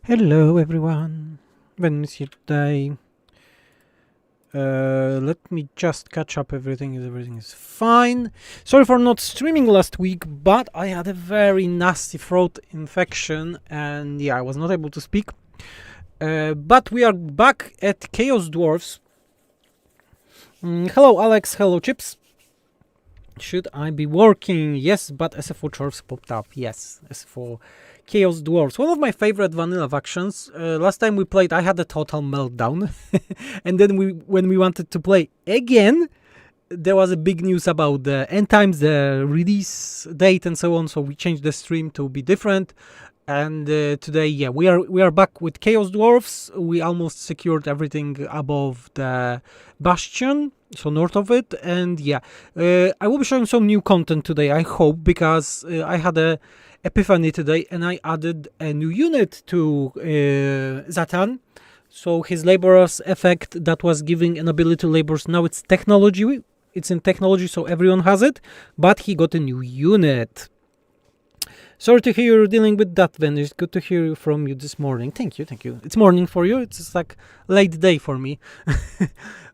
Hello everyone, Ben is here today. Let me just catch up everything is fine. Sorry for not streaming last week, but I had a very nasty throat infection and yeah, I was not able to speak. But we are back at Chaos Dwarfs. Hello Alex, hello Chips. Should I be working? Yes, but SFO Chorfs popped up. Yes, SFO Chaos Dwarfs. One of my favorite vanilla factions. Last time we played, I had a total meltdown. And then when we wanted to play again, there was a big news about the end times, the release date and so on. So we changed the stream to be different. And today, yeah, we are back with Chaos Dwarfs. We almost secured everything above the Bastion, so north of it. And yeah, I will be showing some new content today, I hope, because I had a epiphany today and I added a new unit to Zhatan. So his laborers effect that was giving an ability to laborers, now it's technology. It's in technology, so everyone has it. But he got a new unit. Sorry to hear you're dealing with that, Ven. It's good to hear from you this morning. Thank you. It's morning for you. It's just like late day for me.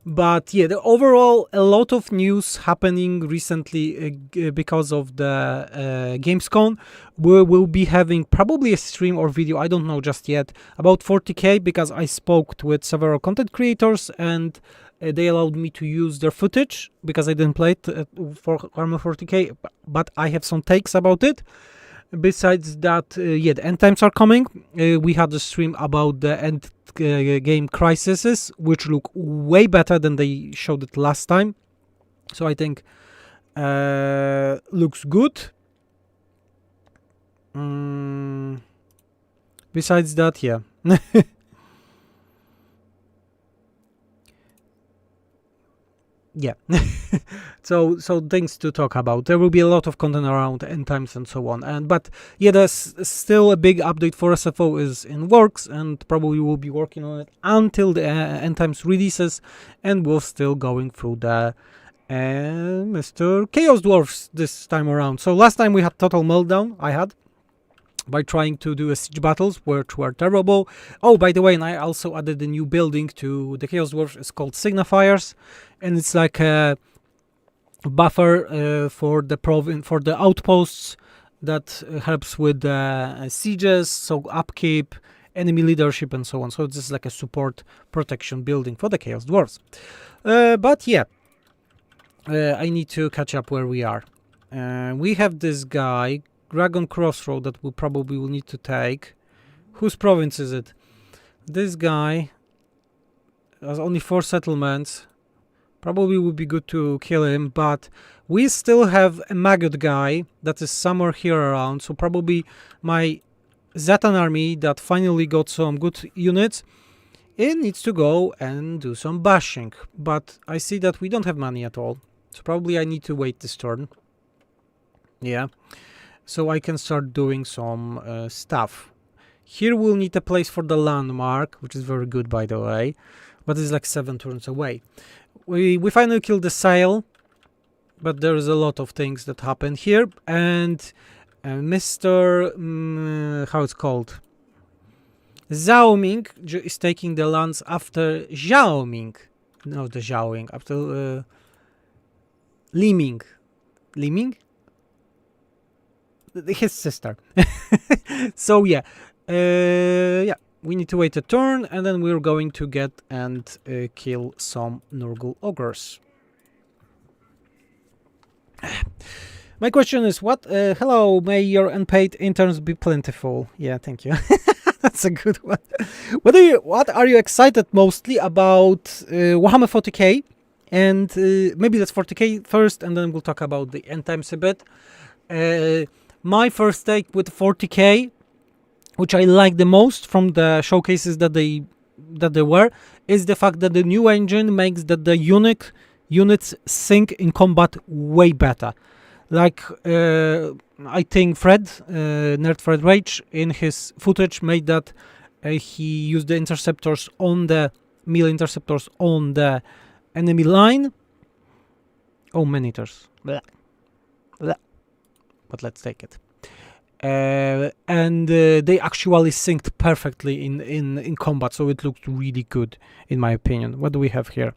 But yeah, overall, a lot of news happening recently because of the Gamescom. We will be having probably a stream or video, I don't know just yet, about 40k, because I spoke with several content creators and they allowed me to use their footage because I didn't play it for Warhammer 40k, but I have some takes about it. Besides that, yeah, the end times are coming. We had a stream about the end game crises, which look way better than they showed it last time. So I think looks good. Besides that, yeah. Yeah. so things to talk about. There will be a lot of content around end times and so on. But yeah, there's still a big update for SFO is in works, and probably will be working on it until the end times releases, and we're still going through the Mr. Chaos Dwarfs this time around. So last time we had total meltdown. I had by trying to do a siege battles, which were terrible. Oh, by the way, and I also added a new building to the Chaos Dwarfs. It's called Signifiers, and it's like a buffer for the outposts that helps with sieges, so upkeep, enemy leadership, and so on. So it's just like a support protection building for the Chaos Dwarfs. But yeah, I need to catch up where we are. We have this guy, Dragon Crossroad, that we probably will need to take. Whose province is it? This guy has only 4 settlements. Probably would be good to kill him, but we still have a maggot guy that is somewhere here around. So probably my Zhatan army that finally got some good units, it needs to go and do some bashing. But I see that we don't have money at all. So probably I need to wait this turn. Yeah. So I can start doing some stuff. Here we'll need a place for the landmark, which is very good, by the way, but it's like 7 turns away. We finally killed the sail, but there's a lot of things that happen here, and Mr. How it's called? Xiaoming is taking the lands after Xiaoming. No, the Xiaoming, after Liming. Liming? His sister. So yeah, we need to wait a turn, and then we're going to get and kill some Nurgle ogres. My question is, what? Hello, may your unpaid interns be plentiful. Yeah, thank you. That's a good one. What are you excited mostly about Warhammer 40k? And maybe that's 40k first, and then we'll talk about the end times a bit. My first take with 40k, which I like the most from the showcases that they were, is the fact that the new engine makes that the units sync in combat way better. Like I think Fred, Nerd Fred Rage, in his footage made that he used the interceptors on the melee interceptors on the enemy line. Oh, man-eaters. Blah. Blah. But let's take it. and they actually synced perfectly in combat, so it looked really good in my opinion. What do we have here?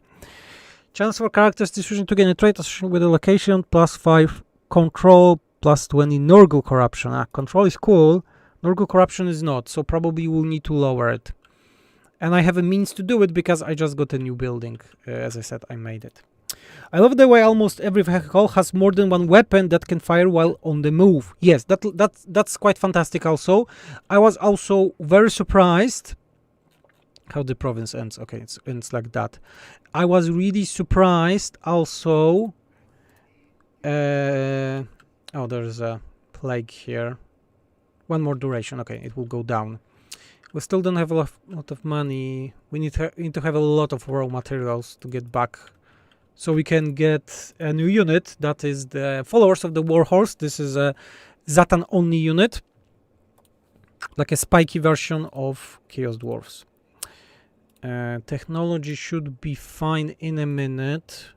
Chance for characters decision to gain a trait associated with a location, +5 control, +20 Nurgle corruption. Control is cool, Nurgle corruption is not, so probably we'll need to lower it. And I have a means to do it because I just got a new building. As I said, I made it. I love the way almost every vehicle has more than one weapon that can fire while on the move. Yes, that's quite fantastic also. I was also very surprised how the province ends. Okay, it ends like that. I was really surprised also. Oh, there's a plague here. One more duration. Okay, it will go down. We still don't have a lot of money. We need to have a lot of raw materials to get back, so we can get a new unit that is the followers of the Warhorse. This is a Zhatan only unit, like a spiky version of Chaos Dwarfs. Technology should be fine in a minute.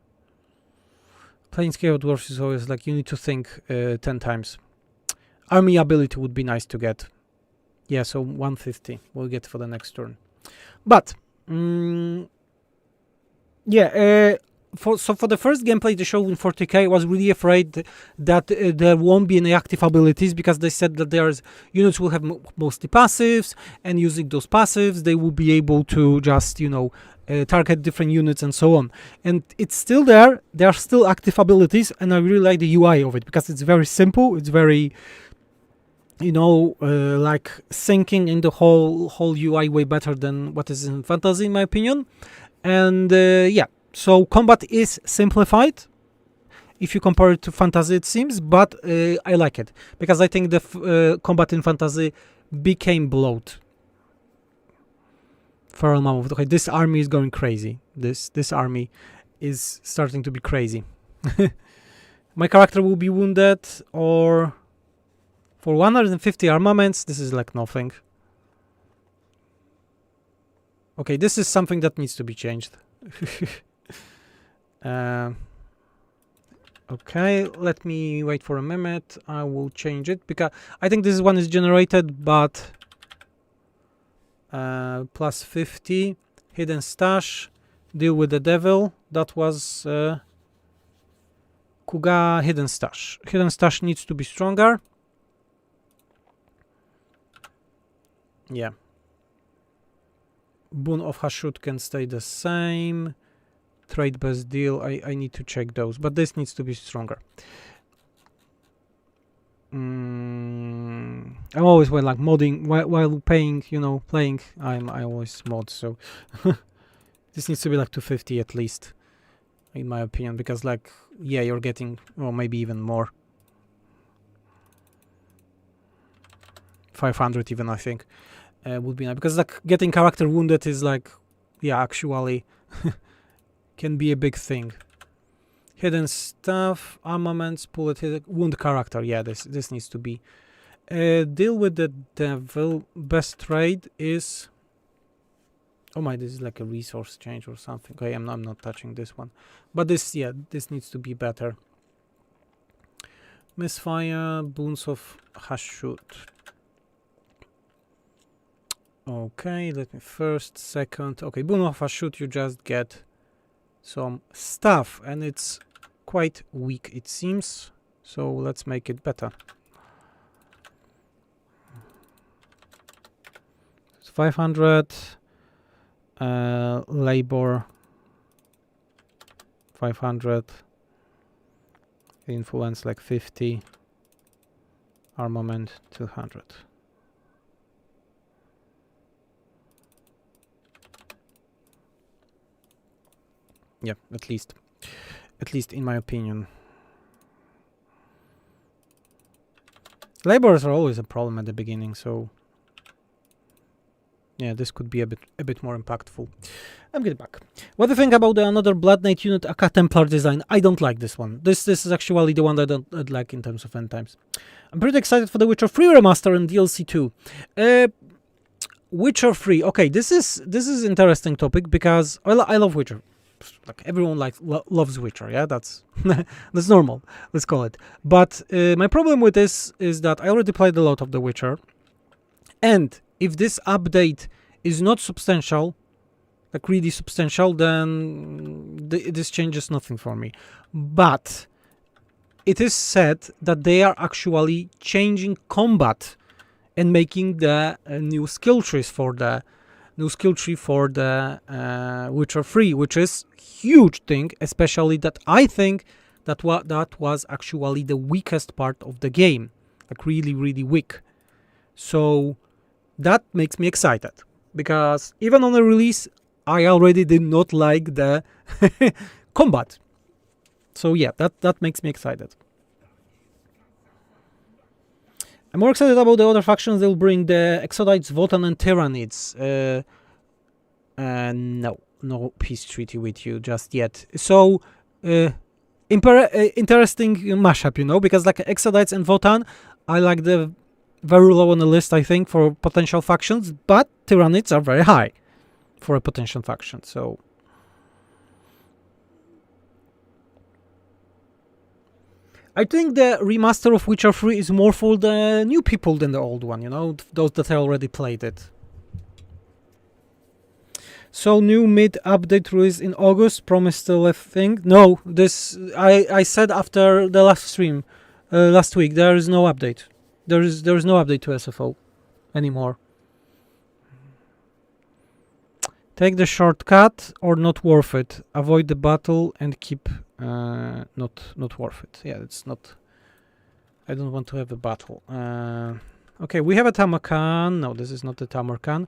Playing Chaos Dwarfs is always like you need to think 10 times. Army ability would be nice to get. Yeah, so 150 we'll get for the next turn. But yeah, for the first gameplay they showed in 40k, I was really afraid that there won't be any active abilities, because they said that there's units will have mostly passives, and using those passives they will be able to just, you know, target different units and so on. And it's still there. There are still active abilities, and I really like the UI of it because it's very simple. It's very, you know, like syncing in the whole UI way better than what is in fantasy, in my opinion. And yeah, so combat is simplified if you compare it to fantasy, it seems, but I like it because I think the combat in fantasy became bloat for a moment. Okay, this army is going crazy. This army is starting to be crazy. My character will be wounded, or for 150 armaments, this is like nothing. Okay, this is something that needs to be changed. Okay, let me wait for a minute. I will change it because I think this one is generated, but plus 50 hidden stash, deal with the devil. That was Kuga hidden stash. Hidden stash needs to be stronger. Yeah. Boon of Hashut can stay the same. Trade best deal, I need to check those, but this needs to be stronger. I'm always when like modding while paying, you know, playing. I always mod, so this needs to be like 250 at least, in my opinion, because like yeah, you're getting, or maybe even more, 500 even, I think, would be nice, because like getting character wounded is like, yeah, actually can be a big thing. Hidden stuff, armaments, bullet, wound character. Yeah, this needs to be. Deal with the devil. Best trade is. Oh my, this is like a resource change or something. Okay, I'm not touching this one. But this, yeah, this needs to be better. Misfire, boons of Hashut. Okay, let me first, second. Okay, boon of Hashut, you just get some stuff, and it's quite weak, it seems, so let's make it better. It's 500 labor, 500 influence, like 50, armament 200. Yeah, at least in my opinion. Laborers are always a problem at the beginning, so yeah, this could be a bit more impactful. I'm getting back. What do you think about another Blood Knight unit, Aka Templar design? I don't like this one. This is actually the one that I don't like in terms of end times. I'm pretty excited for the Witcher 3 remaster and DLC 2. Witcher 3. Okay, this is interesting topic because I love Witcher. like everyone loves Witcher. Yeah, that's that's normal. Let's call it. But my problem with this is that I already played a lot of The Witcher, and if this update is not substantial, like really substantial, then this changes nothing for me. But it is said that they are actually changing combat and making the new skill trees for the Witcher 3, which is huge thing, especially that I think that that was actually the weakest part of the game, like really, really weak. So that makes me excited, because even on the release, I already did not like the combat. So yeah, that makes me excited. I'm more excited about the other factions. They'll bring the Exodites, Zhatan, and Tyranids. No peace treaty with you just yet. So, interesting mashup, you know, because like Exodites and Zhatan, I like the very low on the list, I think, for potential factions, but Tyranids are very high for a potential faction. So, I think the remaster of Witcher 3 is more for the new people than the old one, you know, those that already played it. So new mid update release in August, promised still a thing? No, this I said after the last stream last week, there is no update. There is no update to SFO anymore. Take the shortcut or not worth it. Avoid the battle and keep not worth it. Yeah, it's not. I don't want to have a battle. Okay, we have a Tamarkan. No, this is not the Tamarkan.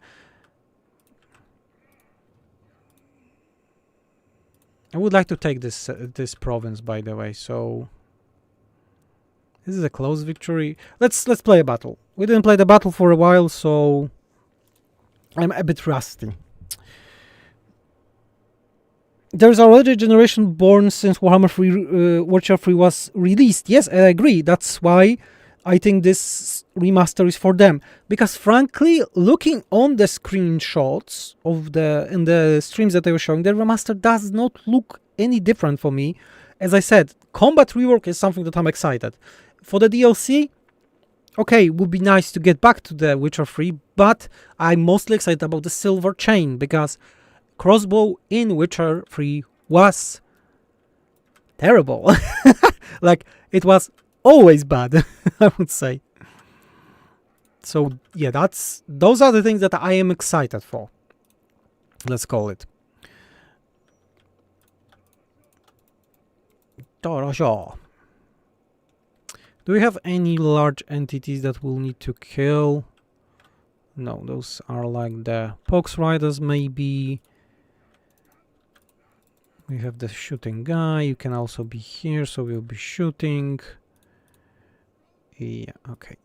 I would like to take this province, by the way. So this is a close victory. Let's play a battle. We didn't play the battle for a while, so I'm a bit rusty. There's already a generation born since Warhammer 3, Witcher 3 was released. Yes, I agree. That's why I think this remaster is for them. Because frankly, looking on the screenshots of in the streams that they were showing, the remaster does not look any different for me. As I said, combat rework is something that I'm excited. For the DLC, okay, it would be nice to get back to the Witcher 3, but I'm mostly excited about the silver chain, because crossbow in Witcher 3 was terrible. Like, it was always bad, I would say. So, yeah, those are the things that I am excited for. Let's call it. Do we have any large entities that we'll need to kill? No, those are like the Pox Riders, maybe. We have the shooting guy. You can also be here, so we'll be shooting. Yeah, okay.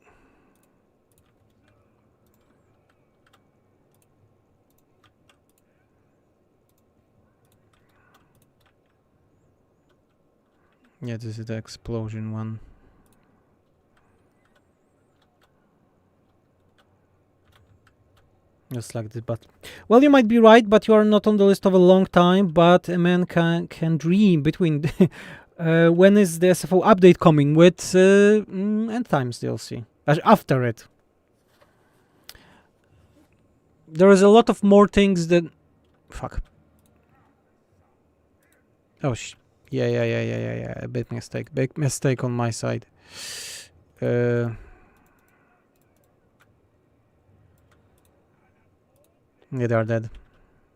Yeah, this is the explosion one. Just like this, but well, you might be right, but you are not on the list of a long time. But a man can dream between. When is the SFO update coming with End Times DLC? After it, there is a lot of more things that. Fuck. Oh yeah. A big mistake on my side. Yeah, they are dead.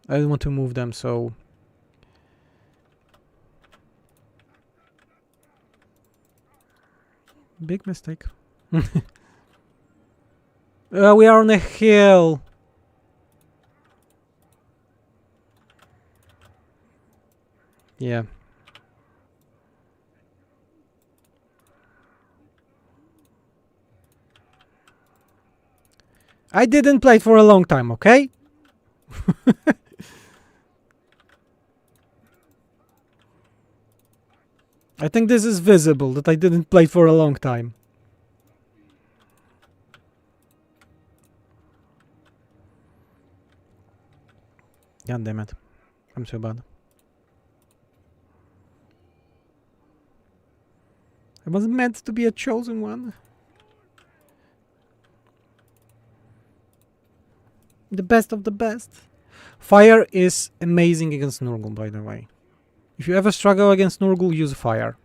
I don't want to move them, so... Big mistake. We are on a hill. Yeah. I didn't play it for a long time, okay? I think this is visible that I didn't play for a long time. God damn it. I'm so bad. I was meant to be a chosen one. The best of the best. Fire is amazing against Nurgle, by the way. If you ever struggle against Nurgle, use fire.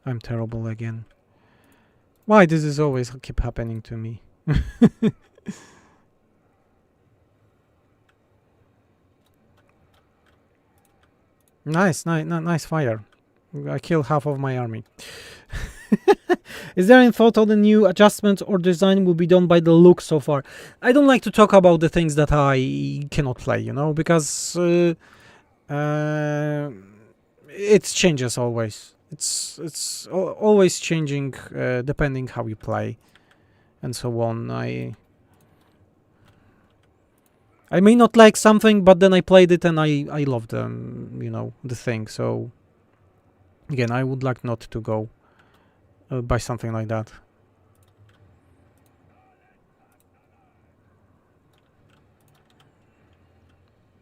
I'm terrible again. Why does this always keep happening to me? Nice fire. I killed half of my army. Is there any thought on the new adjustments or design will be done by the look so far? I don't like to talk about the things that I cannot play, you know, because it changes always. It's always changing depending how you play and so on. I may not like something, but then I played it and I loved you know, the thing. So again, I would like not to go by something like that.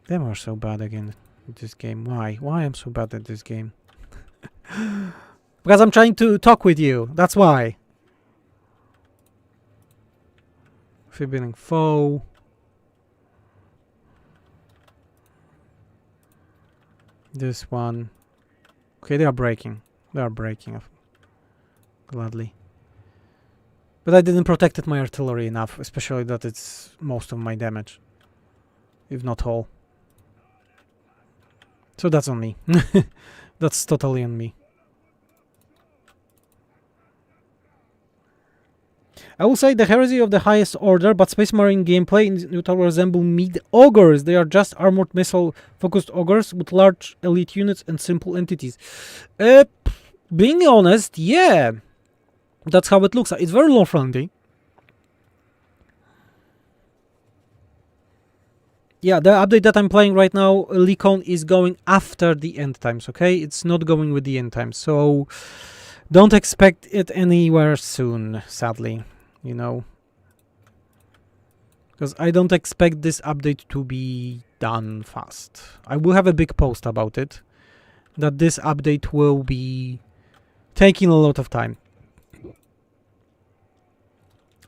Them are so bad again at this game. Why I'm so bad at this game? Because I'm trying to talk with you. That's why. Forbidden foe. This one. Okay, they are breaking. Gladly. But I didn't protect my artillery enough, especially that it's most of my damage. If not all. So that's on me. That's totally on me. I will say the heresy of the highest order, but Space Marine gameplay in Totalwar resemble mid-ogres. They are just armored missile-focused ogres with large elite units and simple entities. Being honest, yeah. That's how it looks. It's very low-friendly. Yeah, the update that I'm playing right now, Licon, is going after the end times, okay? It's not going with the end times, so don't expect it anywhere soon, sadly, you know. Because I don't expect this update to be done fast. I will have a big post about it, that this update will be taking a lot of time.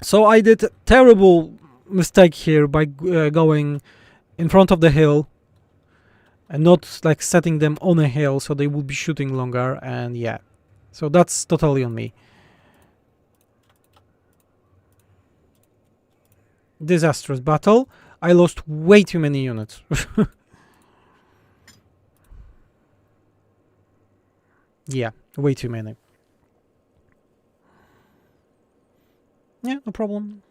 So I did a terrible mistake here by going in front of the hill and not like setting them on a hill so they will be shooting longer, and yeah, so that's totally on me. Disastrous battle. I lost way too many units. Yeah, way too many. Yeah, no problem.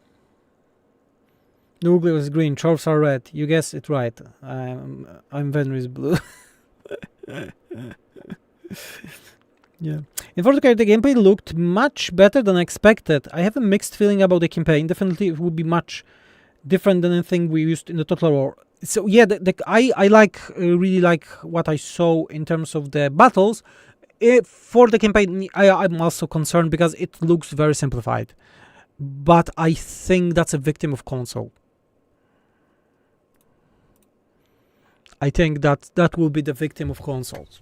Nurgle is green, Chorfs are red. You guessed it right. I'm Venris blue. Yeah. In 40k, the gameplay looked much better than expected. I have a mixed feeling about the campaign. Definitely, it would be much different than anything we used in the Total War. So yeah, I like really like what I saw in terms of the battles. For the campaign, I'm also concerned because it looks very simplified. But I think that's a victim of console. I think that will be the victim of consoles.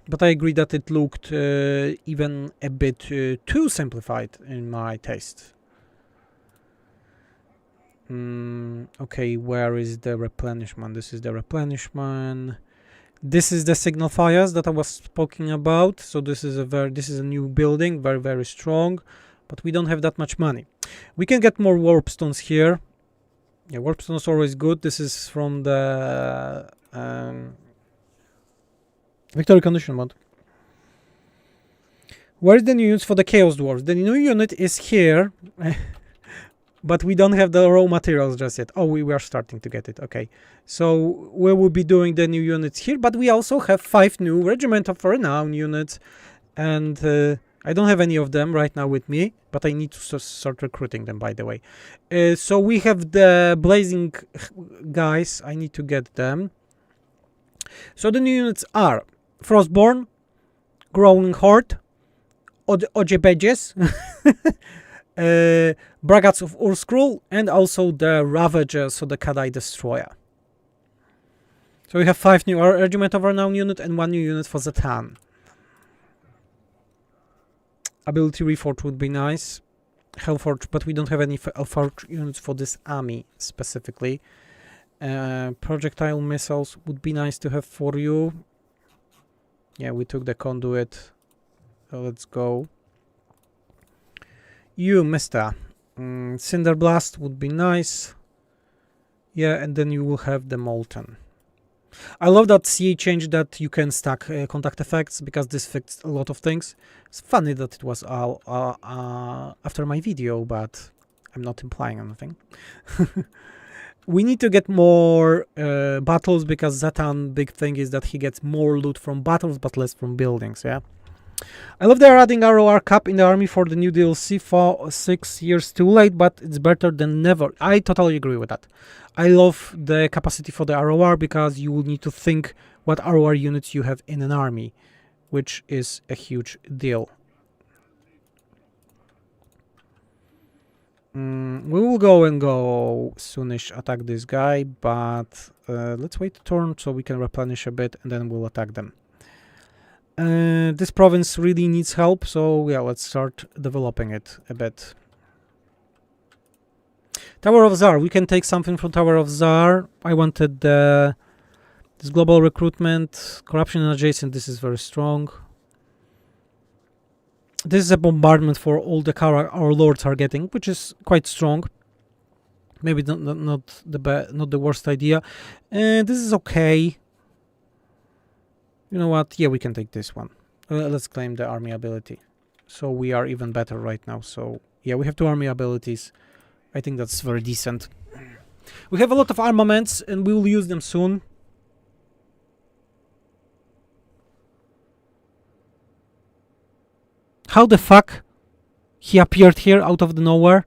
But I agree that it looked even a bit too simplified in my taste. Okay, where is the replenishment? This is the replenishment. This is the signal fires that I was speaking about. So this is a new building, very, very strong, but we don't have that much money. We can get more warp stones here. Yeah, warp stones are always good. This is from the Victory Condition mod. Where is the new units for the Chaos Dwarves? The new unit is here. But we don't have the raw materials just yet. Oh, we are starting to get it. Okay. So we will be doing the new units here. But we also have 5 new Regiment of Renown units. And I don't have any of them right now with me. But I need to start recruiting them, by the way. So we have the Blazing guys. I need to get them. So the new units are Frostborn, Growling Horde, Ojebejes, Bragats of Urskrul, and also the Ravager, so the Kadai Destroyer. So we have 5 new Regiment of Renown unit and 1 new unit for Zhatan. Ability Reforged would be nice. Hellforge, but we don't have any Hellforge units for this army specifically. Projectile missiles would be nice to have for you. Yeah, we took the conduit. So let's go. You, mister. Cinder Blast would be nice. Yeah, and then you will have the Molten. I love that CA change that you can stack contact effects, because this fixed a lot of things. It's funny that it was after my video, but I'm not implying anything. We need to get more battles, because Zhatan big thing is that he gets more loot from battles but less from buildings, yeah? I love they're adding RoR Cup in the army for the new DLC for 6 years too late, but it's better than never. I totally agree with that. I love the capacity for the RoR, because you will need to think what RoR units you have in an army, which is a huge deal. We will go soonish attack this guy, but let's wait a turn so we can replenish a bit, and then we'll attack them. This province really needs help, so yeah, let's start developing it a bit. Tower of Tsar, we can take something from Tower of Tsar. I wanted this global recruitment, corruption and adjacent, this is very strong. This is a bombardment for all the our lords are getting, which is quite strong. Maybe not the worst idea. This is okay. You know what? Yeah, we can take this one. Let's claim the army ability. So we are even better right now. So yeah, we have 2 army abilities. I think that's very decent. We have a lot of armaments, and we will use them soon. How the fuck he appeared here out of the nowhere?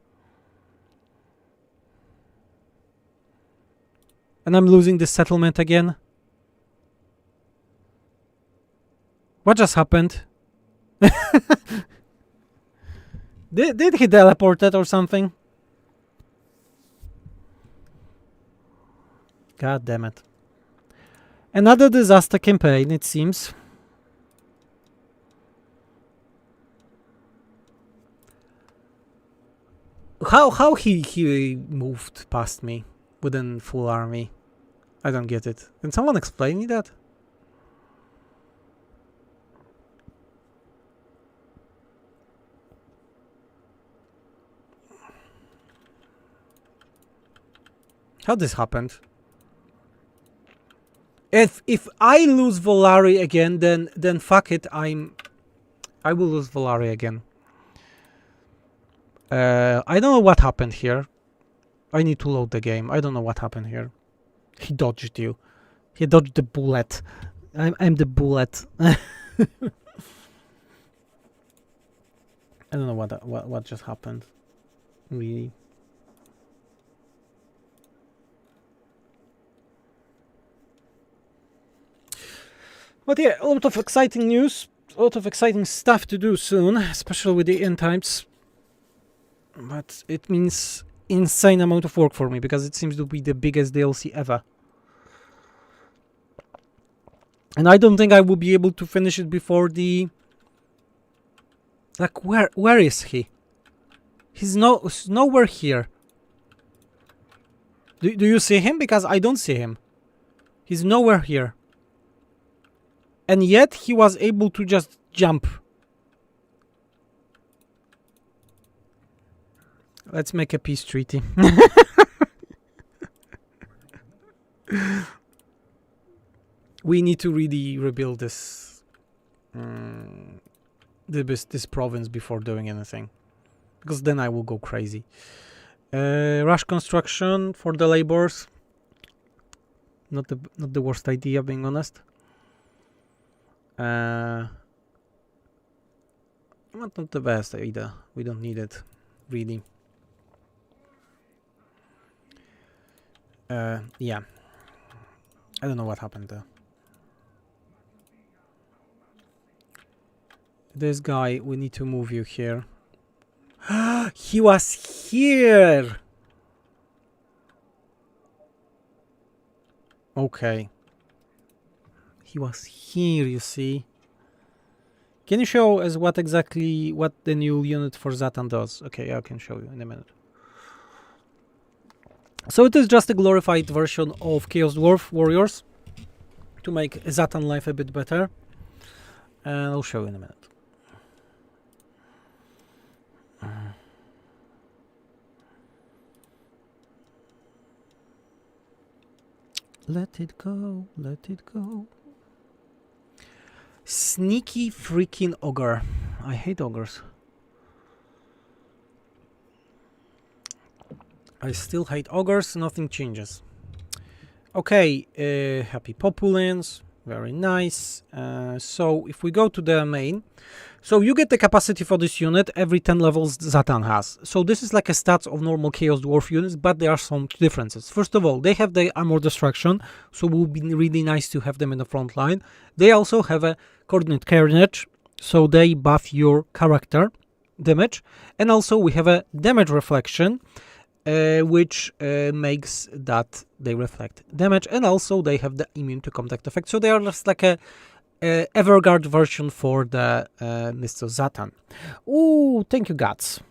And I'm losing this settlement again. What just happened? Did he teleported or something? God damn it. Another disaster campaign, it seems. How he moved past me within full army? I don't get it. Can someone explain me that? How this happened? If I lose Volari again, then fuck it. I will lose Volari again. I don't know what happened here. I need to load the game. I don't know what happened here. He dodged you. He dodged the bullet. I'm the bullet. I don't know what just happened. Really. But yeah, a lot of exciting news, a lot of exciting stuff to do soon, especially with the end times. But it means insane amount of work for me, because it seems to be the biggest DLC ever. And I don't think I will be able to finish it before the... Like, where is he? He's nowhere here. Do you see him? Because I don't see him. He's nowhere here. And yet he was able to just jump. Let's make a peace treaty. We need to really rebuild this this province before doing anything, because then I will go crazy. Rush construction for the laborers. Not the worst idea, being honest. Not the best either. We don't need it, really. Yeah. I don't know what happened there. This guy, we need to move you here. He was here! Okay. He was here, you see. Can you show us what the new unit for Zhatan does? Okay, I can show you in a minute. So it is just a glorified version of Chaos Dwarf Warriors to make Zhatan life a bit better. And I'll show you in a minute. Let it go, let it go. Sneaky freaking ogre. I hate ogres. I still hate ogres, nothing changes. Okay, happy populants, very nice. So if we go to the main, so you get the capacity for this unit every 10 levels Zhatan has. So this is like a stats of normal Chaos Dwarf units, but there are some differences. First of all, they have the armor destruction, so it would be really nice to have them in the front line. They also have a coordinate carnage, so they buff your character damage. And also we have a damage reflection, which makes that they reflect damage, and also they have the immune to contact effect. So they are just like a Everguard version for the Mr. Zhatan. Ooh, thank you, Guts.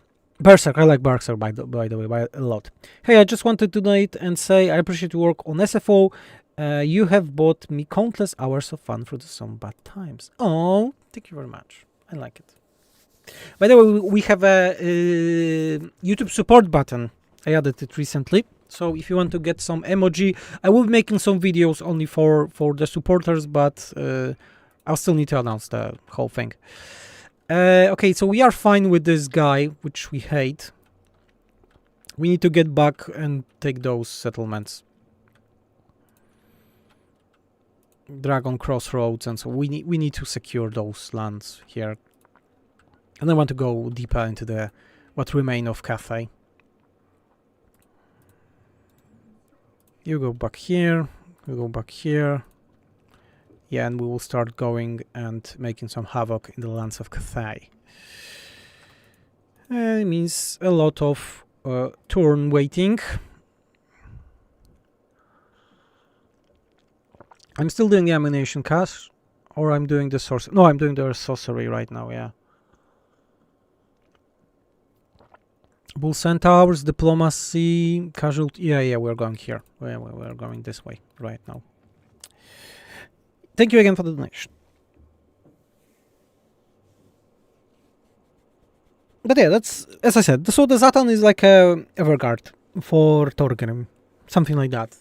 Berserk, I like Berserk by the way, a lot. Hey, I just wanted to donate and say I appreciate your work on SFO. You have bought me countless hours of fun through some bad times. Oh, thank you very much. I like it. By the way, we have a YouTube support button. I added it recently. So if you want to get some emoji, I will be making some videos only for the supporters, but I'll still need to announce the whole thing. Okay, so we are fine with this guy, which we hate. We need to get back and take those settlements. Dragon Crossroads, and so we need to secure those lands here. And I want to go deeper into the what remain of Cathay. You go back here, you go back here. Yeah, and we will start going and making some havoc in the lands of Cathay. It means a lot of turn waiting. I'm still doing the ammunition cast, or I'm doing the sorcery. No, I'm doing the sorcery right now, yeah. Bull Centaurs, Diplomacy, Casualty. Yeah, we're going here. We're going this way right now. Thank you again for the donation. But yeah, that's, as I said, so the Zhatan is like a Everguard for Thorgrim. Something like that.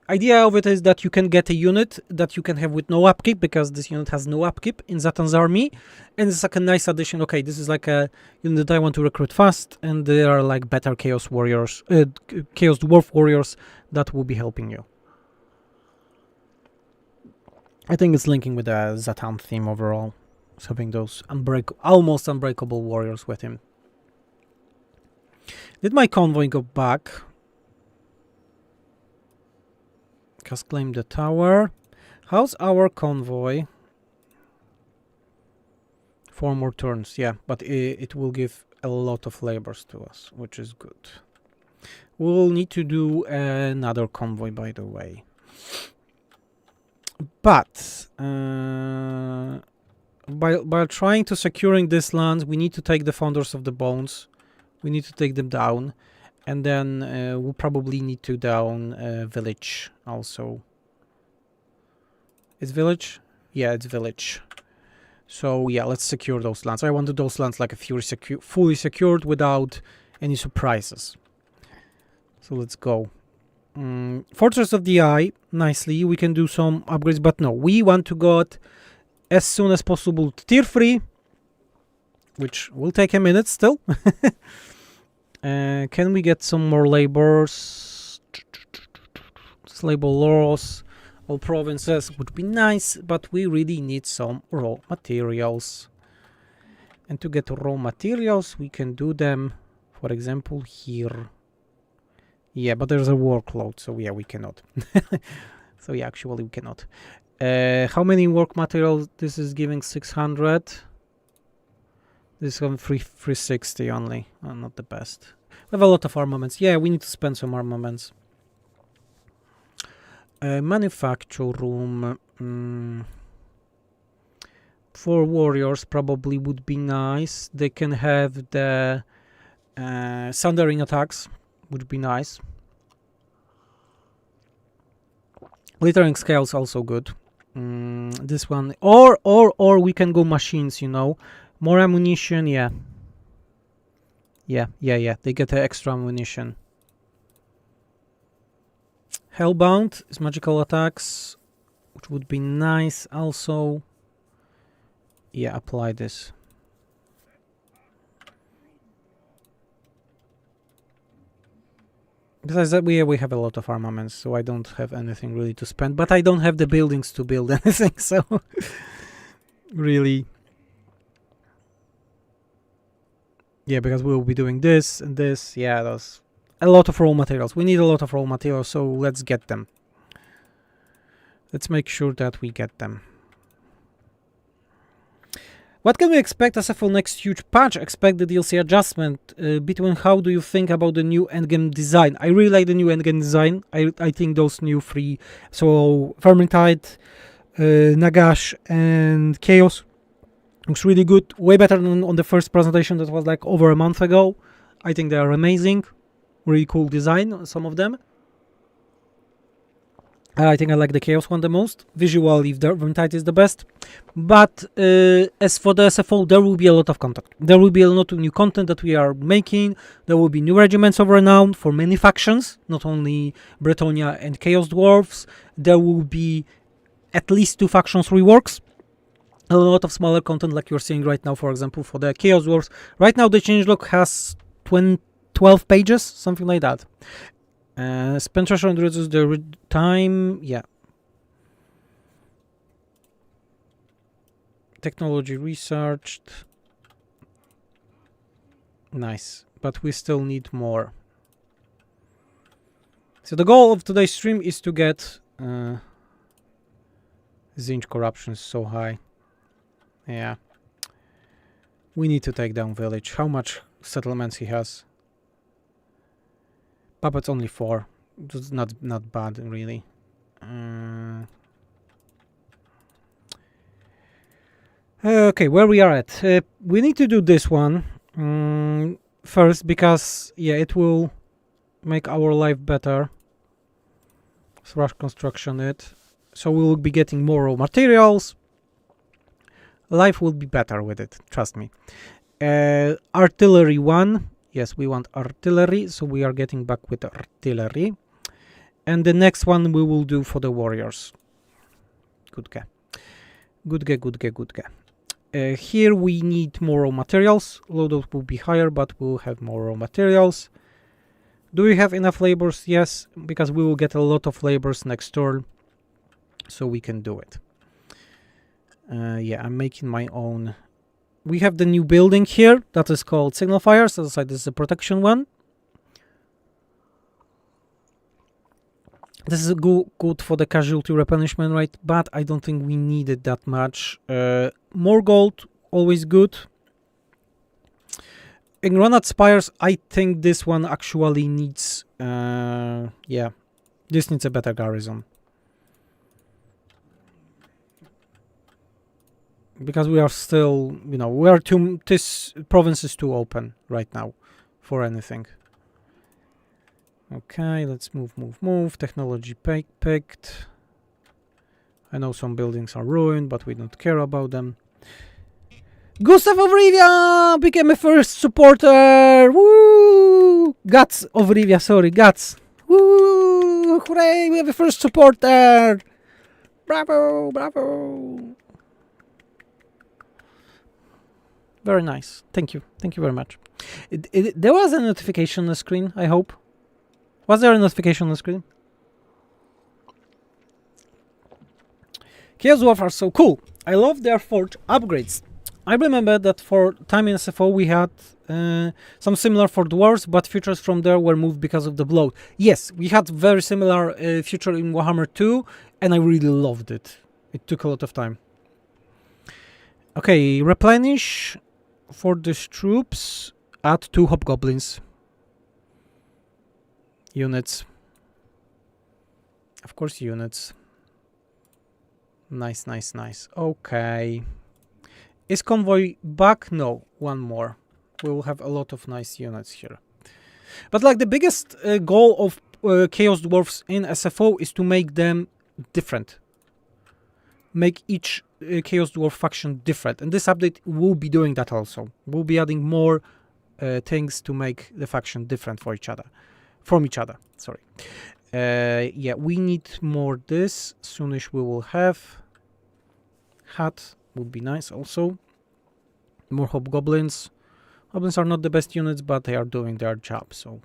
Idea of it is that you can get a unit that you can have with no upkeep, because this unit has no upkeep in Zhatan's army, and it's like a nice addition. Okay, this is like a unit that I want to recruit fast, and there are like better Chaos Warriors, Chaos Dwarf Warriors that will be helping you. I think it's linking with the Zhatan theme overall, so having those almost unbreakable warriors with him. Did my convoy go back? Cast claim the tower. How's our convoy? 4 more turns, yeah, but it will give a lot of labors to us, which is good. We'll need to do another convoy, by the way. But by trying to securing this land, we need to take the Founders of the Bones. We need to take them down. And then we'll probably need to down village also. It's village? Yeah, it's village. So yeah, let's secure those lands. I wanted those lands like a fully secured without any surprises. So let's go. Fortress of the Eye, nicely. We can do some upgrades, but no, we want to go as soon as possible to tier 3, which will take a minute still. Can we get some more labors? Label laws, all provinces would be nice, but we really need some raw materials. And to get raw materials, we can do them, for example, here. Yeah, but there's a workload, so yeah, we cannot. So yeah, actually we cannot. How many work materials? This is giving 600. This one 360 only. Not the best. We have a lot of armaments. Yeah, we need to spend some armaments. Manufacture room. For warriors probably would be nice. They can have the sundering attacks. Would be nice. Littering scales also good. This one, or we can go machines. You know, more ammunition. Yeah. They get extra ammunition. Hellbound is magical attacks, which would be nice also. Yeah, apply this. Besides that, we have a lot of armaments, so I don't have anything really to spend. But I don't have the buildings to build anything, so really. Yeah, because we'll be doing this and this. Yeah, there's a lot of raw materials. We need a lot of raw materials, so let's get them. Let's make sure that we get them. What can we expect as for next huge patch? Expect the DLC adjustment. Between how do you think about the new endgame design? I really like the new endgame design. I think those new three, so Vermintide, Nagash, and Chaos, looks really good. Way better than on the first presentation that was like over a month ago. I think they are amazing. Really cool design, some of them. I think I like the Chaos one the most. Visually, the Vermintide is the best. But as for the SFO, there will be a lot of content. There will be a lot of new content that we are making. There will be new regiments of renown for many factions, not only Bretonia and Chaos Dwarfs. There will be at least 2 factions reworks. A lot of smaller content like you're seeing right now, for example, for the Chaos Dwarfs. Right now, the changelog has 12 pages, something like that. Spend treasure and reduce the time. Yeah. Technology researched. Nice. But we still need more. So the goal of today's stream is to get Zinj corruption is so high. Yeah. We need to take down village. How much settlements he has? Puppets only 4. It's not bad really. Okay, where we are at? We need to do this one first because yeah, it will make our life better. Rush construction it, so we will be getting more raw materials. Life will be better with it. Trust me. Artillery 1. Yes, we want artillery, so we are getting back with artillery. And the next one we will do for the warriors. Good guy. Here we need more raw materials. Loadout will be higher, but we'll have more raw materials. Do we have enough labors? Yes, because we will get a lot of labors next turn, so we can do it. Yeah, I'm making my own. We have the new building here that is called Signal Fires. As I said, this is a protection one. This is good for the casualty replenishment rate, but I don't think we need it that much. More gold, always good. In Granite Spires, I think this one actually needs... yeah, this needs a better garrison. Because we are still, you know, we are this province is too open right now for anything. Okay, let's move. Technology picked. I know some buildings are ruined, but we don't care about them. Gustav of Rivia became a first supporter. Woo! Guts of Rivia, sorry, Guts. Woo! Hooray! We have a first supporter. Bravo! Very nice. Thank you very much. There was a notification on the screen, I hope. Was there a notification on the screen? Chaos Dwarf are so cool. I love their forge upgrades. I remember that for time in SFO we had some similar for dwarves, but features from there were moved because of the bloat. Yes, we had very similar feature in Warhammer 2, and I really loved it. It took a lot of time. Okay, replenish for these troops, add 2 hobgoblins units. Of course, units. Nice, nice, nice. Okay. Is convoy back? No, one more. We will have a lot of nice units here. But like the biggest goal of Chaos Dwarfs in SFO is to make them different. Make each Chaos Dwarf faction different. And this update will be doing that also. We'll be adding more things to make the faction different for each other. From each other, sorry. Yeah, we need more this. Soonish we will have. Hat would be nice also. More hobgoblins. Goblins are not the best units, but they are doing their job, so.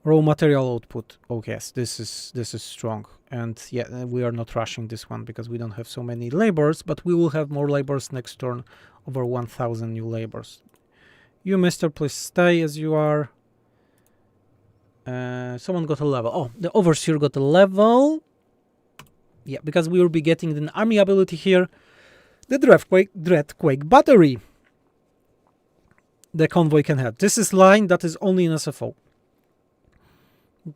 Raw material output. Oh yes, this is strong. And yeah, we are not rushing this one because we don't have so many labors, but we will have more labors next turn. Over 1,000 new labors. You, mister, please stay as you are. Someone got a level. Oh, the Overseer got a level. Yeah, because we will be getting an army ability here. The Dreadquake Battery. The convoy can have. This is line that is only in SFO.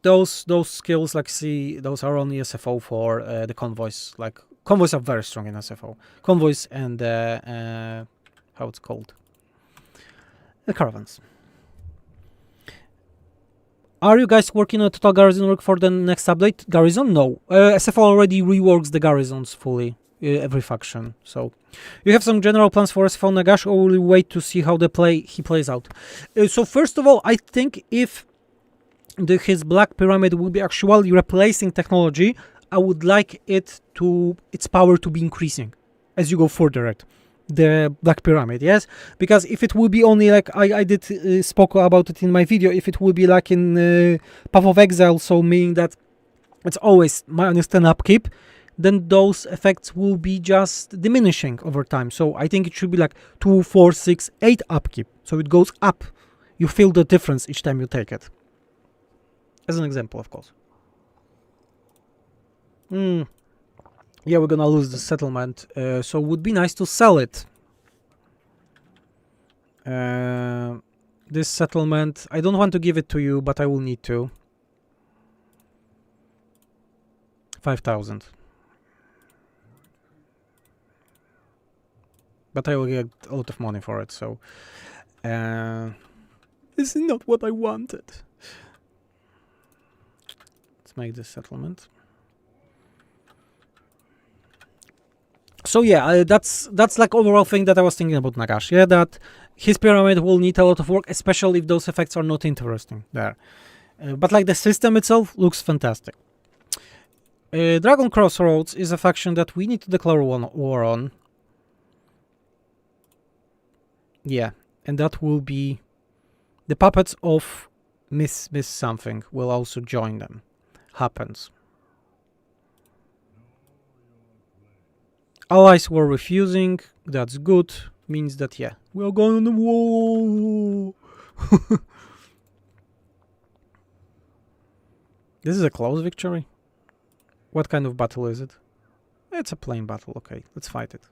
Those skills, like see, those are only SFO for the convoys. Like convoys are very strong in SFO. Convoys and how it's called, the caravans. Are you guys working on total garrison work for the next update? Garrison? No. SFO already reworks the garrisons fully, every faction. So, you have some general plans for SFO Nagash, or will you wait to see how he plays out? So first of all, I think if his Black Pyramid will be actually replacing technology, I would like its power to be increasing as you go further at the Black Pyramid, yes? Because if it will be only like I did spoke about it in my video, if it will be like in Path of Exile, so meaning that it's always -10 upkeep, then those effects will be just diminishing over time. So I think it should be like 2, 4, 6, 8 upkeep. So it goes up. You feel the difference each time you take it. As an example, of course. Yeah, we're gonna lose the settlement, so it would be nice to sell it. This settlement, I don't want to give it to you, but I will need to. 5,000. But I will get a lot of money for it, so... this is not what I wanted. Let's make this settlement. So yeah, that's like overall thing that I was thinking about Nagash. Yeah, that his pyramid will need a lot of work, especially if those effects are not interesting there. But like the system itself looks fantastic. Dragon Crossroads is a faction that we need to declare war on. Yeah, and that will be the puppets of Miss something will also join them. Happens. Allies were refusing. That's good. Means that, yeah, we are going on the war. This is a close victory. What kind of battle is it? It's a plain battle. Okay, let's fight it.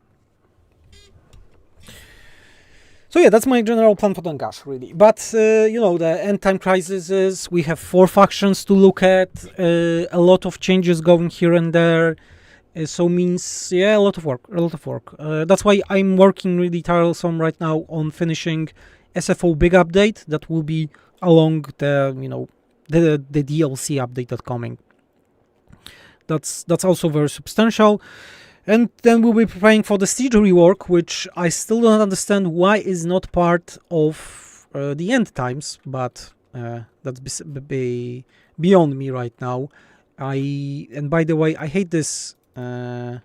So yeah, that's my general plan for Nagash, really. But, you know, the end time crisis is, we have 4 factions to look at, a lot of changes going here and there. So means, yeah, a lot of work. That's why I'm working really tiresome right now on finishing SFO big update. That will be along the, you know, the DLC update that's coming. That's also very substantial. And then we'll be preparing for the Siege rework, which I still don't understand why is not part of the end times, but that's beyond me right now. And by the way, I hate this battle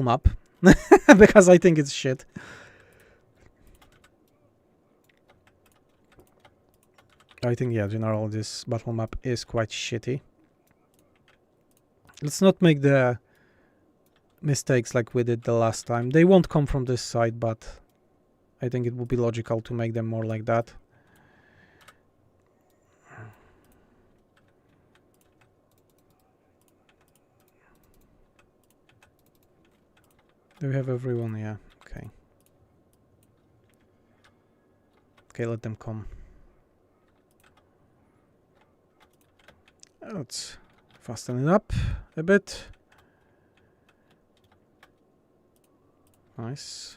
map because I think it's shit. I think, yeah, general, this battle map is quite shitty. Let's not make the mistakes like we did the last time. They won't come from this side, but I think it would be logical to make them more like that. Do we have everyone? Yeah, okay. Okay, let them come. Let's fasten it up a bit. Nice.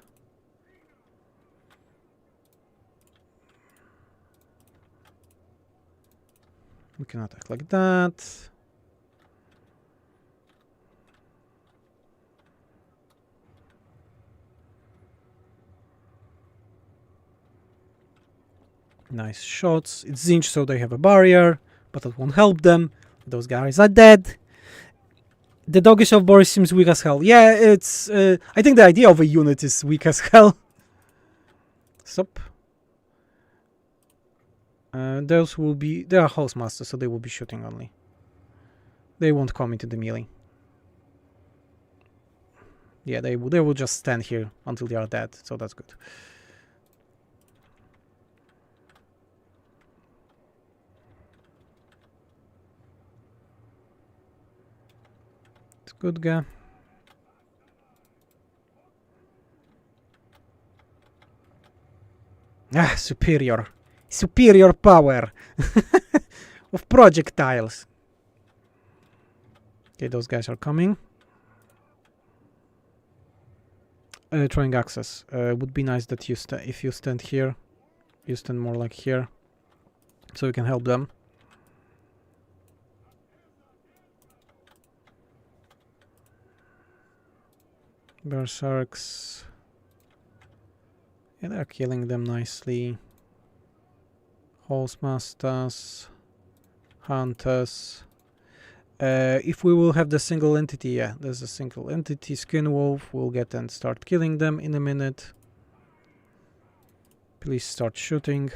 We can attack like that. Nice shots. It's Zinch, so they have a barrier, but that won't help them. Those guys are dead. The doggish of Boris seems weak as hell. Yeah, it's... I think the idea of a unit is weak as hell. Stop. Those will be... They are housemasters, so they will be shooting only. They won't come into the melee. Yeah, they will just stand here until they are dead, so that's good. It's good guy. Ah, superior. Superior power of projectiles. Okay, those guys are coming. Trying access. Would be nice that you if you stand here, you stand more like here, so you can help them. Berserks. Yeah, they're killing them nicely. Housemasters. Hunters. If we will have the single entity, yeah, there's a single entity, Skin Wolf, we'll get and start killing them in a minute. Please start shooting.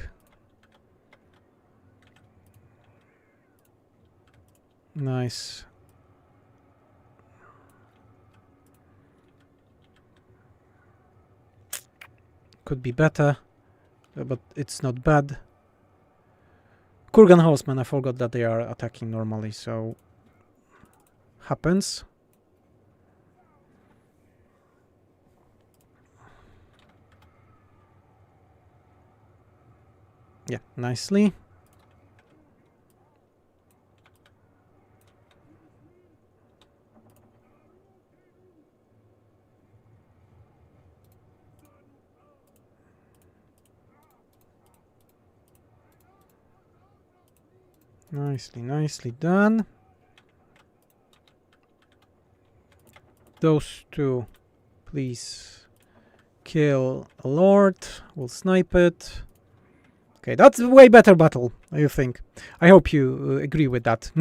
Nice. Could be better, but it's not bad. Kurgan Horsemen, I forgot that they are attacking normally, so... happens. Yeah, nicely. Nicely done. Those two, please kill a lord. We'll snipe it. Okay, that's a way better battle, I think. I hope you agree with that.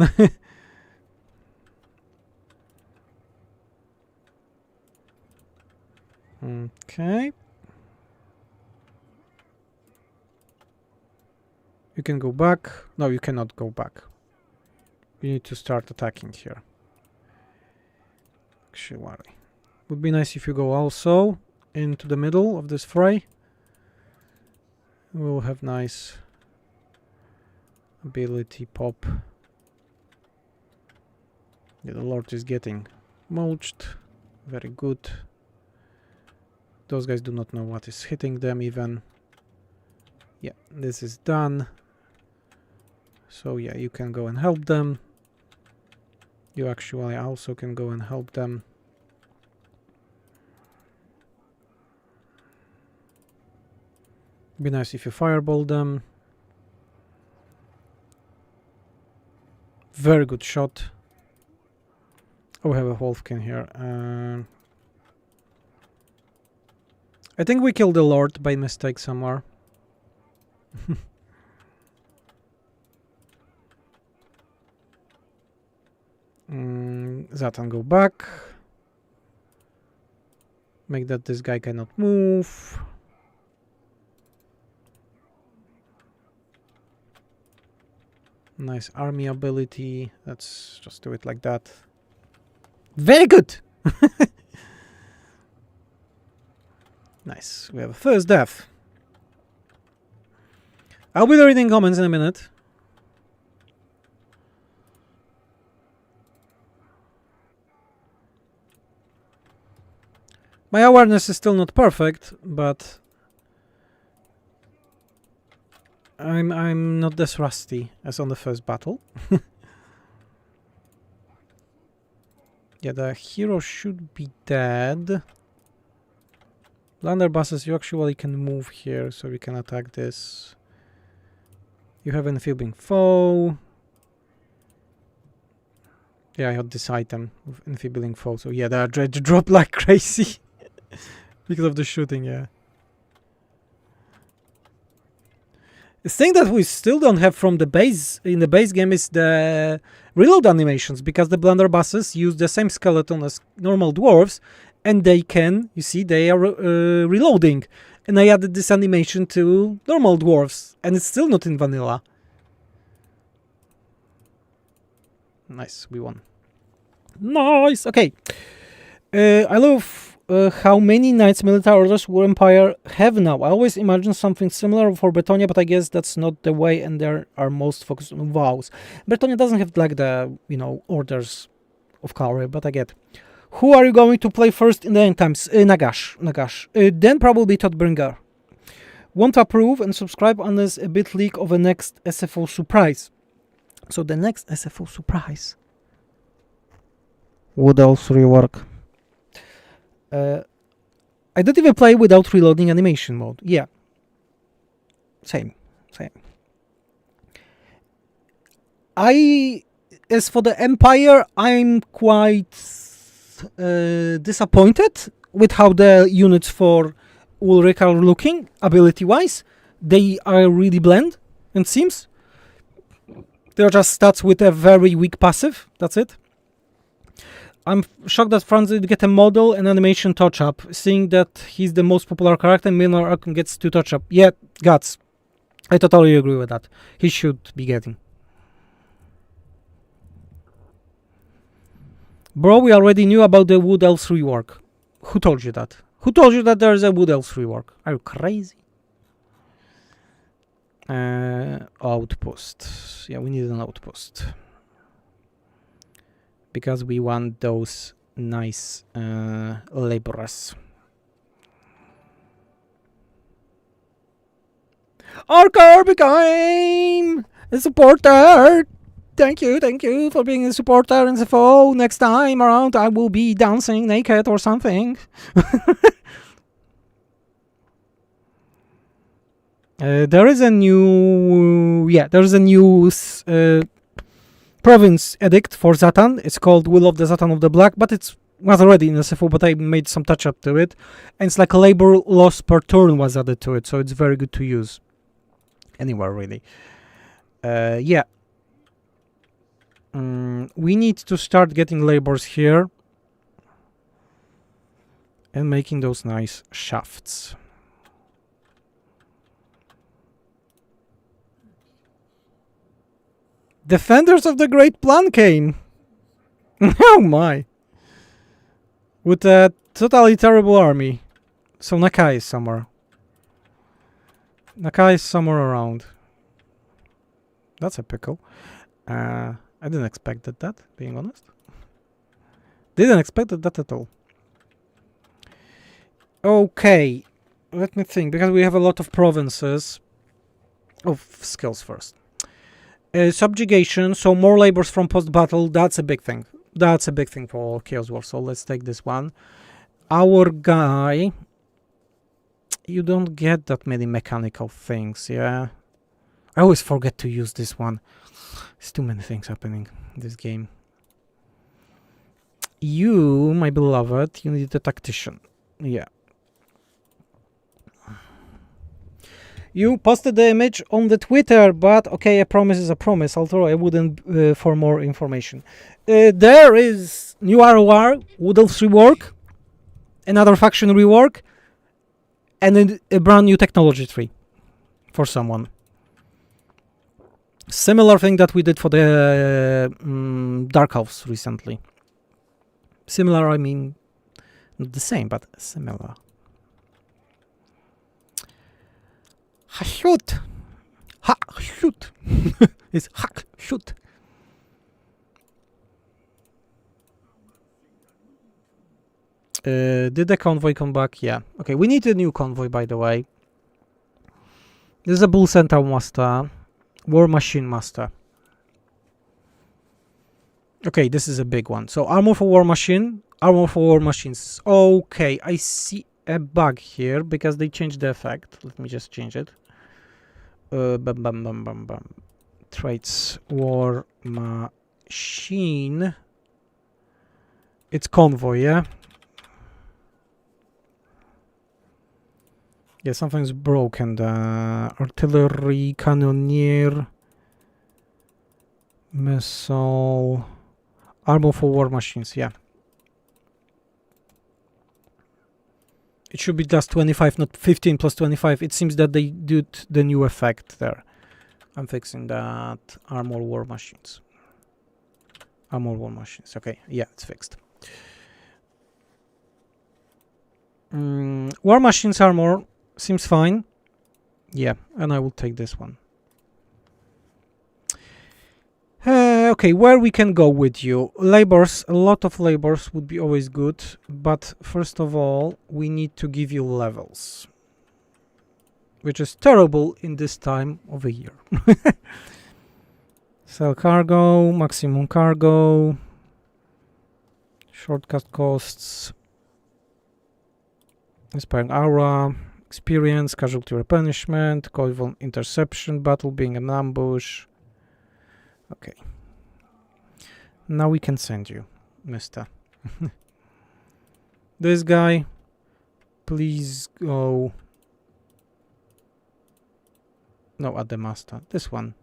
Okay. You can go back. No, you cannot go back. You need to start attacking here. Actually, would be nice if you go also into the middle of this fray. We'll have nice ability pop. Yeah, the Lord is getting mulched. Very good. Those guys do not know what is hitting them even. Yeah, this is done. So yeah, you can go and help them. You actually also can go and help them. Be nice if you fireball them. Very good shot. Oh, we have a Wolfkin here. I think we killed the Lord by mistake somewhere. Zhatan, go back. Make that this guy cannot move. Nice army ability. Let's just do it like that. Very good! Nice. We have a first death. I'll be reading comments in a minute. My awareness is still not perfect, but I'm not as rusty as on the first battle. Yeah, the hero should be dead. Blunderbusses, you actually can move here, so we can attack this. You have enfeebling foe. Yeah, I had this item with enfeebling foe, so yeah, they drop like crazy because of the shooting, yeah. The thing that we still don't have from the base in the base game is the reload animations, because the blunderbusses use the same skeleton as normal dwarves, and they can, you see, they are reloading. And I added this animation to normal dwarves, and it's still not in vanilla. Nice, we won. Nice, okay. I love how many Knights Military Orders War Empire have now. I always imagine something similar for Bretonia, but I guess that's not the way, and they are most focused on vows. Bretonia doesn't have like the, you know, orders of cavalry, but I get. Who are you going to play first in the end times? Nagash. Then probably Todbringer. Want to approve and subscribe on this a bit leak of a next SFO surprise. So the next SFO surprise would also rework. I don't even play without reloading animation mode. Yeah. Same. As for the Empire, I'm quite disappointed with how the units for Ulrich are looking, ability-wise. They are really bland, it seems. They're just stats with a very weak passive, that's it. I'm shocked that Franz did get a model and animation touch-up, seeing that he's the most popular character and Milner Archon gets 2 touch-up. Yeah, guts. I totally agree with that. He should be getting. Bro, we already knew about the Wood Elves rework. Who told you that? Who told you that there's a Wood Elves rework? Are you crazy? Outpost. Yeah, we need an outpost. Because we want those nice laborers. Arcar became a supporter! Thank you for being a supporter in SFO. Next time around I will be dancing naked or something. There is a new province edict for Zhatan. It's called Will of the Zhatan of the Black, but it was already in SFO, but I made some touch up to it. And it's like a labor loss per turn was added to it, so it's very good to use anywhere, really. Yeah. We need to start getting labors here and making those nice shafts. Defenders of the Great Plancane! Oh my! With a totally terrible army. So Nakai is somewhere. Nakai is somewhere around. That's a pickle. I didn't expect that, being honest. Didn't expect that at all. Okay. Let me think, because we have a lot of provinces. Skills first. Subjugation, so more labors from post-battle, that's a big thing. That's a big thing for Chaos War, so let's take this one. Our guy... You don't get that many mechanical things, yeah? I always forget to use this one. There's too many things happening in this game. You, my beloved, you need a tactician. Yeah. You posted the image on the Twitter, but okay, a promise is a promise, although I wouldn't for more information. There is new RoR, Wood Elves rework, another faction rework, and a brand new technology tree for someone. Similar thing that we did for the Dark Elves recently. Similar, I mean, not the same, but similar. Shoot! Ha! Shoot! It's hack! Shoot! Did the convoy come back? Yeah. Okay, we need a new convoy, by the way. This is a Bull Centaur Master. War Machine Master. Okay, this is a big one. So armor for War Machine. Armor for War Machines. Okay, I see a bug here because they changed the effect. Let me just change it. Bum, bum, bum, bum, bum. Traits War Machine. It's convoy, yeah? Yeah, something's broken. The artillery, cannoneer, missile, armor for war machines, yeah. It should be just 25, not 15 plus 25. It seems that they did the new effect there. I'm fixing that. Armor war machines. Armor war machines. Okay, yeah, it's fixed. War machines armor seems fine. Yeah, and I will take this one. Okay, where we can go with you? Labors, a lot of labors would be always good, but first of all, we need to give you levels, which is terrible in this time of the year. Sell cargo, maximum cargo, shortcut costs, inspiring aura, experience, casualty replenishment, convoy interception, battle being an ambush. Okay. Now we can send you, mister. This guy, please go. No, at the master. This one.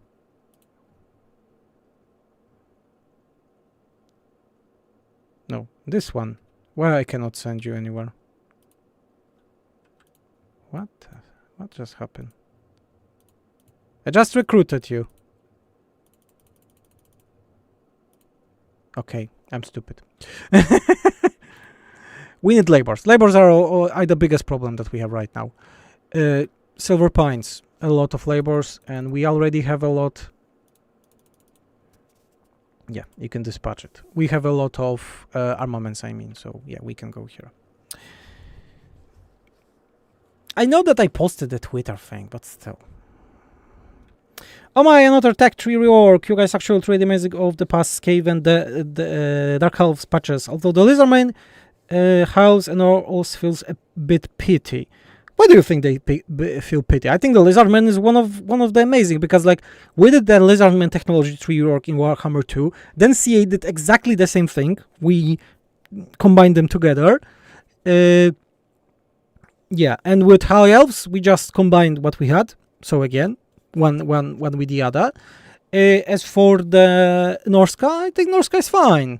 No, this one. Why I cannot send you anywhere? What? What just happened? I just recruited you. Okay, I'm stupid. We need labors. Labors are the biggest problem that we have right now. Silver Pines, a lot of labors, and we already have a lot. Yeah, you can dispatch it. We have a lot of armaments, I mean, so yeah, we can go here. I know that I posted the Twitter thing, but still. Oh my, another tech tree rework. You guys actually trade amazing of the past cave and the Dark Halves patches. Although the Lizardman Halves and all feels a bit pity. Why do you think they feel pity? I think the Lizardman is one of the amazing, because like we did the Lizardman technology tree rework in Warhammer 2. Then CA did exactly the same thing. We combined them together. Yeah, and with High Elves we just combined what we had. So again, one with the other. As for the Norska, I think Norska is fine.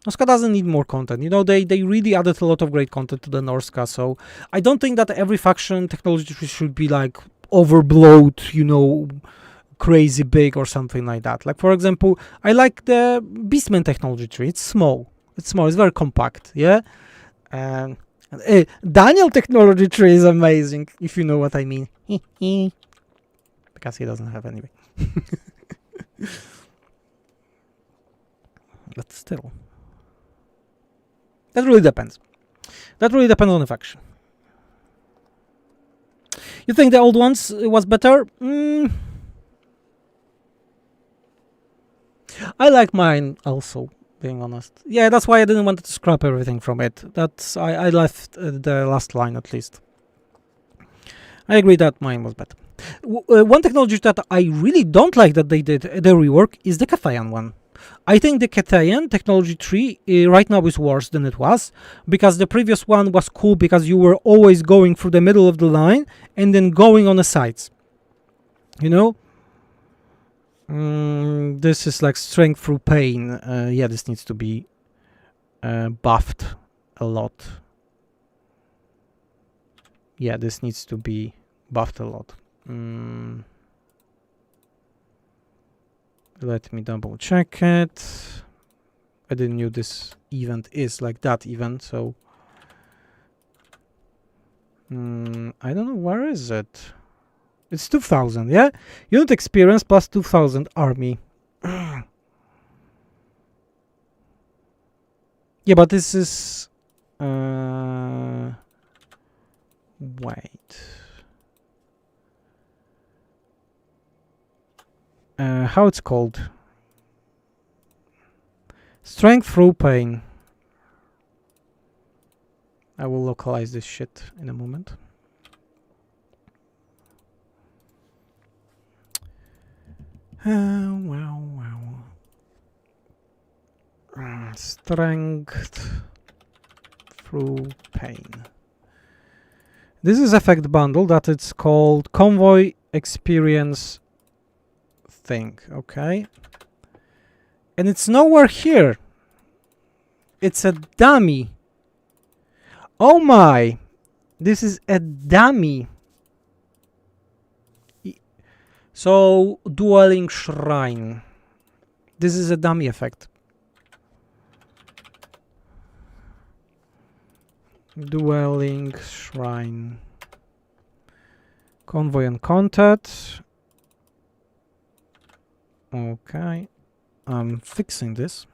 Norska doesn't need more content. You know, they really added a lot of great content to the Norska, so I don't think that every faction technology tree should be like overblowed, you know, crazy big or something like that. Like for example, I like the Beastman technology tree. It's small. It's very compact, yeah? Daniel technology tree is amazing, if you know what I mean. Because he doesn't have anyway. But still. That really depends. That really depends on the faction. You think the old ones was better? I like mine also, being honest. Yeah, that's why I didn't want to scrap everything from it. I left the last line at least. I agree that mine was better. One technology that I really don't like that they did the rework is the Cathayan one. I think the Cathayan technology tree right now is worse than it was, because the previous one was cool because you were always going through the middle of the line and then going on the sides. You know? This is like strength through pain. Yeah, this needs to be buffed a lot. Yeah, this needs to be buffed a lot. Let me double check it. I didn't know this event is like that event, so I don't know, where is it? It's 2000, yeah? Unit experience plus 2000 army. Yeah, but this is Wait. How it's called? Strength through pain. I will localize this shit in a moment. Wow. Strength through pain. This is effect bundle that it's called Convoy Experience thing, okay? And it's nowhere here. It's a dummy. Oh my! This is a dummy. So, Dueling Shrine. This is a dummy effect. Dueling Shrine. Convoy and Contact. Okay. I'm fixing this.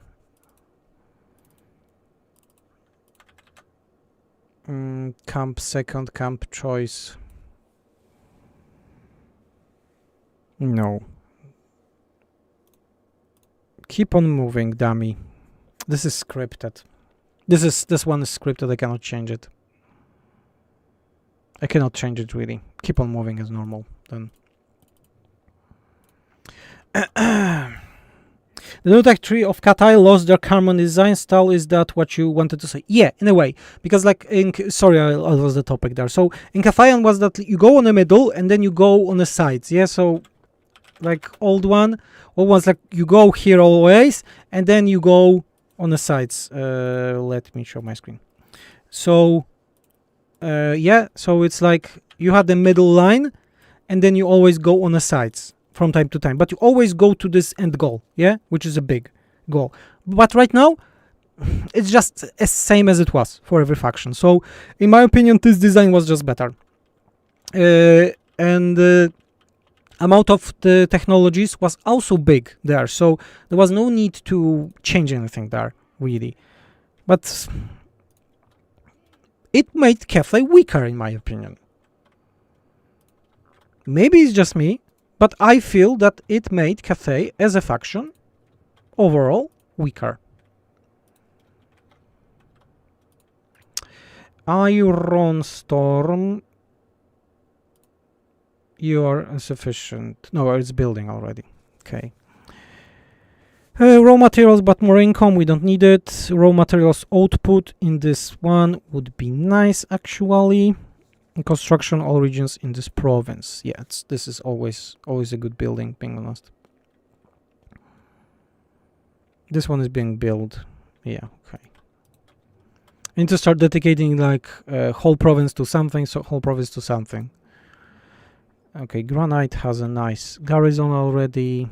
Camp second, camp choice. No. Keep on moving, dummy. This is scripted. This one is scripted. I cannot change it. I cannot change it really. Keep on moving as normal then. The new tech tree of Katai lost their common design style. Is that what you wanted to say? Yeah, in a way. Because like sorry, I lost the topic there. So in Kathaian was that you go on the middle and then you go on the sides. Yeah, so like old one's like you go here always and then you go on the sides. Let me show my screen. So yeah, so it's like you had the middle line and then you always go on the sides from time to time, but you always go to this end goal, yeah, which is a big goal. But right now it's just as same as it was for every faction. So in my opinion this design was just better, and the amount of the technologies was also big there, so there was no need to change anything there really. But it made Cathay weaker in my opinion. Maybe it's just me, but I feel that it made Cathay as a faction overall weaker. Iron Storm. You are insufficient. No, it's building already. Okay. Raw materials, but more income. We don't need it. Raw materials output in this one would be nice, actually. Construction all regions in this province. Yeah, this is always a good building, being honest. This one is being built. Yeah, okay. I need to start dedicating like whole province to something, so whole province to something. Okay, Granite has a nice garrison already.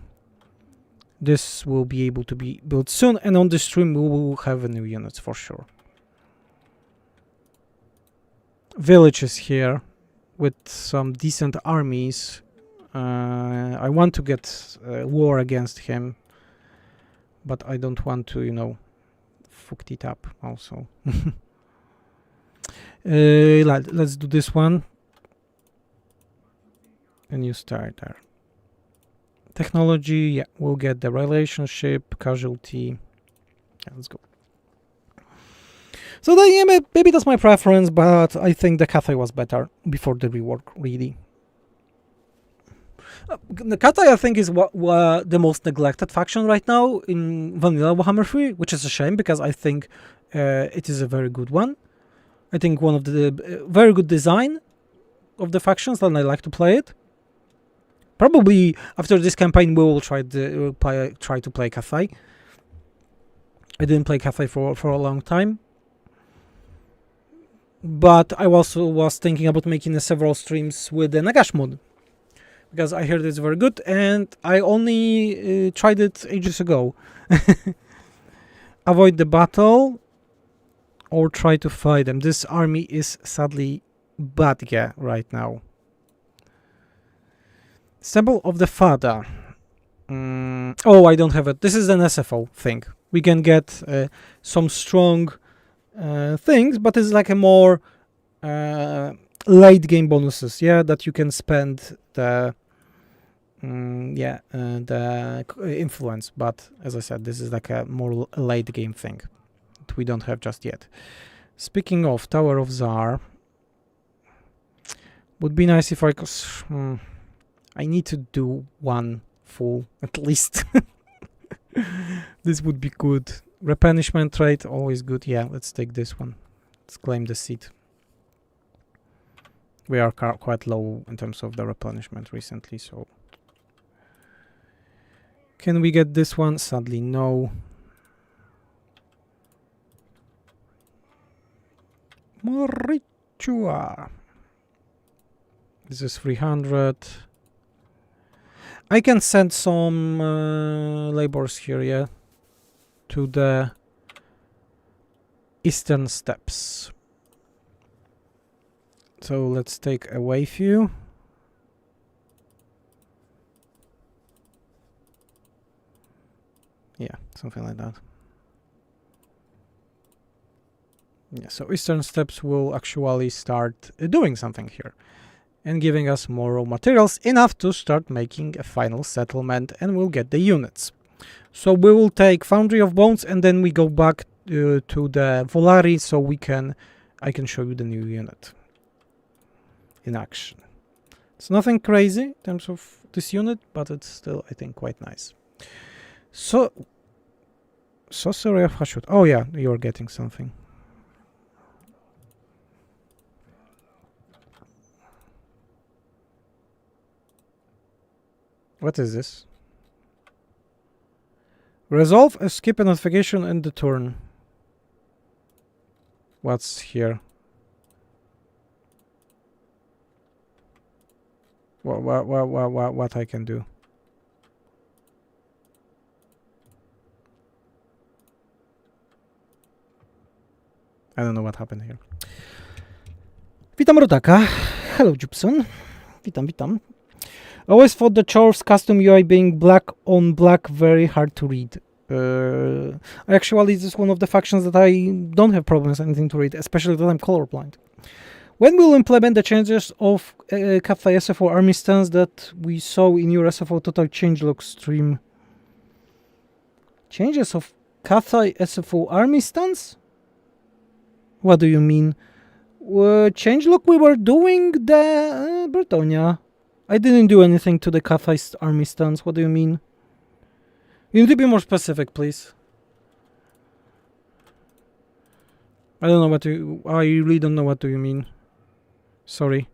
This will be able to be built soon, and on the stream we will have a new units for sure. Villages here with some decent armies. I want to get war against him, but I don't want to, you know, fuck it up also. Let's do this one. And you start there. Technology, yeah, we'll get the relationship, casualty. Yeah, let's go. So yeah, maybe that's my preference, but I think the Cathay was better before the rework, really. The Cathay, I think, is the most neglected faction right now in Vanilla Warhammer 3, which is a shame, because I think it is a very good one. I think one of the very good design of the factions, and I like to play it. Probably after this campaign we will try to play Cathay. I didn't play Cathay for a long time. But I also was thinking about making several streams with the Nagash mod, because I heard it's very good, and I only tried it ages ago. Avoid the battle or try to fight them. This army is sadly bad right now. Symbol of the Father. Oh, I don't have it. This is an SFO thing. We can get some strong things, but it's like a more late game bonuses, yeah, that you can spend the the influence. But as I said, this is like a more late game thing that we don't have just yet. Speaking of Tower of Tsar, would be nice if I could. I need to do one full at least. This would be good. Replenishment rate, always good. Yeah, let's take this one. Let's claim the seat. We are quite low in terms of the replenishment recently, so... Can we get this one? Sadly, no. More ritual. This is 300. I can send some laborers here, yeah, to the eastern steppes. So let's take away few. Yeah, something like that. Yeah, so eastern steppes will actually start doing something here and giving us more raw materials, enough to start making a final settlement, and we'll get the units. So we will take Foundry of Bones and then we go back to the Volari, so I can show you the new unit in action. It's nothing crazy in terms of this unit, but it's still, I think, quite nice. So, Sorcery of Hashut. Oh yeah, you're getting something. What is this? Resolve, skip a notification in the turn. What's here? What I can do? I don't know what happened here. Witam Rodaka. Hello, Jubson. Witam. I always thought the Chorfs custom UI being black on black very hard to read. Actually, this is one of the factions that I don't have problems anything to read, especially that I'm colorblind. When will implement the changes of Cathay SFO army stance that we saw in your SFO Total Changelog stream? Changes of Cathay SFO army stance? What do you mean? Changelog, we were doing the Bretonia. I didn't do anything to the Cathay army stance. What do you mean? You need to be more specific, please. I don't know what you... I really don't know what do you mean. Sorry.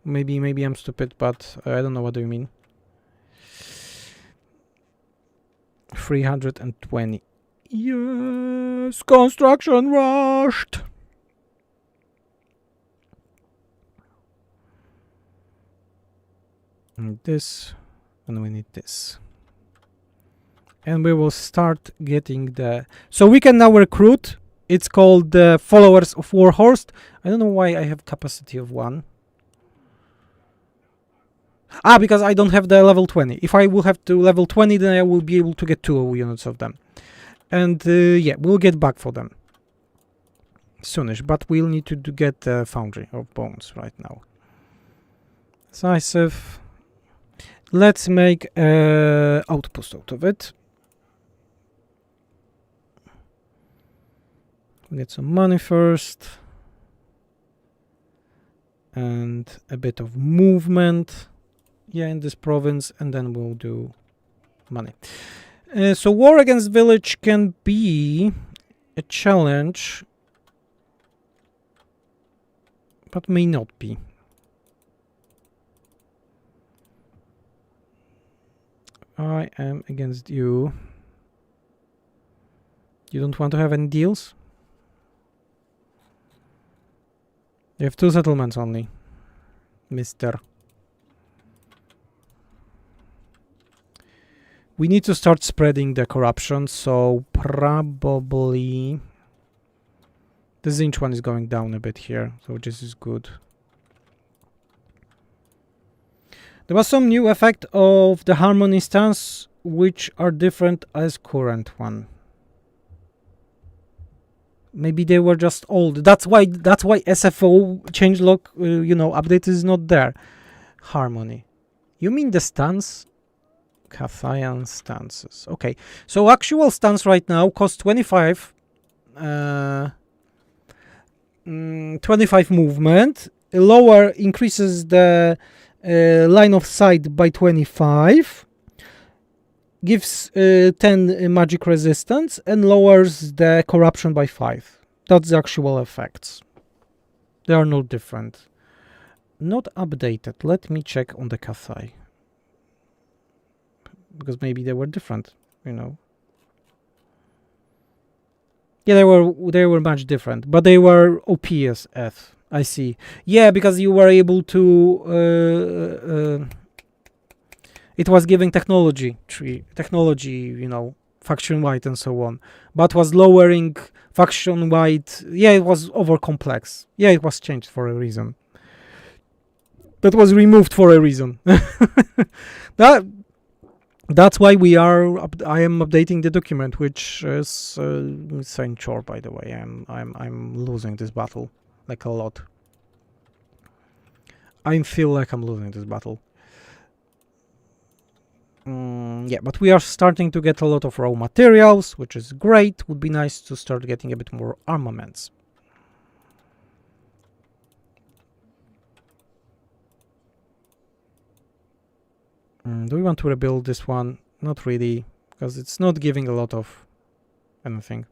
Maybe I'm stupid, but I don't know what do you mean. 320. Yes! Construction rushed! And this, and we need this. And we will start getting the... So we can now recruit. It's called the Followers of Warhorse. I don't know why I have capacity of 1. Because I don't have the level 20. If I will have to level 20, then I will be able to get 2 units of them. And yeah, we'll get back for them soonish. But we'll need to get the Foundry of Bones right now. Decisive. Let's make an outpost out of it. Get some money first. And a bit of movement. Yeah, in this province. And then we'll do money. So war against village can be a challenge. But may not be. I am against you. You don't want to have any deals? You have 2 settlements only, mister. We need to start spreading the corruption, so probably... The Zinch one is going down a bit here, so this is good. There was some new effect of the harmony stance, which are different as current one. Maybe they were just old. That's why SFO changelog update is not there. Harmony. You mean the stance? Cathayan stances. Okay, so actual stance right now costs 25. 25 movement. Lower increases the line of sight by 25. Gives 10 magic resistance and lowers the corruption by 5. That's the actual effects. They are no different. Not updated. Let me check on the Kathai. Because maybe they were different, Yeah, they were much different, but they were OPSF. I see. Yeah, because you were able to it was giving technology, faction wide and so on, but was lowering faction wide. Yeah, it was over complex. Yeah, it was changed for a reason. That was removed for a reason. That's why I am updating the document, which is Saint Chor, by the way. I'm losing this battle like a lot. I feel like I'm losing this battle. Yeah, but we are starting to get a lot of raw materials, which is great. Would be nice to start getting a bit more armaments. Do we want to rebuild this one? Not really, because it's not giving a lot of anything.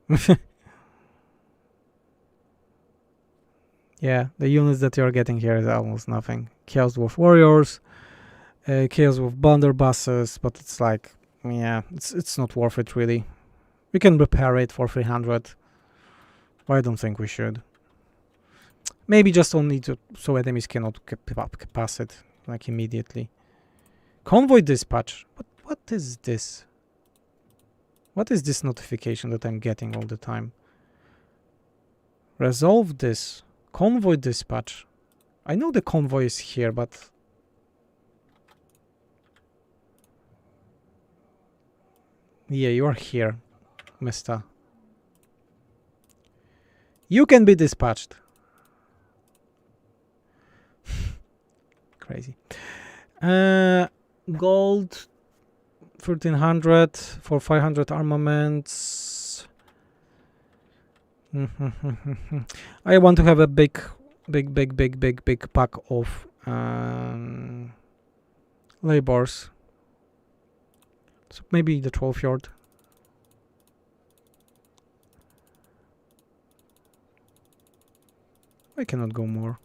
Yeah, the units that you're getting here is almost nothing. Chaos Dwarf Warriors, Chaos Dwarf Blunderbusses, but it's like, yeah, it's not worth it really. We can repair it for 300. I don't think we should. Maybe just only so enemies cannot pass it like immediately. Convoy dispatch. What is this? What is this notification that I'm getting all the time? Resolve this. Convoy dispatch. I know the convoy is here, but yeah, you are here, mister. You can be dispatched. Crazy. Gold 1300 for 500 armaments. I want to have a big pack of labors. So maybe the 12 yard. I cannot go more.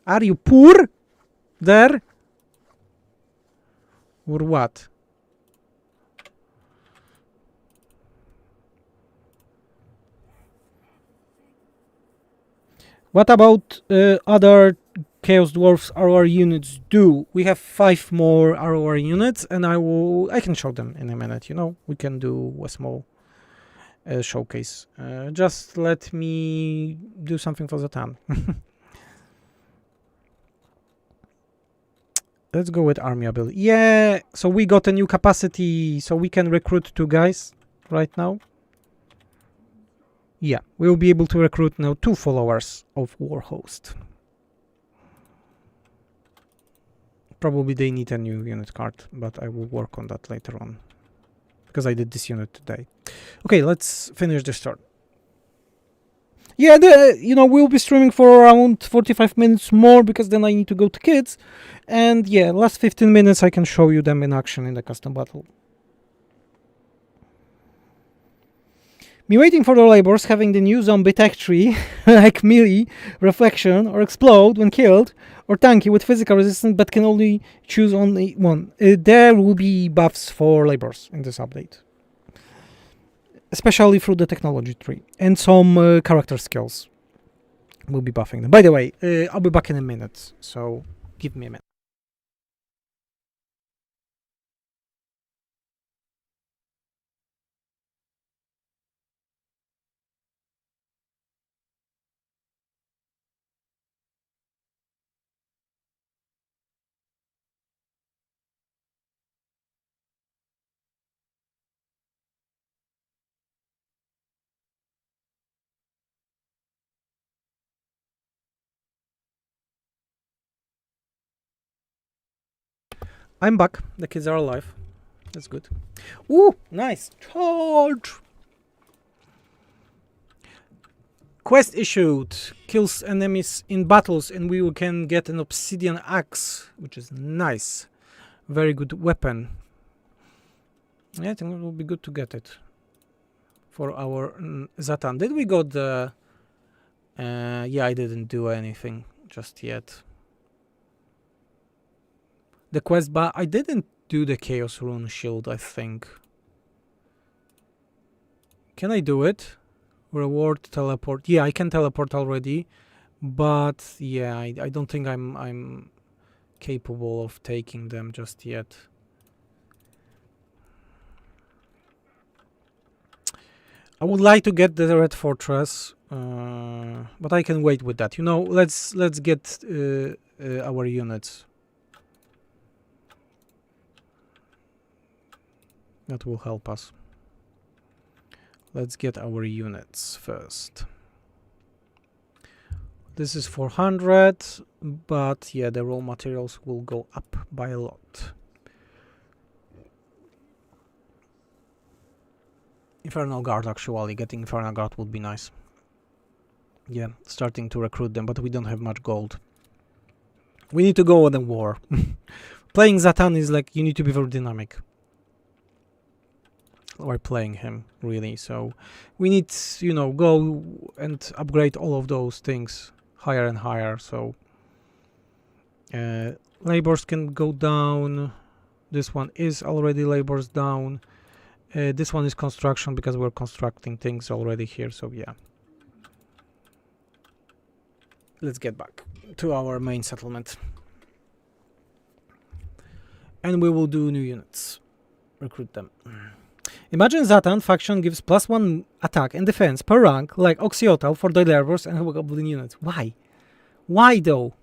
Are you poor? There? Or what? What about other Chaos Dwarfs RoR units do? We have 5 more RoR units, and I can show them in a minute, We can do a small showcase. Just let me do something for Zhatan. Let's go with army ability. Yeah, so we got a new capacity, so we can recruit 2 guys right now. Yeah, we'll be able to recruit now 2 followers of Warhost. Probably they need a new unit card, but I will work on that later on. Because I did this unit today. Okay, let's finish this turn. Yeah, we'll be streaming for around 45 minutes more, because then I need to go to kids. And yeah, last 15 minutes I can show you them in action in the custom battle. Me waiting for the labors, having the new zombie tech tree, like melee, reflection, or explode when killed, or tanky with physical resistance, but can only choose only one. There will be buffs for labors in this update. Especially through the technology tree. And some character skills will be buffing them. By the way, I'll be back in a minute, so give me a minute. I'm back. The kids are alive. That's good. Ooh, nice. Charge! Quest issued. Kills enemies in battles and we can get an obsidian axe, which is nice. Very good weapon. Yeah, I think it will be good to get it. For our Zhatan. Did we got the... yeah, I didn't do anything just yet. The quest, but I didn't do the Chaos Rune Shield, I think. Can I do it? Reward teleport. Yeah, I can teleport already. But yeah, I don't think I'm capable of taking them just yet. I would like to get the Red Fortress, but I can wait with that. You know, let's get our units. That will help us. Let's get our units first. This is 400, but yeah, the raw materials will go up by a lot. Infernal Guard, actually. Getting Infernal Guard would be nice. Yeah, starting to recruit them, but we don't have much gold. We need to go on a war. Playing Zhatan is like, you need to be very dynamic. Or playing him, really. So we need, you know, go and upgrade all of those things higher and higher. So labors can go down. This one is already labors down. This one is construction because we're constructing things already here. So yeah. Let's get back to our main settlement. And we will do new units. Recruit them. Imagine Zhatan faction gives +1 attack and defense per rank like Oxyotal for the laborers and goblin units. Why? Why though?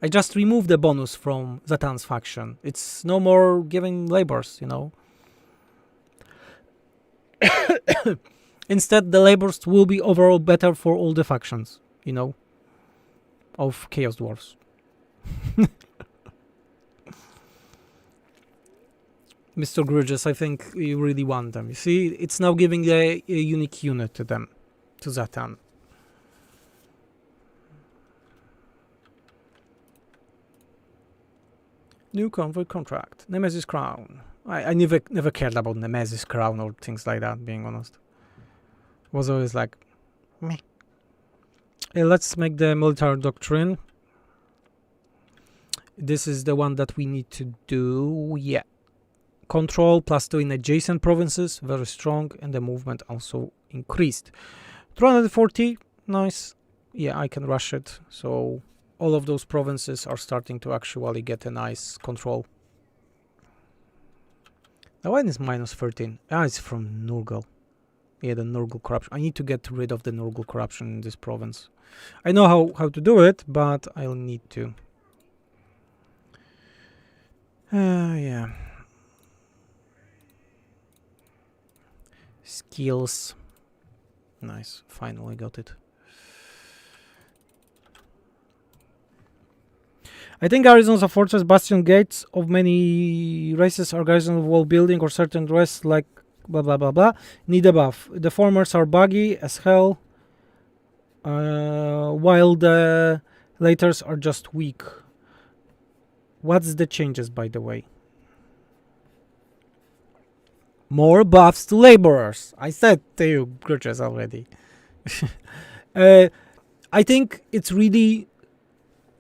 I just removed the bonus from Zhatan's faction. It's no more giving labors, you know. Instead, the labors will be overall better for all the factions, you know, of Chaos Dwarfs. Mr. Grudges, I think you really want them. You see, it's now giving a unique unit to them, to Zhatan. New convoy contract. Nemesis Crown. I never cared about Nemesis Crown or things like that, being honest. Was always like, meh. Let's make the military doctrine. This is the one that we need to do. Yeah. Control +2 in adjacent provinces, very strong, and the movement also increased. 240, nice. Yeah, I can rush it. So all of those provinces are starting to actually get a nice control. The one is -13. Ah, it's from Nurgle. Yeah, the Nurgle corruption. I need to get rid of the Nurgle corruption in this province. I know how to do it, but I'll need to. Yeah. Skills. Nice. Finally got it. I think garrisons of fortress, bastion gates of many races are garrisons of wall building or certain races like blah blah blah blah need a buff. The formers are buggy as hell, while the laters are just weak. What's the changes, by the way? More buffs to laborers. I said to you, Grudges, already. I think it's really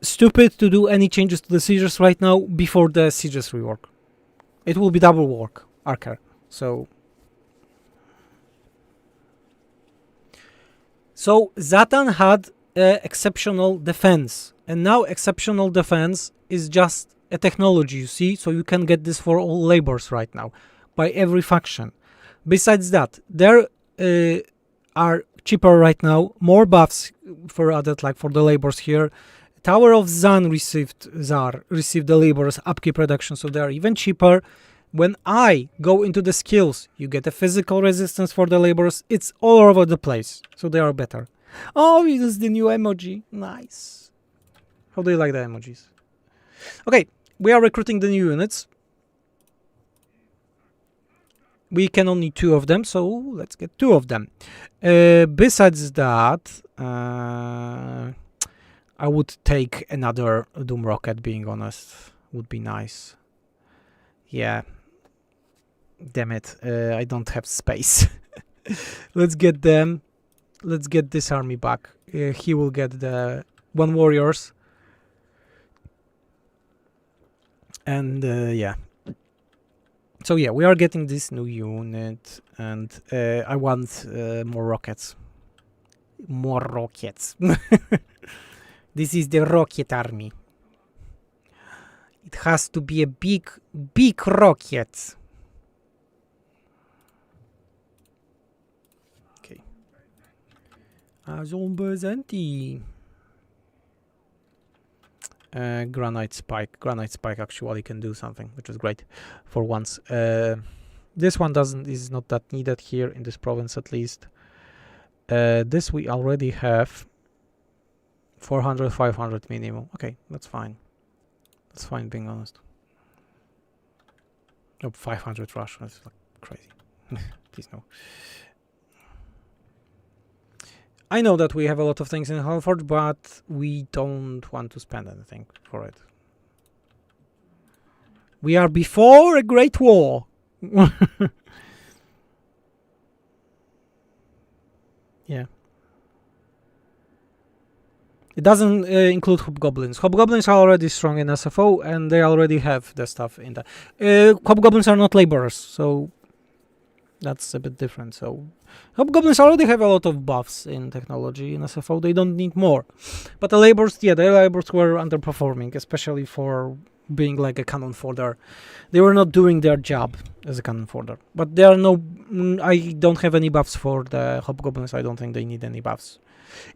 stupid to do any changes to the sieges right now before the sieges rework. It will be double work, Archer. So Zhatan had exceptional defense, and now exceptional defense is just a technology, you see, so you can get this for all labors right now by every faction. Besides that, there are cheaper right now, more buffs for added, like for the labors here. Tower of Zan received the laborers upkeep reduction, so they are even cheaper. When I go into the skills, you get a physical resistance for the laborers. It's all over the place, so they are better. Oh, this is the new emoji. Nice. How do you like the emojis? Okay, we are recruiting the new units. We can only 2 of them, so let's get 2 of them. Besides that, I would take another Doom Rocket, being honest. Would be nice. Yeah. Damn it, I don't have space. Let's get them. Let's get this army back. He will get the 1 warriors. And yeah. So yeah, we are getting this new unit, and I want more rockets. More rockets. This is the rocket army. It has to be a big rocket. Okay. Zombies empty. Granite spike. Granite spike actually can do something, which is great for once. This one is not that needed here in this province, at least. This we already have 400, 500 minimum. Okay, that's fine. That's fine, being honest. Oh, 500 rush. That's like crazy. Please no. I know that we have a lot of things in Halford, but we don't want to spend anything for it. We are before a great war. Yeah. It doesn't include hobgoblins. Hobgoblins are already strong in SFO, and they already have the stuff in that. Hobgoblins are not laborers, so that's a bit different. So hobgoblins already have a lot of buffs in technology in SFO. They don't need more. But the laborers, yeah, the laborers were underperforming, especially for being like a cannon fodder. They were not doing their job as a cannon fodder. But there are no... I don't have any buffs for the hobgoblins. I don't think they need any buffs.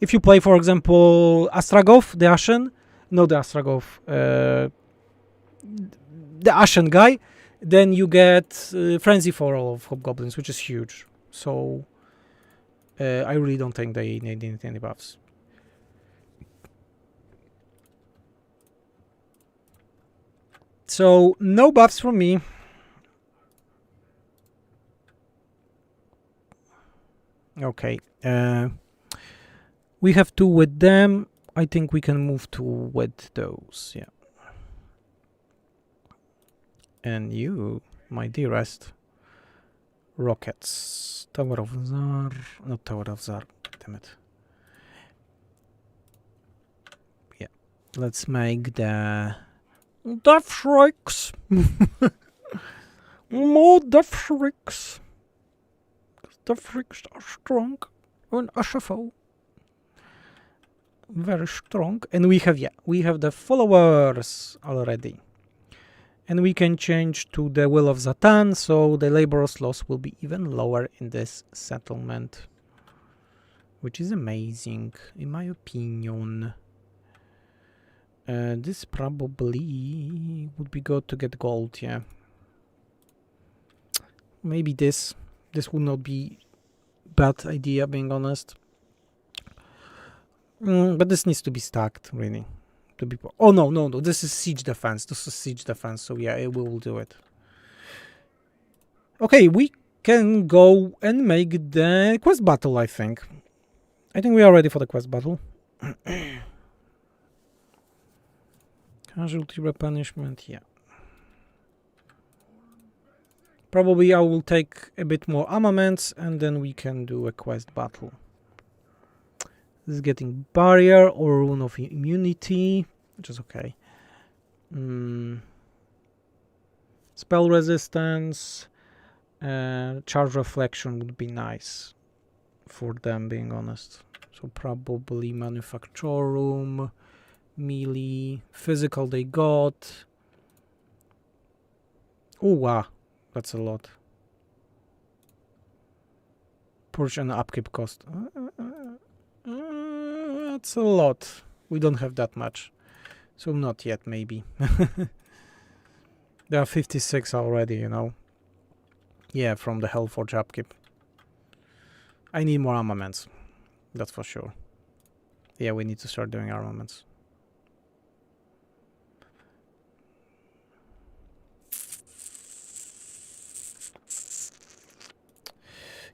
If you play, for example, Astragov, the Ashen, no, the Astragov, the Ashen guy, then you get Frenzy for all of hobgoblins, which is huge. So I really don't think they need any buffs. So no buffs from me. Okay. We have 2 with them. I think we can move to with those, yeah. And you, my dearest, rockets. Tower of Zar, not Tower of Zar, damn it. Yeah, let's make the Death Shrikes. More Death Shrikes. Death Shrikes are strong on SFO. Very strong. And we have the followers already. And we can change to the Will of Zhatan, so the laborers' loss will be even lower in this settlement. Which is amazing, in my opinion. This probably would be good to get gold, yeah. Maybe this would not be bad idea, being honest. But this needs to be stacked, really. To be oh no, this is siege defense. So yeah, we will do it. Okay, we can go and make the quest battle, I think. I think we are ready for the quest battle. Casualty replenishment, yeah. Probably I will take a bit more armaments and then we can do a quest battle. This is getting barrier or rune of immunity, which is okay. Spell resistance, charge reflection would be nice for them, being honest. So probably manufacture room, melee, physical they got. Oh wow, that's a lot. Purge and upkeep cost. That's a lot. We don't have that much. So not yet, maybe. There are 56 already, you know. Yeah, from the Hellforge upkeep. I need more armaments. That's for sure. Yeah, we need to start doing armaments.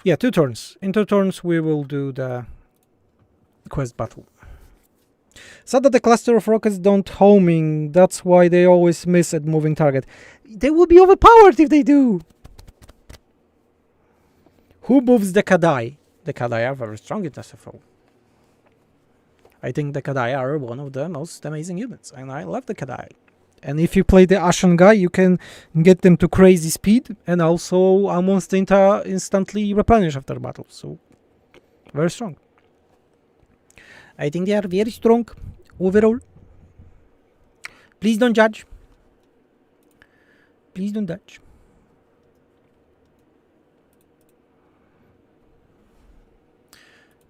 Yeah, 2 turns. In 2 turns we will do the quest battle. Sad that the cluster of rockets don't homing, that's why they always miss at moving target. They will be overpowered if they do! Who moves the Kadai? The Kadai are very strong in SFO. I think the Kadai are one of the most amazing units, and I love the Kadai. And if you play the Ashen guy, you can get them to crazy speed, and also almost instantly replenish after battle, so very strong. I think they are very strong overall. Please don't judge. Please don't judge.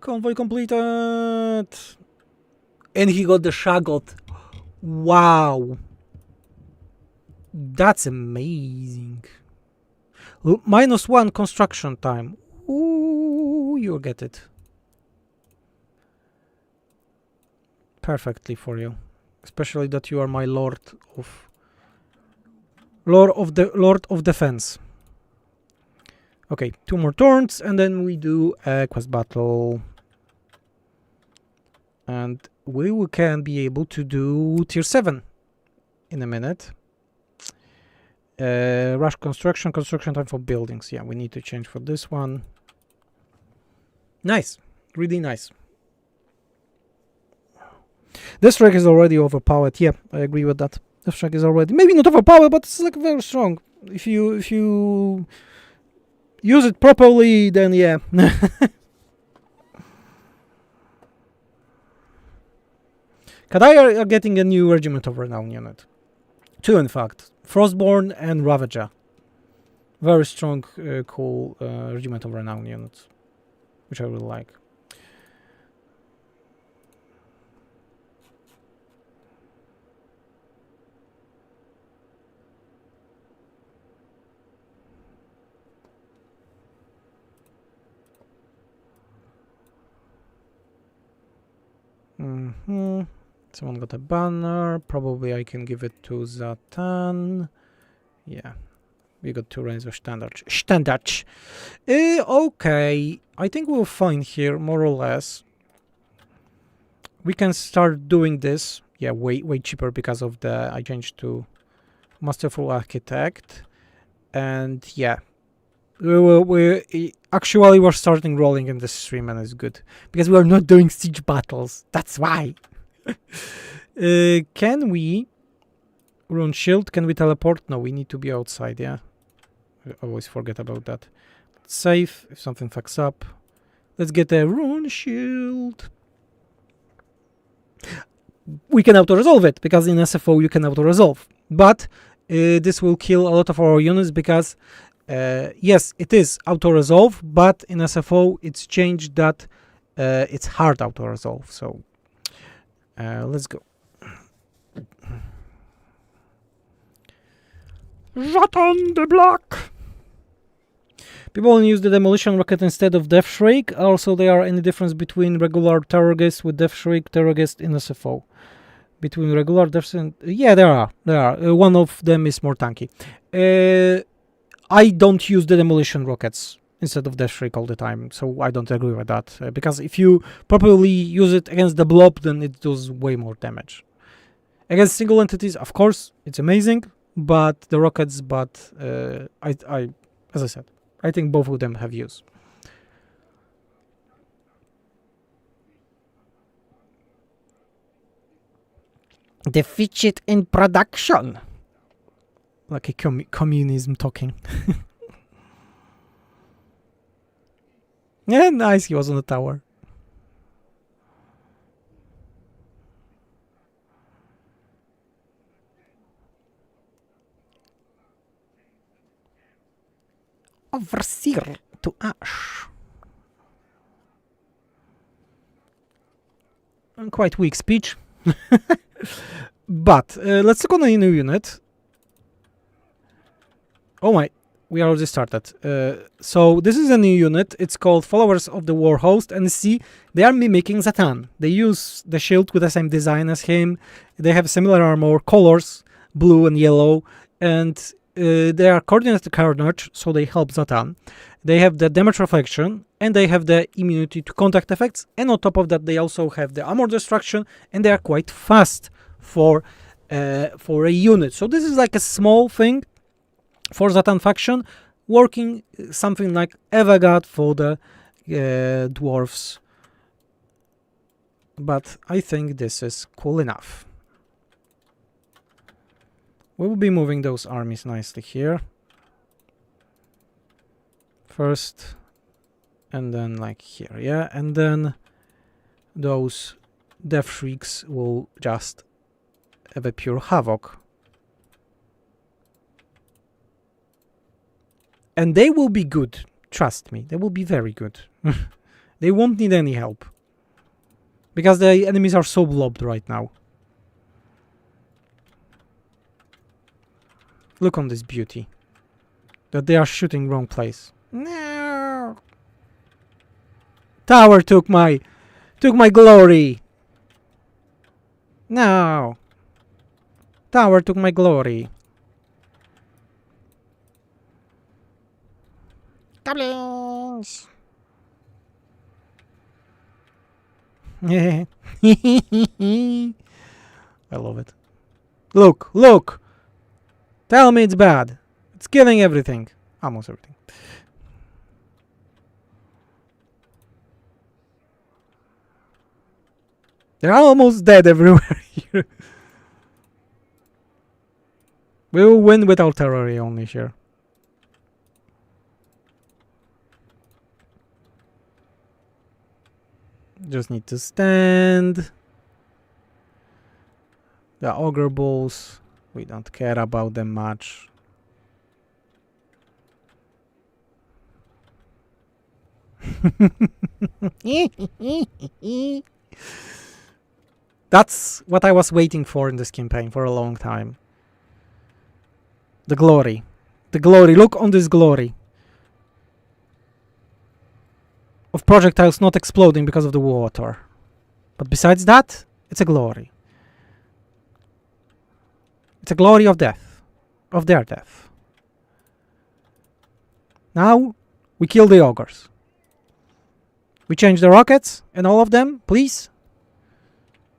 Convoy completed. And he got the Shagot. Wow. That's amazing. -1 construction time. Ooh, you'll get it. Perfectly for you. Especially that you are my Lord of Defense. Okay, 2 more turns and then we do a quest battle. And we can be able to do tier 7 in a minute. Rush construction time for buildings. Yeah, we need to change for this one. Nice, really nice. This strike is already overpowered. Yeah, I agree with that. The strike is already maybe not overpowered, but it's like very strong. If you use it properly, then yeah. Kadai are getting a new Regiment of Renown unit. 2 in fact. Frostborn and Ravager. Very strong, cool Regiment of Renown units. Which I really like. Someone got a banner. Probably I can give it to Zhatan. Yeah. We got 2 ranks of standards. Okay. I think we're fine here, more or less. We can start doing this. Yeah, way cheaper because of the... I changed to Masterful Architect. And yeah. Actually, we're starting rolling in this stream and it's good. Because we are not doing siege battles. That's why. Can we... Rune shield? Can we teleport? No, we need to be outside, yeah. I always forget about that. Let's save if something fucks up. Let's get a rune shield. We can auto-resolve it, because in SFO you can auto-resolve. But this will kill a lot of our units, because yes, it is auto-resolve, but in SFO it's changed that it's hard auto-resolve. So let's go. Zhatan the Black! People only use the demolition rocket instead of Death Shriek. Also, there are any difference between regular Terrorghast with Death Shriek, Terrorghast in SFO? Between regular Death and... Yeah, there are. One of them is more tanky. I don't use the demolition rockets instead of Death Shriek all the time, so I don't agree with that. Because if you properly use it against the blob, then it does way more damage. Against single entities, of course, it's amazing, but the rockets, as I said, I think both of them have use. The fidget in production. Like a communism talking. Yeah, nice, he was on the tower. Overseer to Ash. Quite weak speech. But let's look on a new unit. Oh my, we already started. So this is a new unit. It's called Followers of the War Host, and see, they are mimicking Zhatan. They use the shield with the same design as him. They have similar armor colors, blue and yellow, and they are coordinated carnage, so they help Zhatan. They have the damage reflection, and they have the immunity to contact effects, and on top of that they also have the armor destruction, and they are quite fast for a unit. So this is like a small thing for Zhatan faction, working something like Evagad for the dwarves. But I think this is cool enough. We will be moving those armies nicely here. First, and then like here, yeah, and then those Death Shrieks will just have a pure havoc. And they will be good, trust me, they will be very good. They won't need any help. Because the enemies are so blobbed right now. Look on this beauty. That they are shooting wrong place. No! Tower took my glory! No! Tower took my glory. Goblins! I love it. Look, look! Tell me it's bad. It's killing everything. Almost everything. They're almost dead everywhere here. We will win with artillery only here. Just need to stand. The ogre balls, we don't care about them much. That's what I was waiting for in this campaign for a long time. The glory. The glory. Look on this glory. Of projectiles not exploding because of the water. But besides that, it's a glory. It's a glory of death. Of their death. Now, we kill the ogres. We change the rockets, and all of them, please,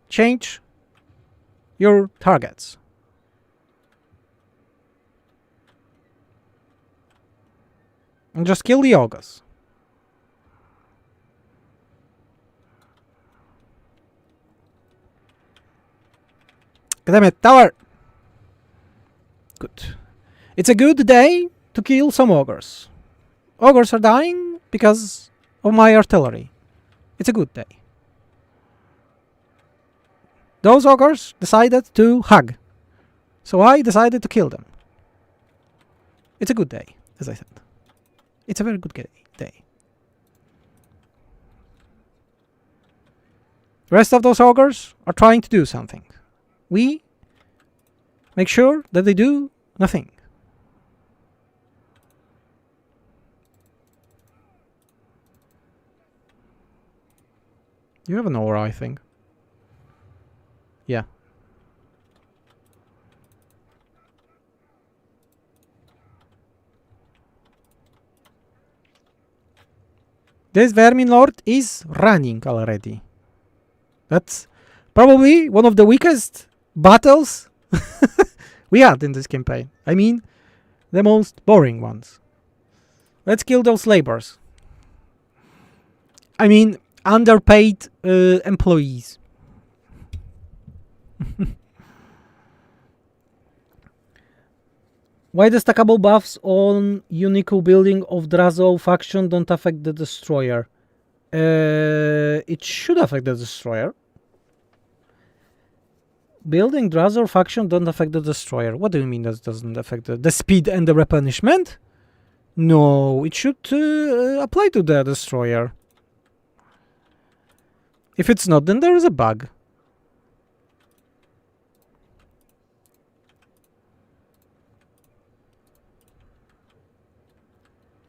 change your targets. And just kill the ogres. Damn it, tower! Good. It's a good day to kill some ogres. Ogres are dying because of my artillery. It's a good day. Those ogres decided to hug. So I decided to kill them. It's a good day, as I said. It's a very good day. The rest of those ogres are trying to do something. We make sure that they do nothing. You have an aura, I think. Yeah. This Vermin Lord is running already. That's probably one of the weakest battles we had in this campaign. I mean, the most boring ones. Let's kill those laborers. I mean, underpaid employees. Why the stackable buffs on unique building of Drazo faction don't affect the destroyer? It should affect the destroyer. Building Drazo faction don't affect the destroyer. What do you mean that doesn't affect the speed and the replenishment? No, it should apply to the destroyer. If it's not, then there is a bug.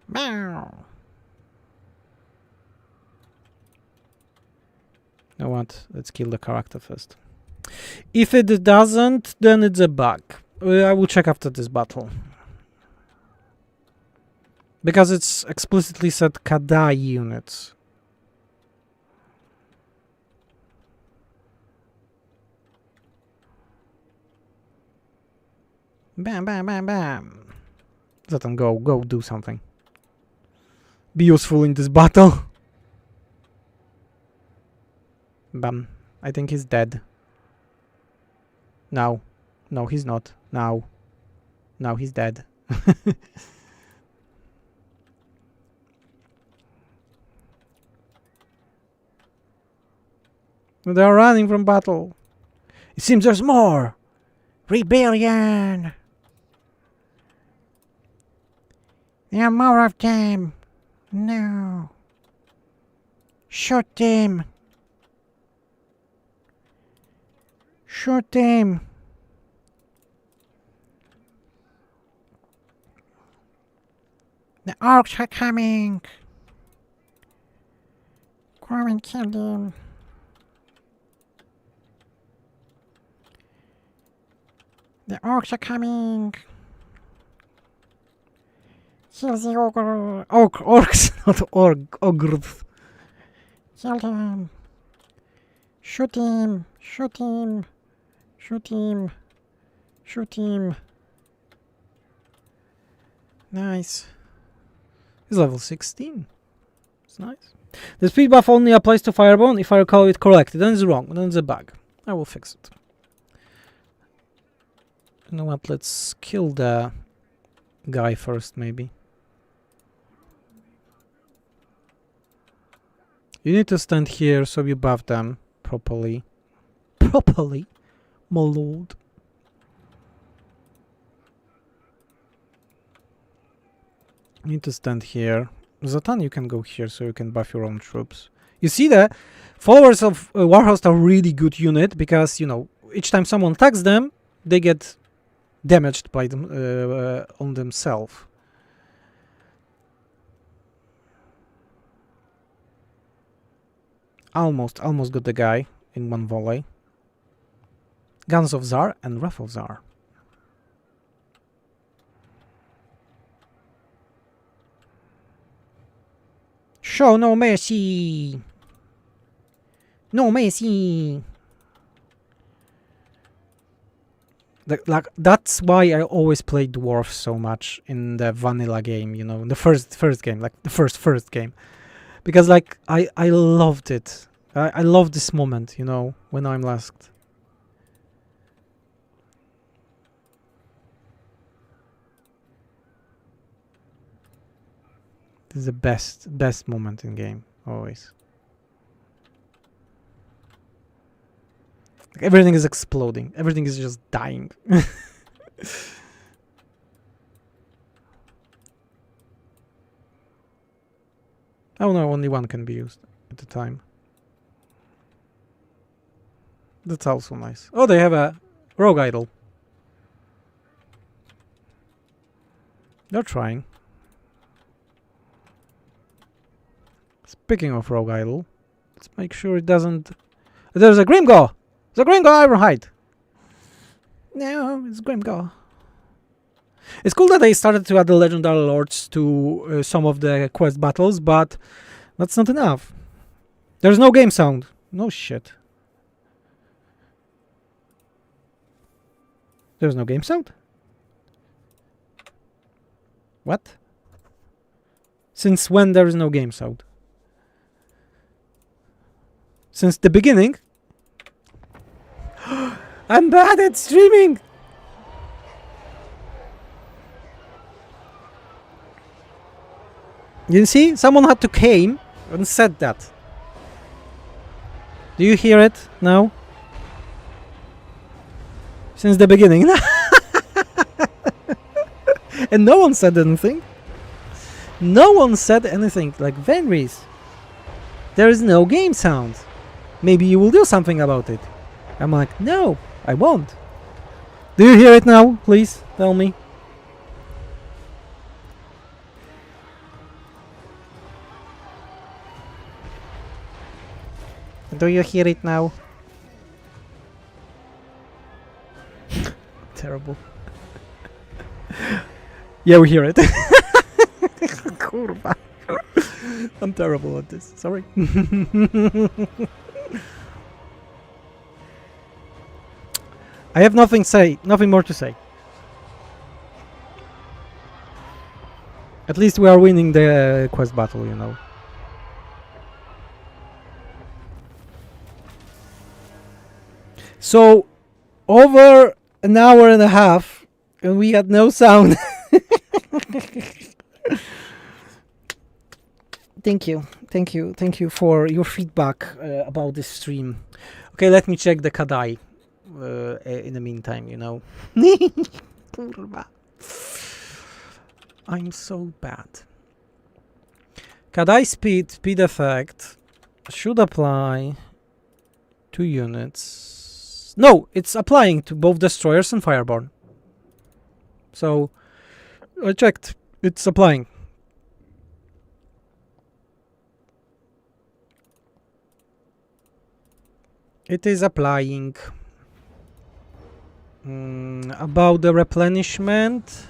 Meow. Now what? Let's kill the character first. If it doesn't, then it's a bug. I will check after this battle. Because it's explicitly said Kadai units. Bam, bam, bam, bam. Zhatan, go do something. Be useful in this battle. Bam. I think he's dead. No. No, he's not. Now. Now he's dead. They are running from battle. It seems there's more. Rebellion. There are more of them. No. Shoot them. Shoot them. The orcs are coming. Come and kill them. The orcs are coming. Kill the ogre. Orcs, not ogres. Kill them. Shoot him. Shoot him. Shoot him. Shoot him. Nice. He's level 16. It's nice. The speed buff only applies to Firebone, if I recall it correctly. Then it's wrong. Then it's a bug. I will fix it. You know what? Let's kill the guy first, maybe. You need to stand here so you buff them properly. Properly? My lord. You need to stand here. Zhatan, you can go here so you can buff your own troops. You see the followers of Warhost are really good unit because, you know, each time someone attacks them, they get damaged by them on themselves. Almost got the guy in one volley. Guns of Tsar and Wrath of Tsar. Show no mercy. No mercy. That's why I always played dwarves so much in the vanilla game, you know, in the first game, like the first game, because like I loved it. I love this moment, you know, when I'm last. This is the best moment in game, always. Like everything is exploding. Everything is just dying. Oh no, only one can be used at a time. That's also nice. Oh, they have a rogue idol. They're trying. Speaking of rogue idol, let's make sure it doesn't... There's a Grimgo! The Grimgo Ironhide! No, it's Grimgo. It's cool that they started to add the legendary lords to some of the quest battles, but that's not enough. There's no game sound. No shit. There's no game sound? What? Since when there is no game sound? Since the beginning? I'm bad at streaming! You see? Someone had to came and said that. Do you hear it now? Since the beginning. And no one said anything. No one said anything. Like, Venris, there is no game sound. Maybe you will do something about it. I'm like, no, I won't. Do you hear it now? Please tell me. Do you hear it now? Terrible. Yeah, we hear it. Kurwa. I'm terrible at this. Sorry. I have nothing more to say. At least we are winning the quest battle, you know. So, over an hour and a half, and we had no sound. Thank you for your feedback about this stream. Okay, let me check the Kadai in the meantime, you know. I'm so bad. Kadai speed effect should apply to units. No, it's applying to both destroyers and fireborn. So I checked, it's applying. It is applying. About the replenishment.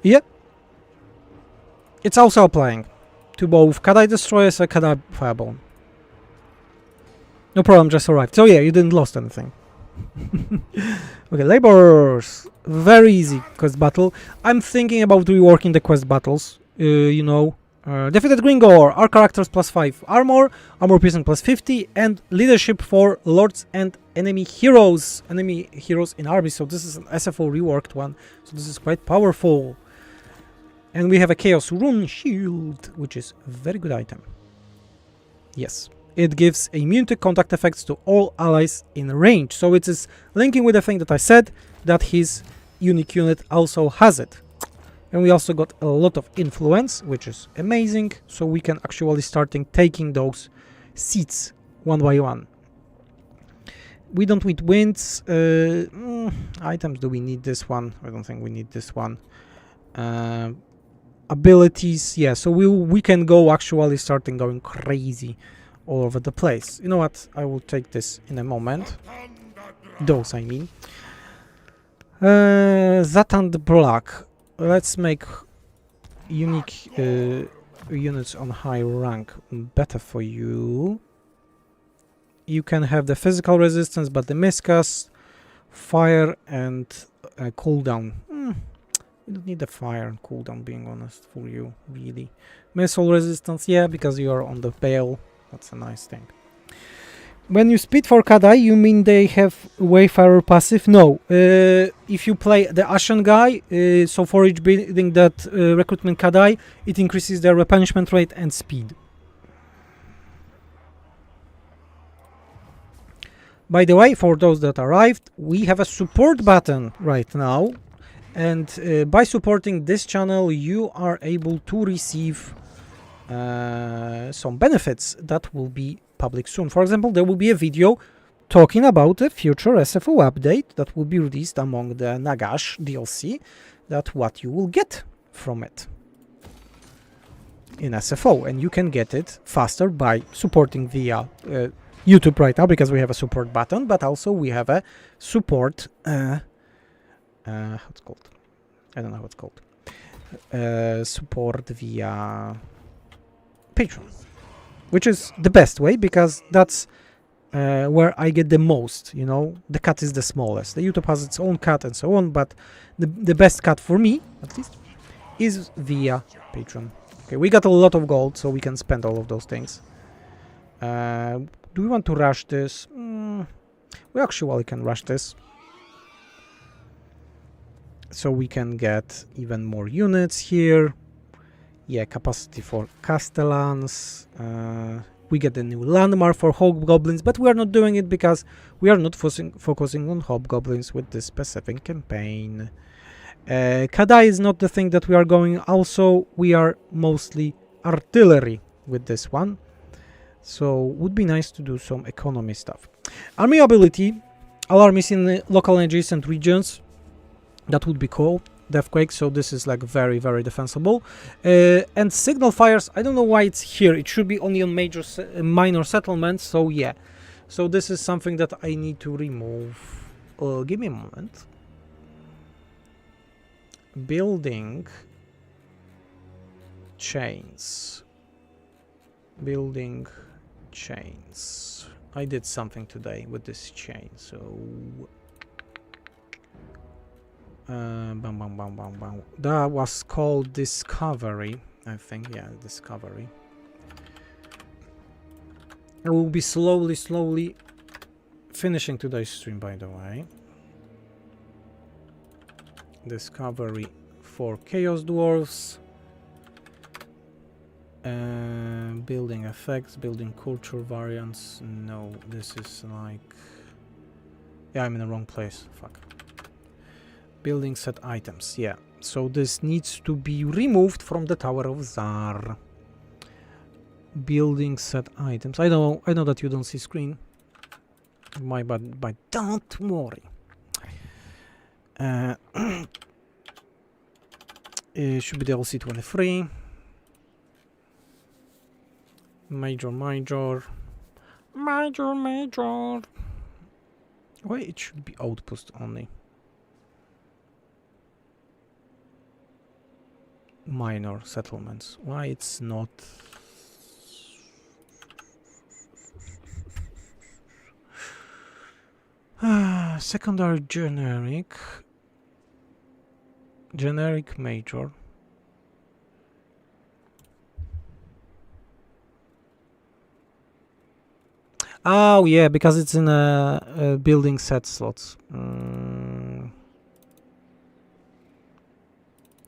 Yeah. It's also applying to both Kadai Destroyers and Kadai Fireball. No problem, just arrived. So yeah, you didn't lost anything. Okay, laborers. Very easy quest battle. I'm thinking about reworking the quest battles. You know, defeated Gringor, our characters +5 armor, armor piercing +50, and leadership for lords and enemy heroes. Enemy heroes in army. So this is an SFO reworked one. So this is quite powerful. And we have a Chaos Rune Shield, which is a very good item. Yes. It gives immune to contact effects to all allies in range. So it is linking with the thing that I said, that his unique unit also has it. And we also got a lot of influence, which is amazing. So we can actually start taking those seats one by one. We don't need winds. Items, do we need this one? I don't think we need this one. Abilities, yeah, so we can go actually starting going crazy all over the place. You know what? I will take this in a moment. Those, I mean. Zhatan the Black. Let's make unique units on high rank better for you. You can have the physical resistance, but the miscast, fire, and cooldown. You don't need the fire and cooldown, being honest, for you, really. Missile resistance, yeah, because you are on the bale. That's a nice thing. When you speed for Kadai, you mean they have Wayfarer passive? No. If you play the Ashen guy, so for each building that recruitment Kadai, it increases their replenishment rate and speed. By the way, for those that arrived, we have a support button right now. And by supporting this channel, you are able to receive some benefits that will be public soon. For example, there will be a video talking about a future SFO update that will be released among the Nagash DLC, that what you will get from it in SFO, and you can get it faster by supporting via YouTube right now, because we have a support button, but also we have a support what's called? I don't know how it's called. Support via Patreon, which is the best way, because that's where I get the most, you know. The cut is the smallest. The YouTube has its own cut and so on, but the best cut for me, at least, is via Patreon. Okay, we got a lot of gold, so we can spend all of those things. Do we want to rush this? We actually can rush this. So we can get even more units here. Yeah, capacity for Castellans. We get a new landmark for Hobgoblins, but we are not doing it because we are not focusing on Hobgoblins with this specific campaign. Kadai is not the thing that we are going. Also, we are mostly artillery with this one. So, would be nice to do some economy stuff. Army ability. All armies in the local and adjacent regions. That would be cool. Deathquake, so this is like very, very defensible. And signal fires, I don't know why it's here. It should be only on minor settlements, so yeah. So this is something that I need to remove. Give me a moment. Building chains. Building chains. I did something today with this chain, so bam, bam, bam, bam, bam. That was called Discovery, I think. Yeah, Discovery. I will be slowly finishing today's stream, by the way. Discovery for Chaos Dwarfs. Building effects, building culture variants. No, this is like... Yeah, I'm in the wrong place. Fuck. Building set items. Yeah, so this needs to be removed from the Tower of Zar. Building set items. I know that you don't see screen. My bad, but don't worry. It should be DLC 23. Major. Why it should be outpost only? Minor settlements. Why it's not? Secondary generic. Generic major. Oh yeah, because it's in a building set slots.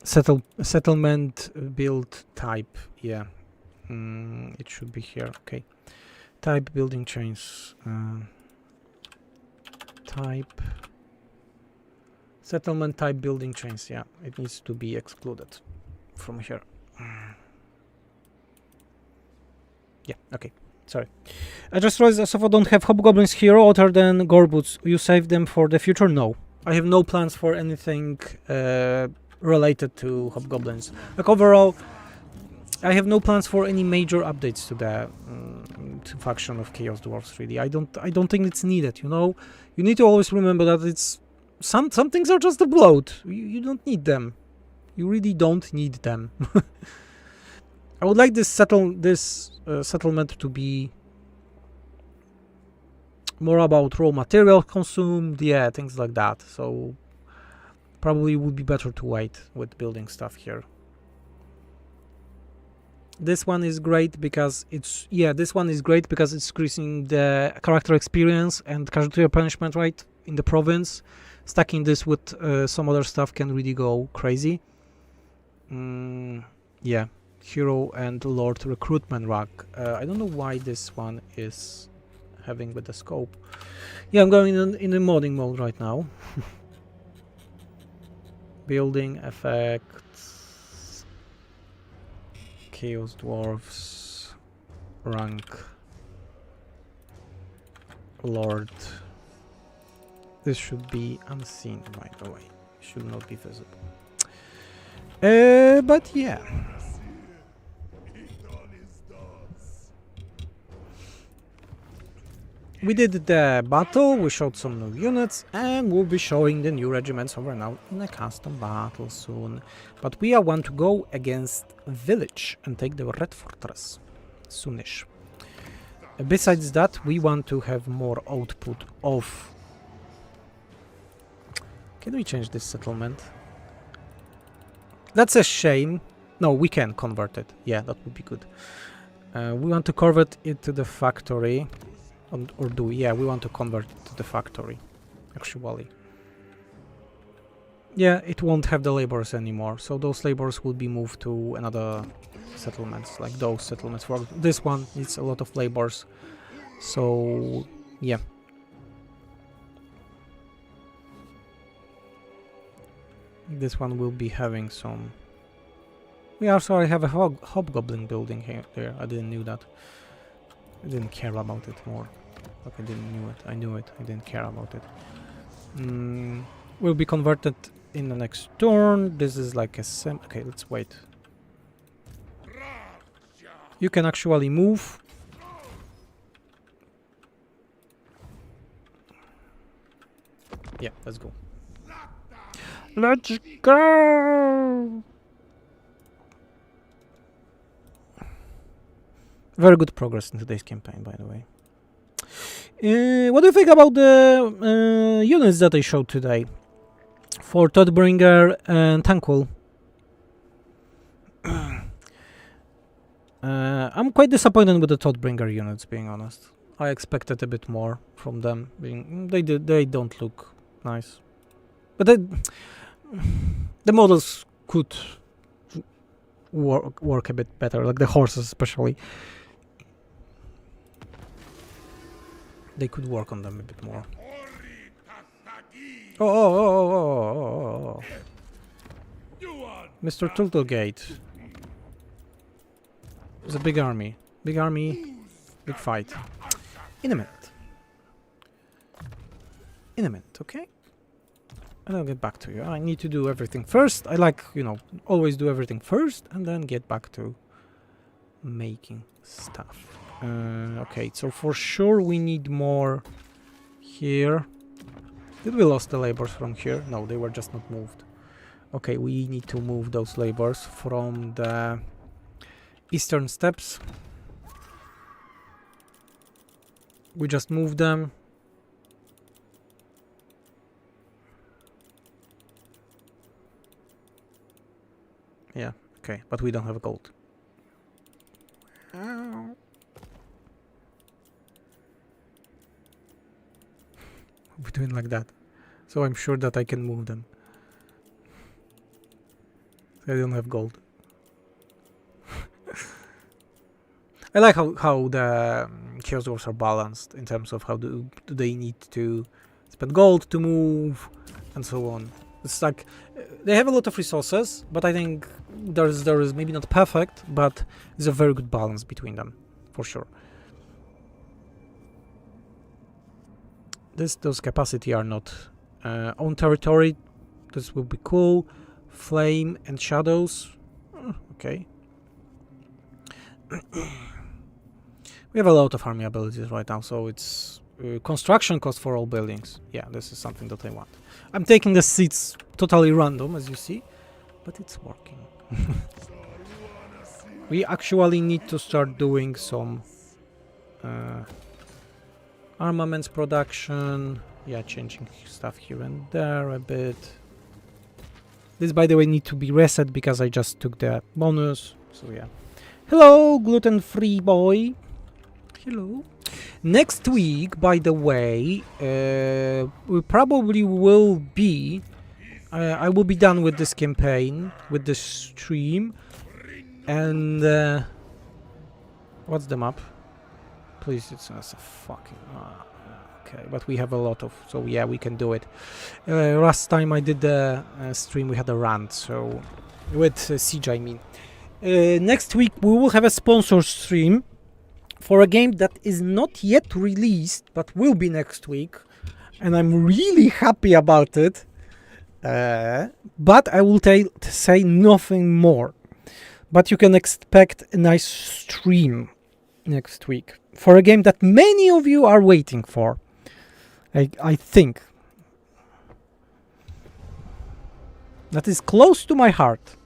Settlement build type. Yeah, it should be here. Okay, type building chains. Type settlement type building chains. Yeah, it needs to be excluded from here. Yeah. Okay. Sorry. I just realized SFO don't have hobgoblins here other than gore boots. You save them for the future? No. I have no plans for anything related to hobgoblins. Like overall, I have no plans for any major updates to the faction of Chaos Dwarfs. Really, I don't think it's needed. You know, you need to always remember that it's some things are just a bloat. You don't need them. You really don't need them. I would like this settlement to be more about raw material consumed, yeah, things like that. So probably would be better to wait with building stuff here. This one is great because it's increasing the character experience and casualty punishment rate in the province. Stacking this with some other stuff can really go crazy. Yeah. Hero and Lord recruitment rank. I don't know why this one is having with the scope. Yeah, I'm going in the modding mode right now. Building effects. Chaos Dwarfs. Rank. Lord. This should be unseen, by the way. Should not be visible. But yeah. We did the battle, we showed some new units, and we'll be showing the new regiments over now in a custom battle soon. But we want to go against Village and take the Red Fortress soonish. Besides that, we want to have more output of... Can we change this settlement? That's a shame. No, we can convert it. Yeah, that would be good. We want to convert it to the factory. Or do we? Yeah, we want to convert it to the factory, actually. Yeah, it won't have the laborers anymore, so those laborers will be moved to another settlements, like those settlements. For this one needs a lot of laborers, so yeah. This one will be having some... We also have a hobgoblin building here. There, I didn't knew that. I didn't care about it more. Like I didn't knew it. I knew it. I didn't care about it. Will be converted in the next turn. This is like a okay, let's wait. You can actually move. Yeah, let's go. Let's go! Very good progress in today's campaign, by the way. What do you think about the units that I showed today? For Todbringer and Tankwell. I'm quite disappointed with the Todbringer units, being honest. I expected a bit more from them. They don't look nice. But the models could work a bit better, like the horses especially. They could work on them a bit more. Oh. Mr. Turtlegate. It's a big army. Big army, big fight. In a minute, okay? And I'll get back to you. I need to do everything first. I like, always do everything first and then get back to making stuff. Okay, so for sure we need more here. Did we lost the laborers from here? No, they were just not moved. Okay, we need to move those laborers from the eastern steppes. We just moved them. Yeah, okay, but we don't have gold. We're doing like that, so I'm sure that I can move them. I don't have gold. I like how the Chaos Dwarfs are balanced in terms of how do they need to spend gold to move and so on. It's like they have a lot of resources, but I think there is maybe not perfect, but there's a very good balance between them, for sure. Those capacity are not own territory. This will be cool. Flame and shadows. Okay. We have a lot of army abilities right now, so it's construction cost for all buildings. Yeah, this is something that I want. I'm taking the seats totally random, as you see, but it's working. We actually need to start doing some armaments production. Yeah, changing stuff here and there a bit. This, by the way, need to be reset because I just took the bonus. So yeah. Hello, gluten-free boy. Hello. Next week, by the way, we probably will be... I will be done with this campaign, with this stream. And... what's the map? Please, it's a fucking... okay, but we have a lot of... So yeah, we can do it. Last time I did the stream, we had a rant, so... With Siege, I mean. Next week, we will have a sponsor stream for a game that is not yet released, but will be next week. And I'm really happy about it. But I will say nothing more. But you can expect a nice stream next week for a game that many of you are waiting for. I think. That is close to my heart.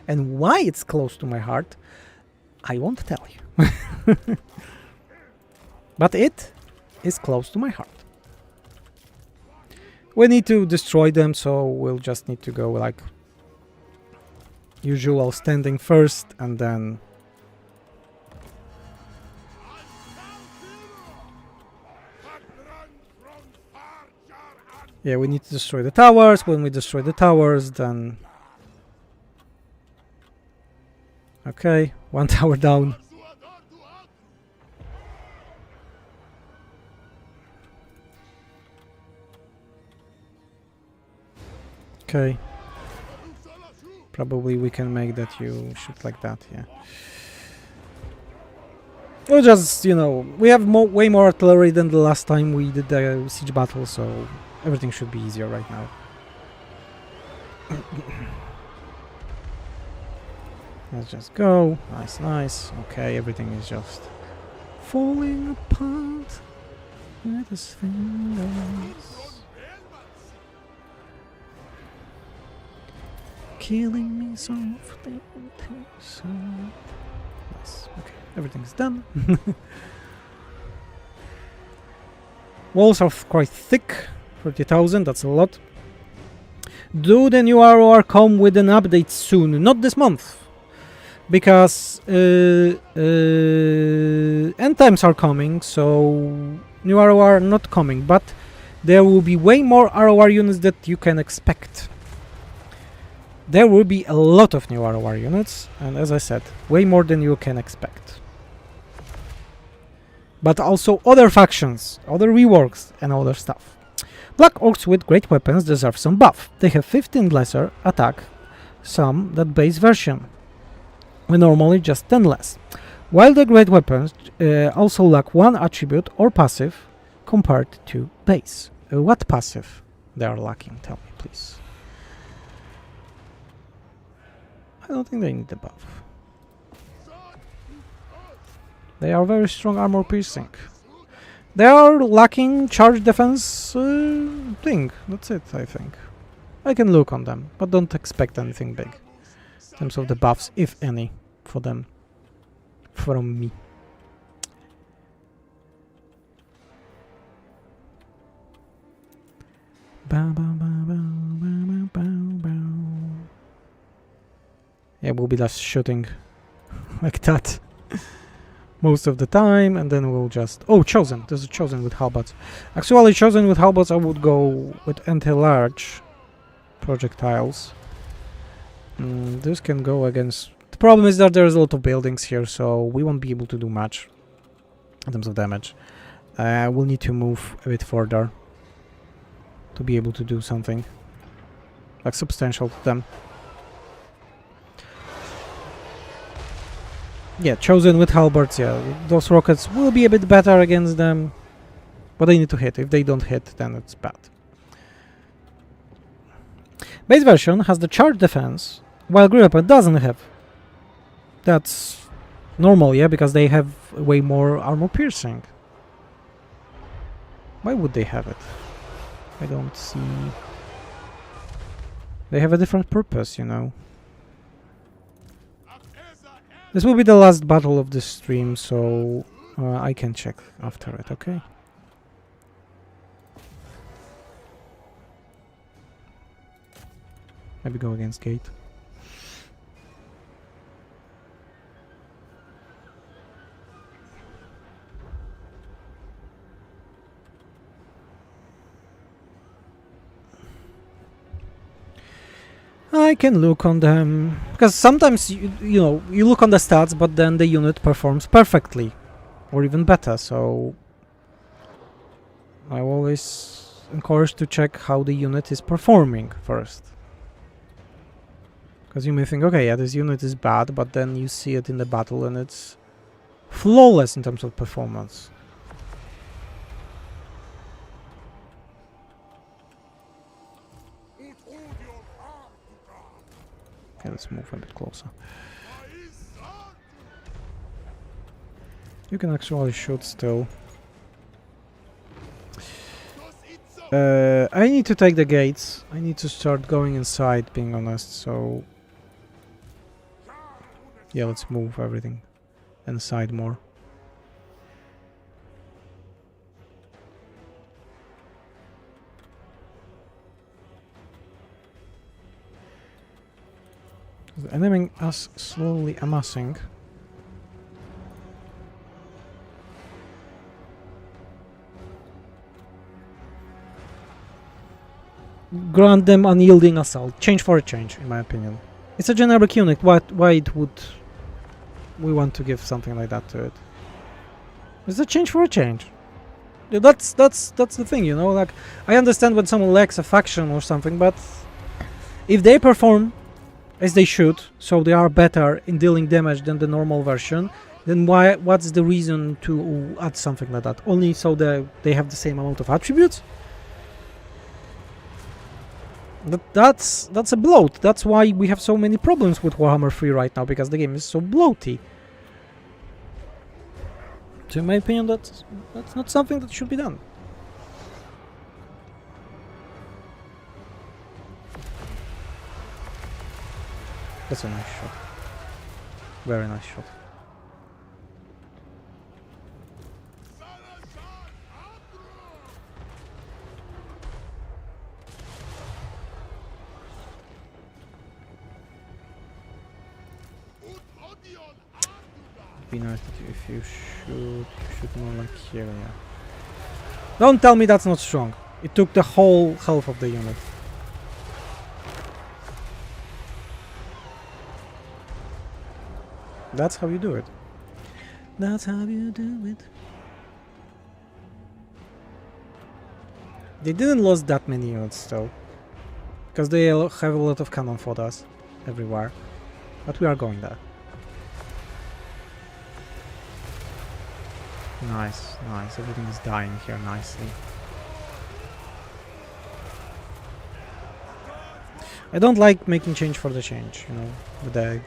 And why it's close to my heart, I won't tell you. But it is close to my heart. We need to destroy them, so we'll just need to go like usual, standing first and then... Yeah, we need to destroy the towers. When we destroy the towers, then... Okay, one tower down. Okay. Probably we can make that you shoot like that, yeah. We'll just, we have way more artillery than the last time we did the siege battle, so everything should be easier right now. Let's just go. Nice, nice. Okay, everything is just falling apart with his fingers. Killing me softly. Nice. Okay, everything's done. Walls are quite thick. 30,000, that's a lot. Do the new RoR come with an update soon? Not this month. Because end times are coming, so new RoR are not coming, but there will be way more RoR units that you can expect. There will be a lot of new RoR units, and as I said, way more than you can expect. But also other factions, other reworks, and other stuff. Black Orcs with great weapons deserve some buff. They have 15 lesser attack, some that base version, when normally just 10 less. While the great weapons also lack one attribute or passive compared to base. What passive they are lacking? Tell me, please. I don't think they need the buff. They are very strong armor piercing. They are lacking charge defense thing. That's it, I think. I can look on them, but don't expect anything big in terms of the buffs, if any, for them from me. Yeah, we'll be just shooting like that most of the time, and then we'll just... Oh, Chosen! This is Chosen with halberds. Actually, Chosen with halberds, I would go with anti-large projectiles. This can go against... The problem is that there's a lot of buildings here, so we won't be able to do much in terms of damage. We'll need to move a bit further to be able to do something like substantial to them. Yeah, Chosen with halberds, yeah, those rockets will be a bit better against them, but they need to hit. If they don't hit, then it's bad. Base version has the charge defense, while Grimhammer doesn't have. That's normal, yeah, because they have way more armor piercing. Why would they have it? I don't see... They have a different purpose, you know. This will be the last battle of this stream, so I can check after it, okay? Maybe go against gate. I can look on them, because sometimes you know, you look on the stats, but then the unit performs perfectly or even better, so I always encourage to check how the unit is performing first, because you may think, okay, yeah, this unit is bad, but then you see it in the battle and it's flawless in terms of performance. Okay, let's move a bit closer. You can actually shoot still. I need to take the gates. I need to start going inside, being honest, so... Yeah, let's move everything inside more. The enemy is slowly amassing. Grant them unyielding assault. Change for a change, in my opinion. It's a generic unit. Why it would we want to give something like that to it? It's a change for a change. That's the thing, you know. Like, I understand when someone lacks a faction or something, but if they perform as they should, so they are better in dealing damage than the normal version, then what's the reason to add something like that? Only so that they have the same amount of attributes? That's a bloat. That's why we have so many problems with Warhammer 3 right now, because the game is so bloaty. So in my opinion, that's not something that should be done. That's a nice shot. Very nice shot. Be nice that if you shoot more like here, yeah. Don't tell me that's not strong. It took the whole health of the unit. That's how you do it. That's how you do it. They didn't lose that many units still, because they have a lot of cannon fodder everywhere. But we are going there. Nice, nice. Everything is dying here nicely. I don't like making change for the change, you know, with the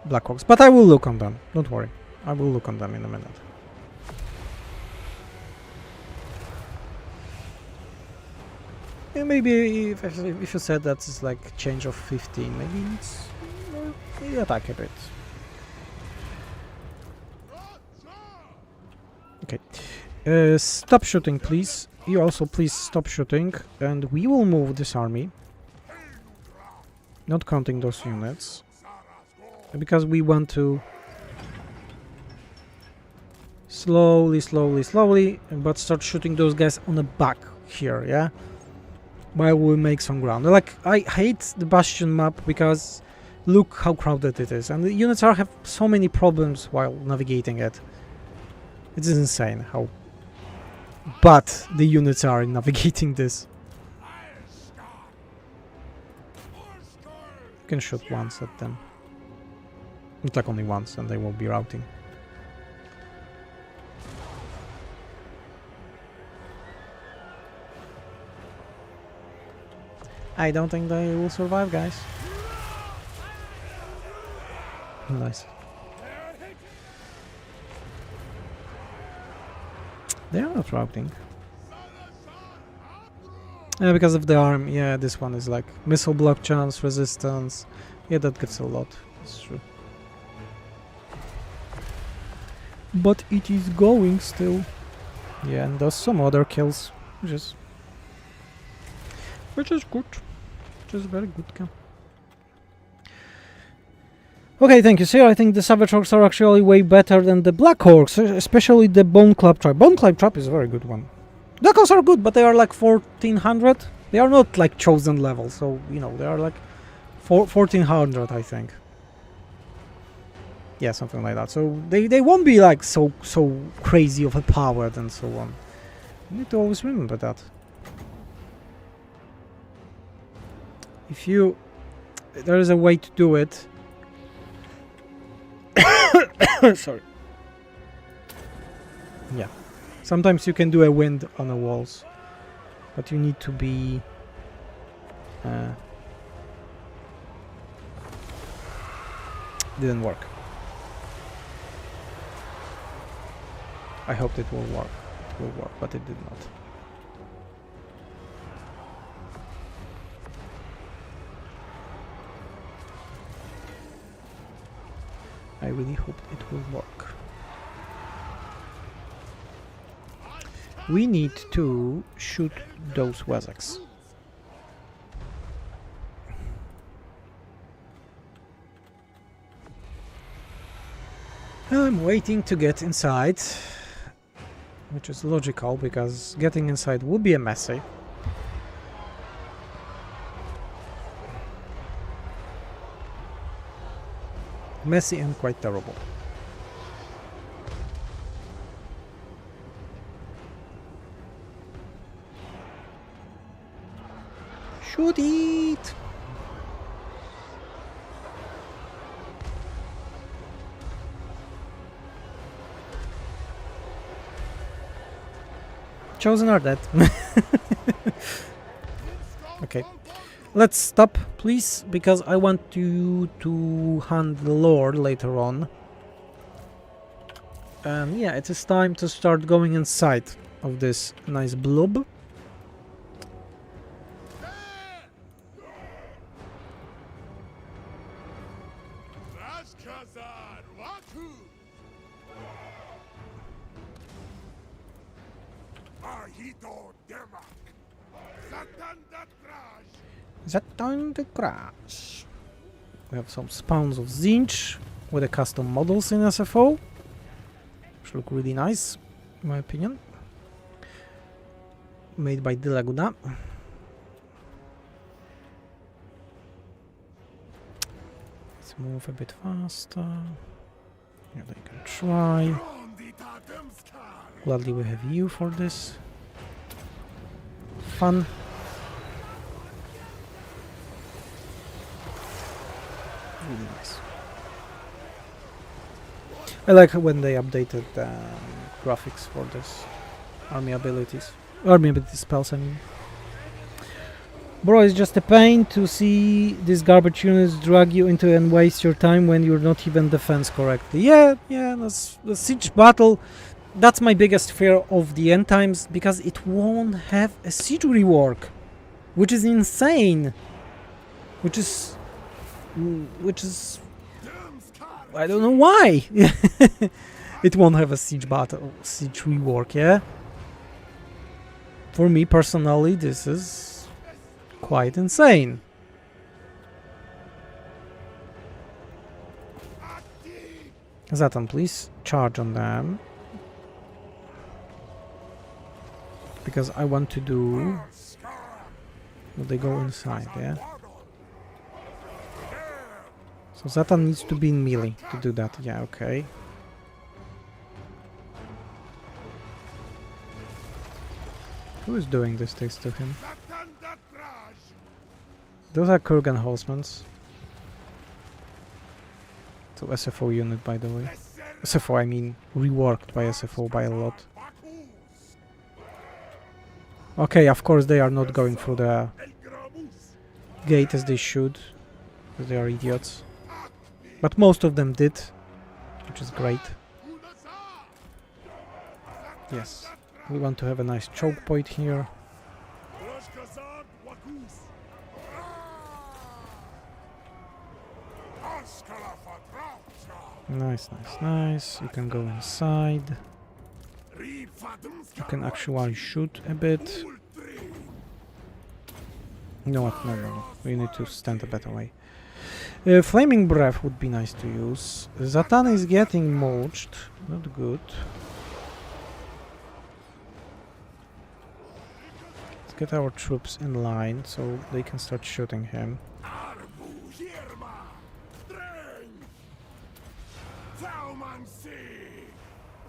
Black Hawks. But I will look on them. Don't worry. I will look on them in a minute. Yeah, maybe if you said that's like change of 15, maybe it's maybe attack a bit. Okay. Stop shooting, please. You also please stop shooting, and we will move this army. Not counting those units, because we want to slowly, but start shooting those guys on the back here, yeah? While we make some ground. Like, I hate the Bastion map because look how crowded it is, and the units have so many problems while navigating it. It is insane how bad the units are in navigating this. You can shoot once at them. Not like only once, and they will be routing. I don't think they will survive, guys. Nice. They are not routing. Yeah, because of the arm. Yeah, this one is like missile block chance, resistance. Yeah, that gets a lot. That's true. But it is going still. Yeah, and does some other kills, which is good. Which is very good. Okay, thank you, sir. I think the Savage Orcs are actually way better than the Black Orcs, especially the Bone Club Tribe. Bone Club Tribe is a very good one. Black Orcs are good, but they are like 1400. They are not like chosen level, so, you know, they are like 1400, I think. Yeah, something like that. So they won't be like so crazy overpowered and so on. You need to always remember that. If you... There is a way to do it. Sorry. Yeah. Sometimes you can do a wind on the walls, but you need to be... Didn't work. I hoped it will work. It will work, but it did not. I really hope it will work. We need to shoot those Wazaks. I'm waiting to get inside, which is logical because getting inside would be a messy. Messy and quite terrible. Shoot it! Chosen are dead. Okay. let's stop, please, because I want you to hunt the Lord later on. And yeah, it is time to start going inside of this nice blob. Zhatan the crash. We have some spawns of Zinch with the custom models in SFO, which look really nice, in my opinion. Made by the Laguna. Let's move a bit faster. Yeah, they can try. Gladly we have you for this. Fun. Really nice. I like when they updated the graphics for this army abilities spells, I mean. Bro, it's just a pain to see these garbage units drag you into and waste your time when you're not even defense correctly. Yeah, the siege battle, that's my biggest fear of the end times, because it won't have a siege rework, which is insane. Which is I don't know why. It won't have a siege rework, yeah? For me personally, this is quite insane. Zhatan, please charge on them. Because I want to do... Will they go inside, yeah? So Zhatan needs to be in melee to do that. Yeah, okay. Who is doing this things to him? Those are Kurgan horsemans. So SFO unit, by the way. SFO, I mean, reworked by SFO by a lot. Okay, of course they are not going through the gate as they should, because they are idiots. But most of them did, which is great. Yes, we want to have a nice choke point here. Nice, nice, nice. You can go inside. You can actually shoot a bit. You know what? No. We need to stand a better way. Flaming Breath would be nice to use. Zhatan is getting mulched. Not good. Let's get our troops in line so they can start shooting him.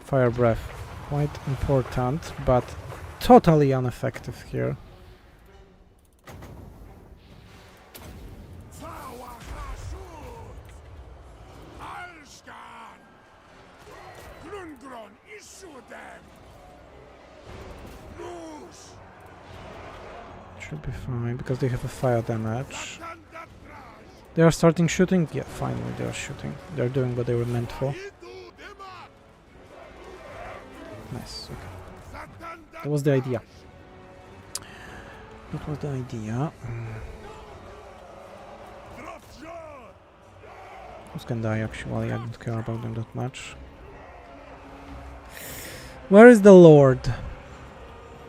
Fire Breath. Quite important, but totally ineffective here. Should be fine, because they have a fire damage. They are starting shooting? Yeah, finally they are shooting. They're doing what they were meant for. Nice, okay. That was the idea. That was the idea. Those can die actually, I don't care about them that much. Where is the Lord?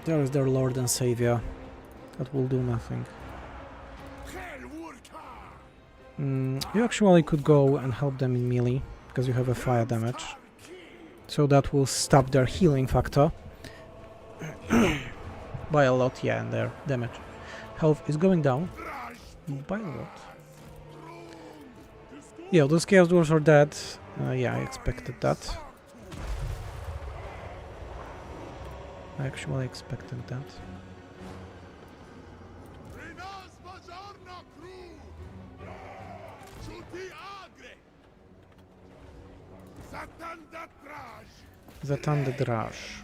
There is their Lord and Savior. That will do nothing. You actually could go and help them in melee, because you have a fire damage. So that will stop their healing factor. By a lot, yeah, and their damage. Health is going down. By a lot. Yeah, those Chaos Dwarves are dead. Yeah, I expected that. I actually expected that. Zhatan the Drash.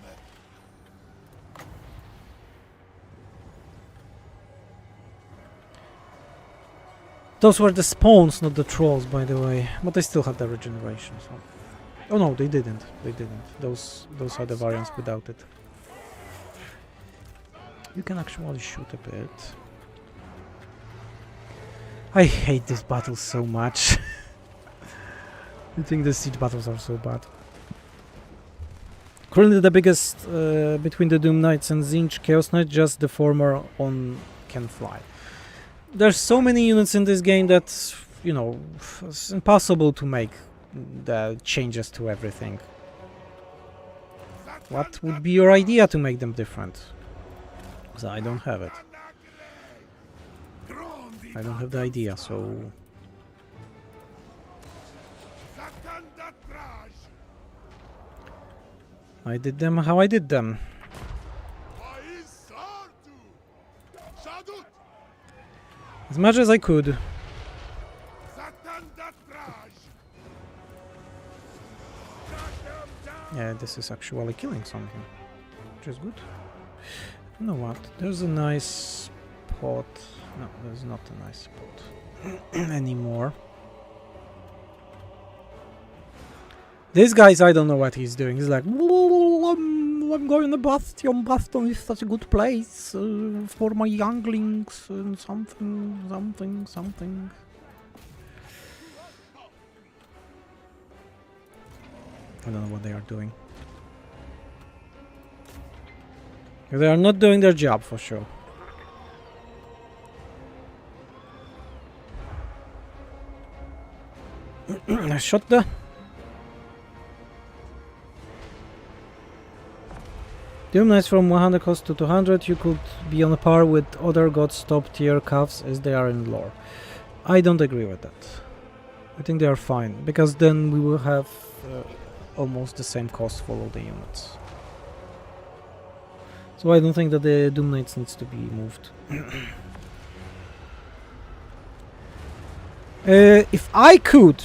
Those were the spawns, not the trolls, by the way. But they still had the regeneration, so... Oh no, they didn't. They didn't. Those are the variants without it. You can actually shoot a bit. I hate these battles so much. I think the siege battles are so bad. Currently the biggest between the Doom Knights and Tzeentch Chaos Knight, just the former can fly. There's so many units in this game that, you know, it's impossible to make the changes to everything. What would be your idea to make them different? Because I don't have it. I don't have the idea, so... I did them how I did them. As much as I could. Yeah, this is actually killing something, which is good. You know what? There's a nice spot. No, there's not a nice spot anymore. This guy's, I don't know what he's doing. He's like, I'm going to Bastion. Bastion is such a good place for my younglings and something. I don't know what they are doing. They are not doing their job for sure. I shot the... Doom Knights from 100 cost to 200, you could be on par with other gods' top tier calves as they are in lore. I don't agree with that. I think they are fine, because then we will have almost the same cost for all the units. So I don't think that the Doom Knights needs to be moved. If I could,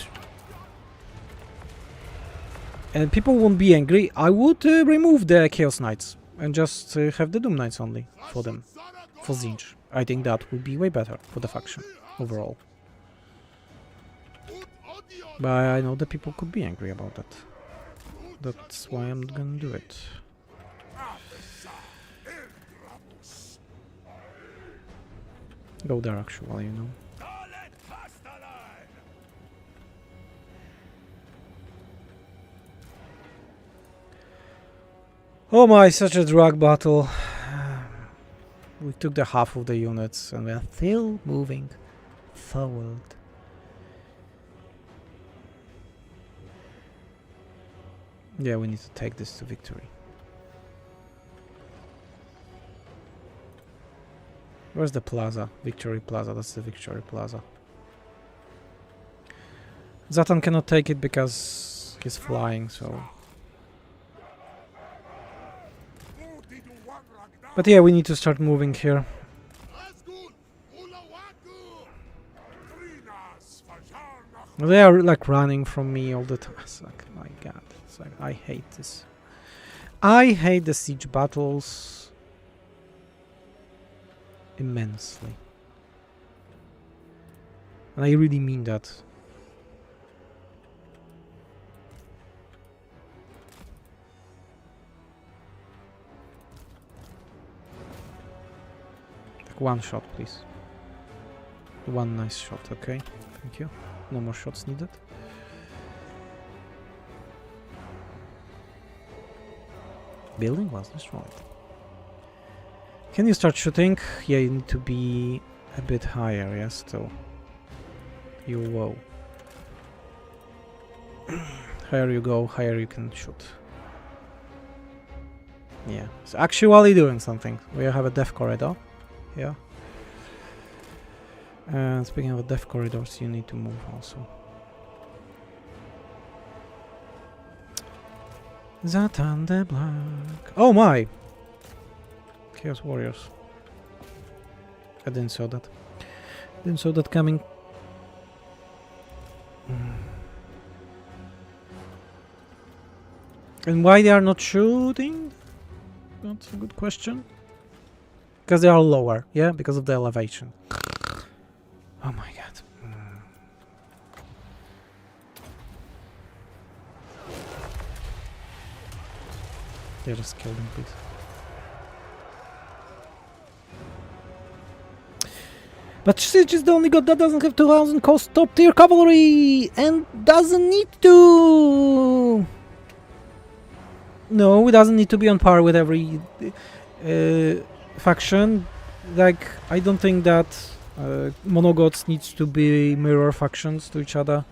and people won't be angry, I would remove the Chaos Knights and just have the Doom Knights only for them, for Tzeentch. I think that would be way better for the faction overall. But I know that people could be angry about that. That's why I'm not gonna do it. Go there actually, you know. Oh my, such a drag battle. We took the half of the units and we are still moving forward. Yeah, we need to take this to victory. Where's the plaza? Victory Plaza, that's the Victory Plaza. Zhatan cannot take it because he's flying, so... But yeah, we need to start moving here. They are like running from me all the time. It's like, my god, it's like, I hate this. I hate the siege battles immensely. And I really mean that. One shot, please. One nice shot, okay? Thank you. No more shots needed. Building was destroyed. Can you start shooting? Yeah, you need to be a bit higher, yes, still. You whoa. Higher you go, higher you can shoot. Yeah, it's actually doing something. We have a death corridor. Yeah. And speaking of death corridors, you need to move also. Zhatan the Black. Oh my! Chaos Warriors. I didn't saw that. Didn't saw that coming. And why they are not shooting? That's a good question. Because they are lower, yeah? Because of the elevation. Oh my god. Yeah, just kill them, please. But Siege is the only god that doesn't have 2000 cost top tier cavalry and doesn't need to. No, it doesn't need to be on par with every faction. Like, I don't think that monogods needs to be mirror factions to each other.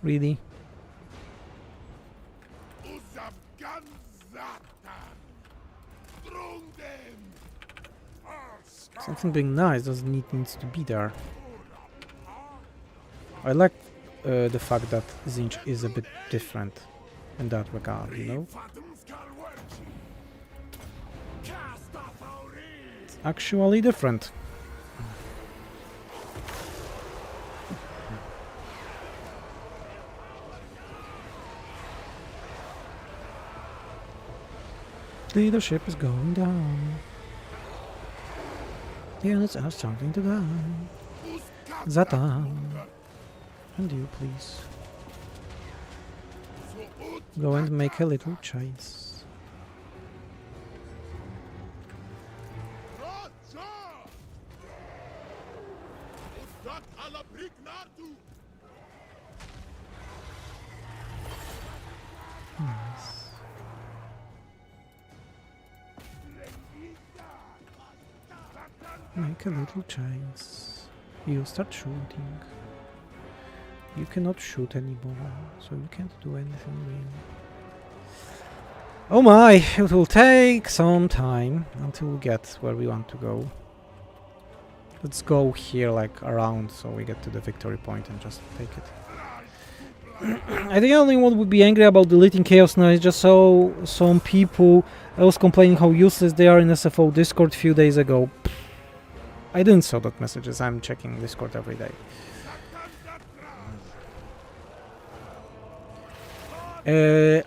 Really. Something being nice doesn't needs to be there. I like the fact that Zinch is a bit different in that regard, you know? It's actually different. Leadership is going down. The units are starting to die. Zhatan. And you, please. Go and make a little chase. Nice. Make a little chase. You start shooting. You cannot shoot anymore, so you can't do anything really. Oh my, it will take some time until we get where we want to go. Let's go here like around so we get to the victory point and just take it. I think the only one would be angry about deleting Chaos Knights, just so some people I was complaining how useless they are in SFO Discord a few days ago. I didn't saw that messages, I'm checking Discord every day.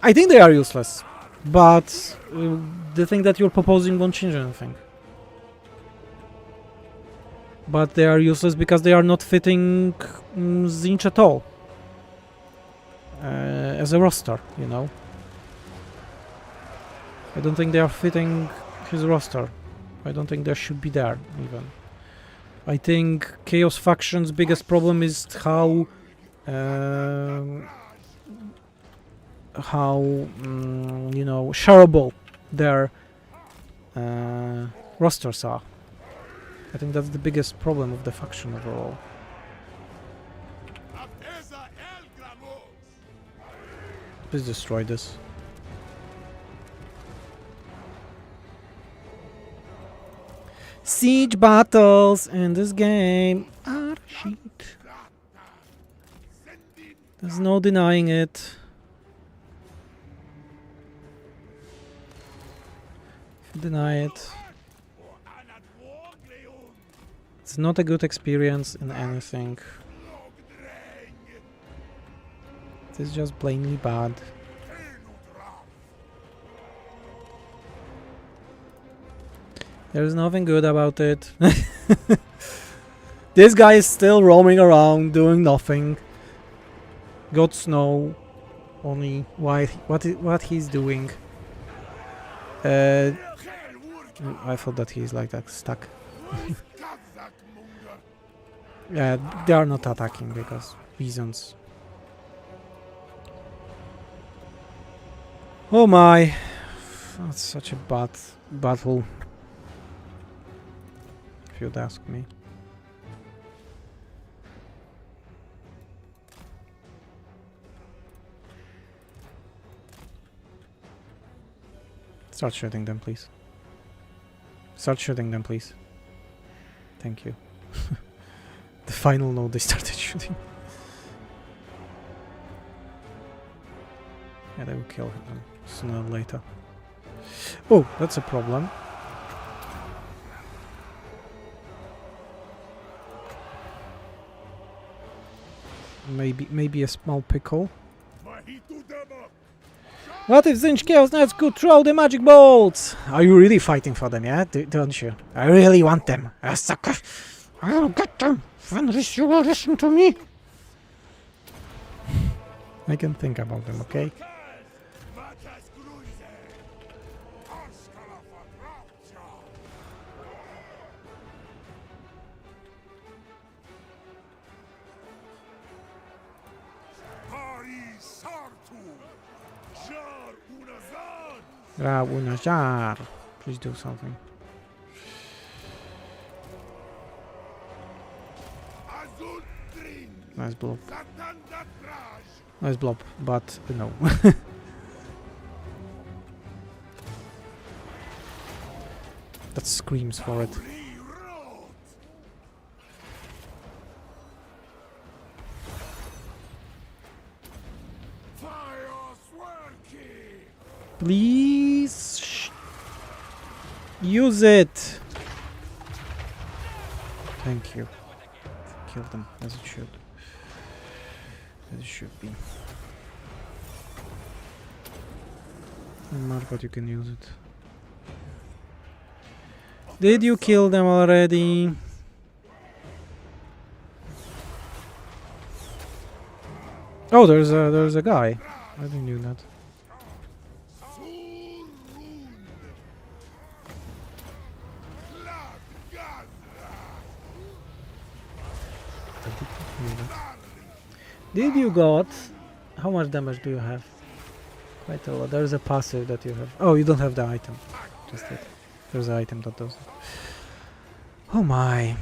I think they are useless, but the thing that you're proposing won't change anything. But they are useless because they are not fitting Zinch at all. As a roster, you know. I don't think they are fitting his roster. I don't think they should be there, even. I think Chaos Faction's biggest problem is how you know, shareable their rosters are. I think that's the biggest problem of the faction overall. Please destroy this. Siege battles in this game are shit. There's no denying it. Deny it. It's not a good experience in anything. It is just plainly bad. There's nothing good about it. This guy is still roaming around doing nothing. Gods know only what he's doing. I thought that he's like that stuck. Yeah, they are not attacking because reasons. Oh my, that's such a bad battle, if you'd ask me. Start shooting them, please. Start shooting them, please. Thank you. The final note, they started shooting. Yeah, they will kill him sooner or later. Oh, that's a problem. Maybe a small pickle. What if Zinch Chaos Knights could throw the magic bolts? Are you really fighting for them, yeah? Don't you? I really want them. A sucker. I will get them. When you will listen to me. I can think about them, okay? Rabunajar. Please do something. Nice blob. Nice blob, but no. That screams for it. Please use it. Thank you. Kill them as it should. As it should be. Mark, but you can use it. Did you kill them already? Oh, there's a guy. I didn't know that. Did you got? How much damage do you have? Quite a lot. There's a passive that you have. Oh, you don't have the item. Just it. There's an item that does it. Oh my.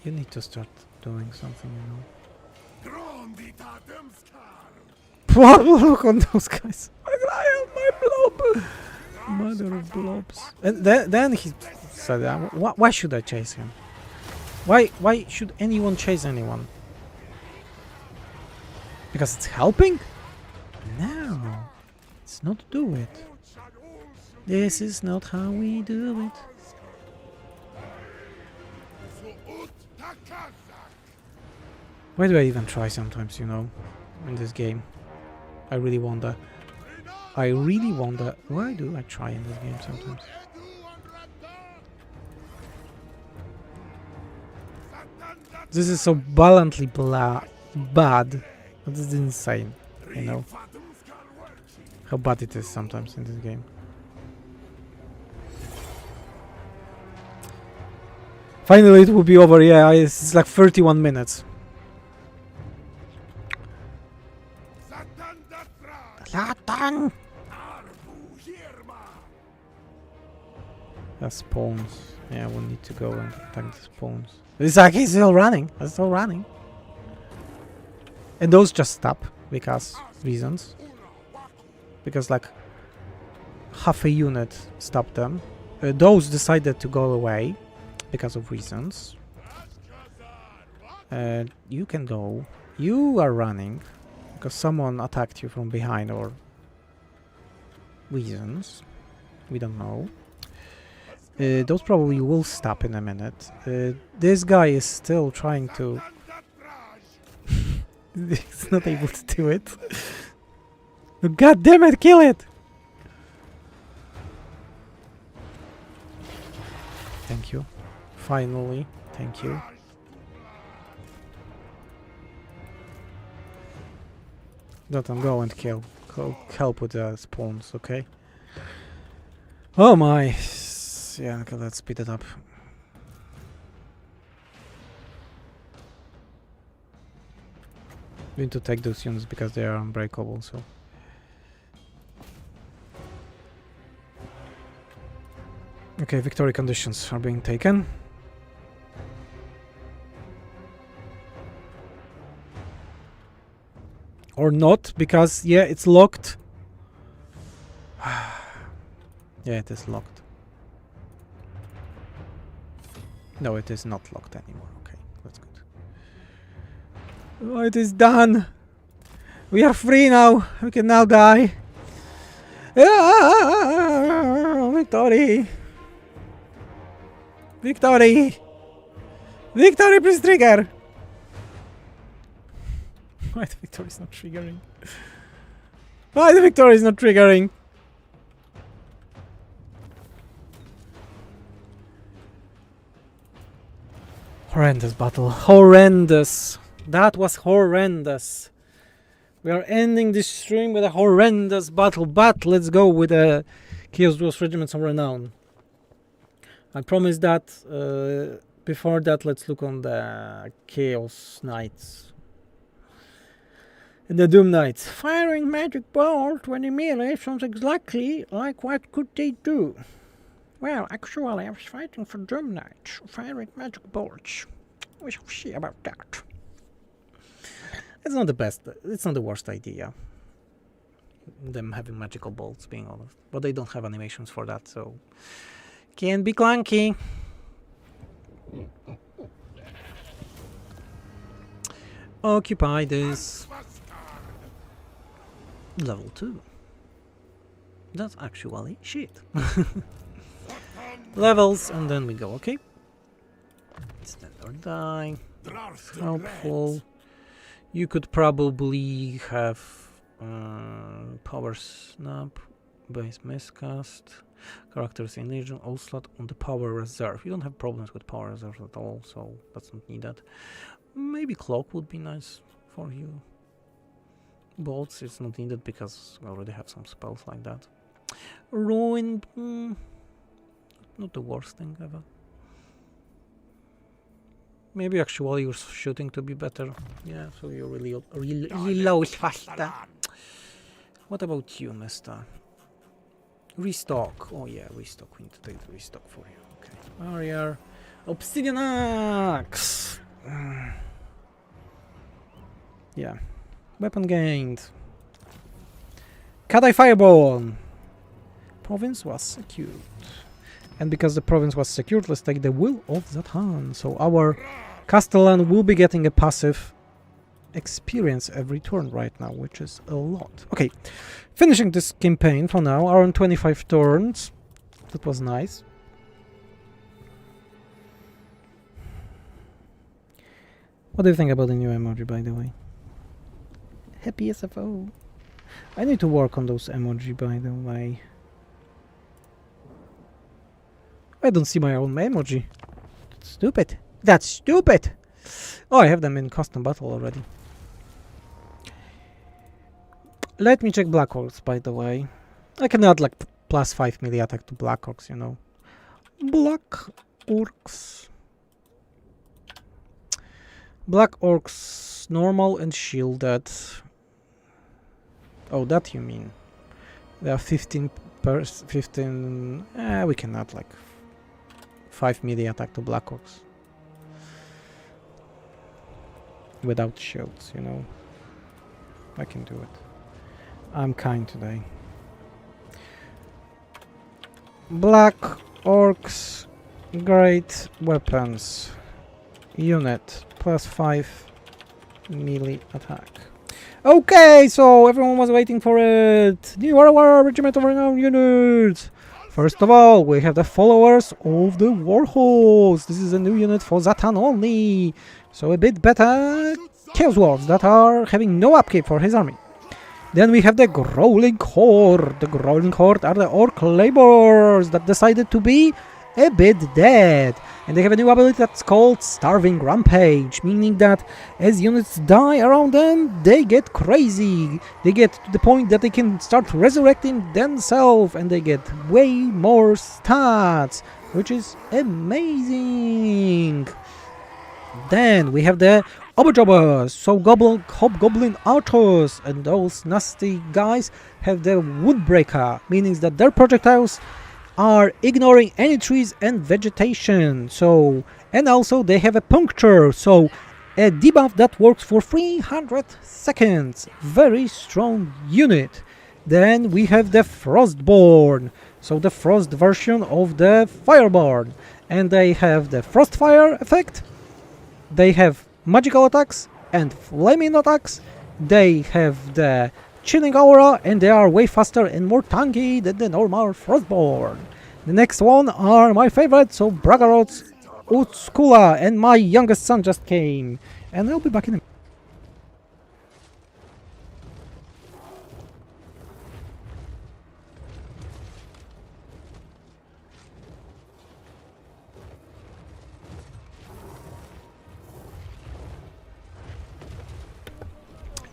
You need to start doing something, you know. Look on those guys. I have my blob. Mother of blobs. And then he said, why should I chase him? Why should anyone chase anyone? Because it's helping? No. It's not do it. This is not how we do it. Why do I even try sometimes, you know, in this game? I really wonder. Why do I try in this game sometimes? This is so bluntly bad. This is insane, you know, how bad it is sometimes in this game. Finally it will be over, yeah, it's like 31 minutes. Zhatan! That spawns. Yeah, we'll need to go and attack the spawns. It's like he's still running. It's still running. And those just stop because reasons. Because like half a unit stopped them. Those decided to go away because of reasons. You can go. You are running because someone attacked you from behind or reasons. We don't know. Those probably will stop in a minute. This guy is still trying to... He's not able to do it. God damn it, kill it! Thank you. Finally, thank you. Zhatan, go and kill. Go help with the spawns, okay? Oh my... Yeah, okay, let's speed it up. We need to take those units because they are unbreakable, so... Okay, victory conditions are being taken. Or not, because, yeah, it's locked. Yeah, it is locked. No, it is not locked anymore. Okay, that's good. Oh, it is done! We are free now! We can now die! Ah, victory! Victory! Victory, please trigger! Why the victory is not triggering? Why the victory is not triggering? Horrendous battle. Horrendous. That was horrendous. We are ending this stream with a horrendous battle, but let's go with a Chaos Duos Regiments of Renown. I promise that. Before that, let's look on the Chaos Knights. The Doom Knights. Firing magic bolt when in melee sounds exactly like what could they do. Well, actually, I was fighting for Doom Knights, firing magic bolts. We shall see about that. It's not the best, it's not the worst idea. Them having magical bolts, being honest. But they don't have animations for that, so... Can be clunky. Occupy this. Level 2. That's actually shit. Levels, and then we go, okay? Stand or die. Helpful. You could probably have power snap, base miscast, characters in Legion, all slot on the power reserve. You don't have problems with power reserve at all, so that's not needed. Maybe cloak would be nice for you. Bolts it's not needed because we already have some spells like that. Ruin, not the worst thing ever. Maybe actually your shooting to be better. Yeah, so you reload faster. What about you, mister? Restock. Oh yeah, restock. We need to take the restock for you. Okay. Warrior. Obsidian axe. Yeah. Weapon gained. Kadai Fireball. Province was secured. And because the province was secured, let's take the Will of Zhatan. So our Castellan will be getting a passive experience every turn right now, which is a lot. Okay, finishing this campaign for now, around 25 turns. That was nice. What do you think about the new emoji, by the way? Happy SFO. I need to work on those emoji, by the way. I don't see my own emoji. That's stupid. That's stupid! Oh, I have them in custom battle already. Let me check Black Orcs, by the way. I can add like plus 5 melee attack to Black Orcs, you know. Black Orcs. Black Orcs, normal and shielded. Oh, that you mean. There are 15 we can add like 5 melee attack to Black Orcs. Without shields, you know. I can do it. I'm kind today. Black Orcs, great weapons. Unit, plus 5 melee attack. Okay, so everyone was waiting for it. New RoR regiment of renowned units. First of all, we have the followers of the Warhorse. This is a new unit for Zhatan only. So a bit better Chaos Dwarves that are having no upkeep for his army. Then we have the Growling Horde. The Growling Horde are the Orc laborers that decided to be a bit dead. And they have a new ability that's called Starving Rampage, meaning that as units die around them, they get crazy. They get to the point that they can start resurrecting themselves and they get way more stats, which is amazing. Then we have the Oberjobbers, so Hobgoblin Archers, and those nasty guys have the Woodbreaker, meaning that their projectiles are ignoring any trees and vegetation. So, and also they have a puncture, so a debuff that works for 300 seconds. Very strong unit. Then we have the Frostborn, so the frost version of the Fireborn, and they have the Frostfire effect. They have magical attacks and flaming attacks. They have the Chilling Aura, and they are way faster and more tanky than the normal Frostborn. The next one are my favorites, so Bragaroth's Utskula, and my youngest son just came. And I'll be back in a minute.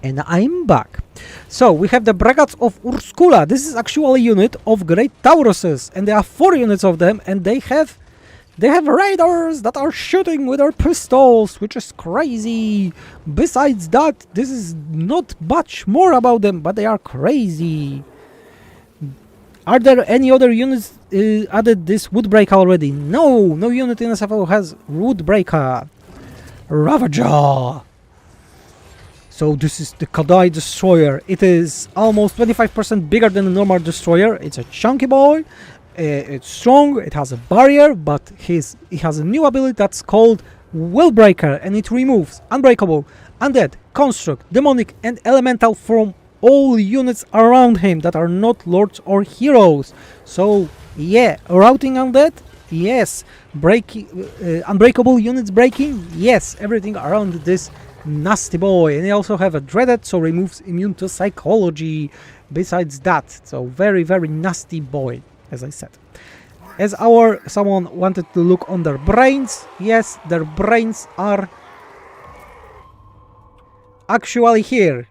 And I'm back. So we have the Bragats of Urskula. This is actually a unit of Great Tauruses, and there are 4 units of them, and they have They have raiders that are shooting with their pistols, which is crazy. Besides that, this is not much more about them, but they are crazy. Are there any other units added this Woodbreaker already? No, no unit in SFO has Woodbreaker. Ravager. So this is the Kadai Destroyer. It is almost 25% bigger than a normal destroyer. It's a chunky boy. It's strong. It has a barrier, but it has a new ability that's called Willbreaker, and it removes Unbreakable, Undead, Construct, Demonic, and Elemental from all units around him that are not lords or heroes. So yeah, routing Undead, yes. Breaking Unbreakable units breaking, yes. Everything around this nasty boy. And they also have a Dreaded, so removes immune to psychology. Besides that, so very, very nasty boy, as I said. As someone wanted to look on their brains, yes, their brains are actually here.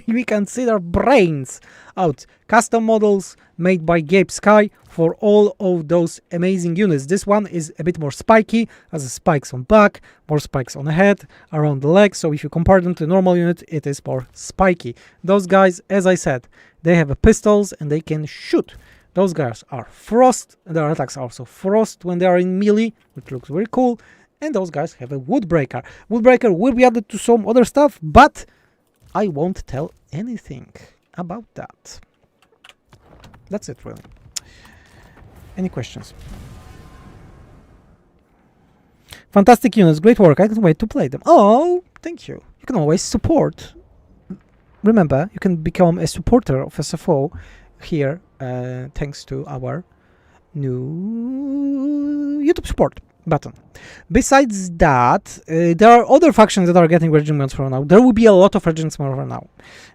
We can see their brains out. Custom models made by Gabe Sky for all of those amazing units. This one is a bit more spiky, has spikes on back, more spikes on the head, around the legs. So if you compare them to a normal unit, it is more spiky. Those guys, as I said, they have pistols and they can shoot. Those guys are frost, and their attacks are also frost when they are in melee, which looks very cool. And those guys have a Woodbreaker. Woodbreaker will be added to some other stuff, but I won't tell anything about that. That's it, really. Any questions? Fantastic units, great work. I can't wait to play them. Oh, thank you. You can always support. Remember, you can become a supporter of SFO here, thanks to our new YouTube support button. Besides that, there are other factions that are getting regiments from now. There will be a lot of regiments from now.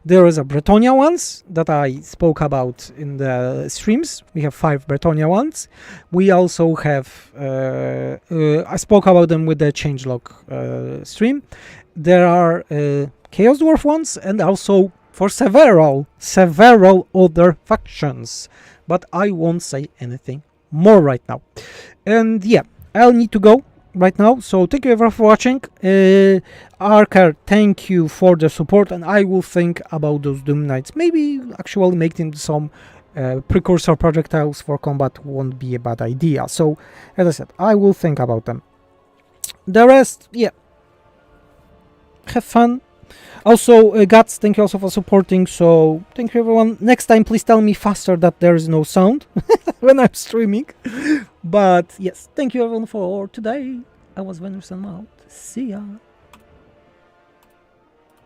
There is a Bretonia ones that I spoke about in the streams. We have 5 Bretonia ones. We also have, I spoke about them with the changelog stream. There are Chaos Dwarf ones, and also for several other factions. But I won't say anything more right now. And yeah, I'll need to go right now, so thank you everyone for watching. Archer, thank you for the support, and I will think about those Doom Knights. Maybe actually making some precursor projectiles for combat won't be a bad idea. So, as I said, I will think about them. The rest, yeah, have fun. Also, Guts, thank you also for supporting, so thank you everyone. Next time, please tell me faster that there is no sound when I'm streaming. But yes, thank you everyone for today. I was Venus and out. See ya.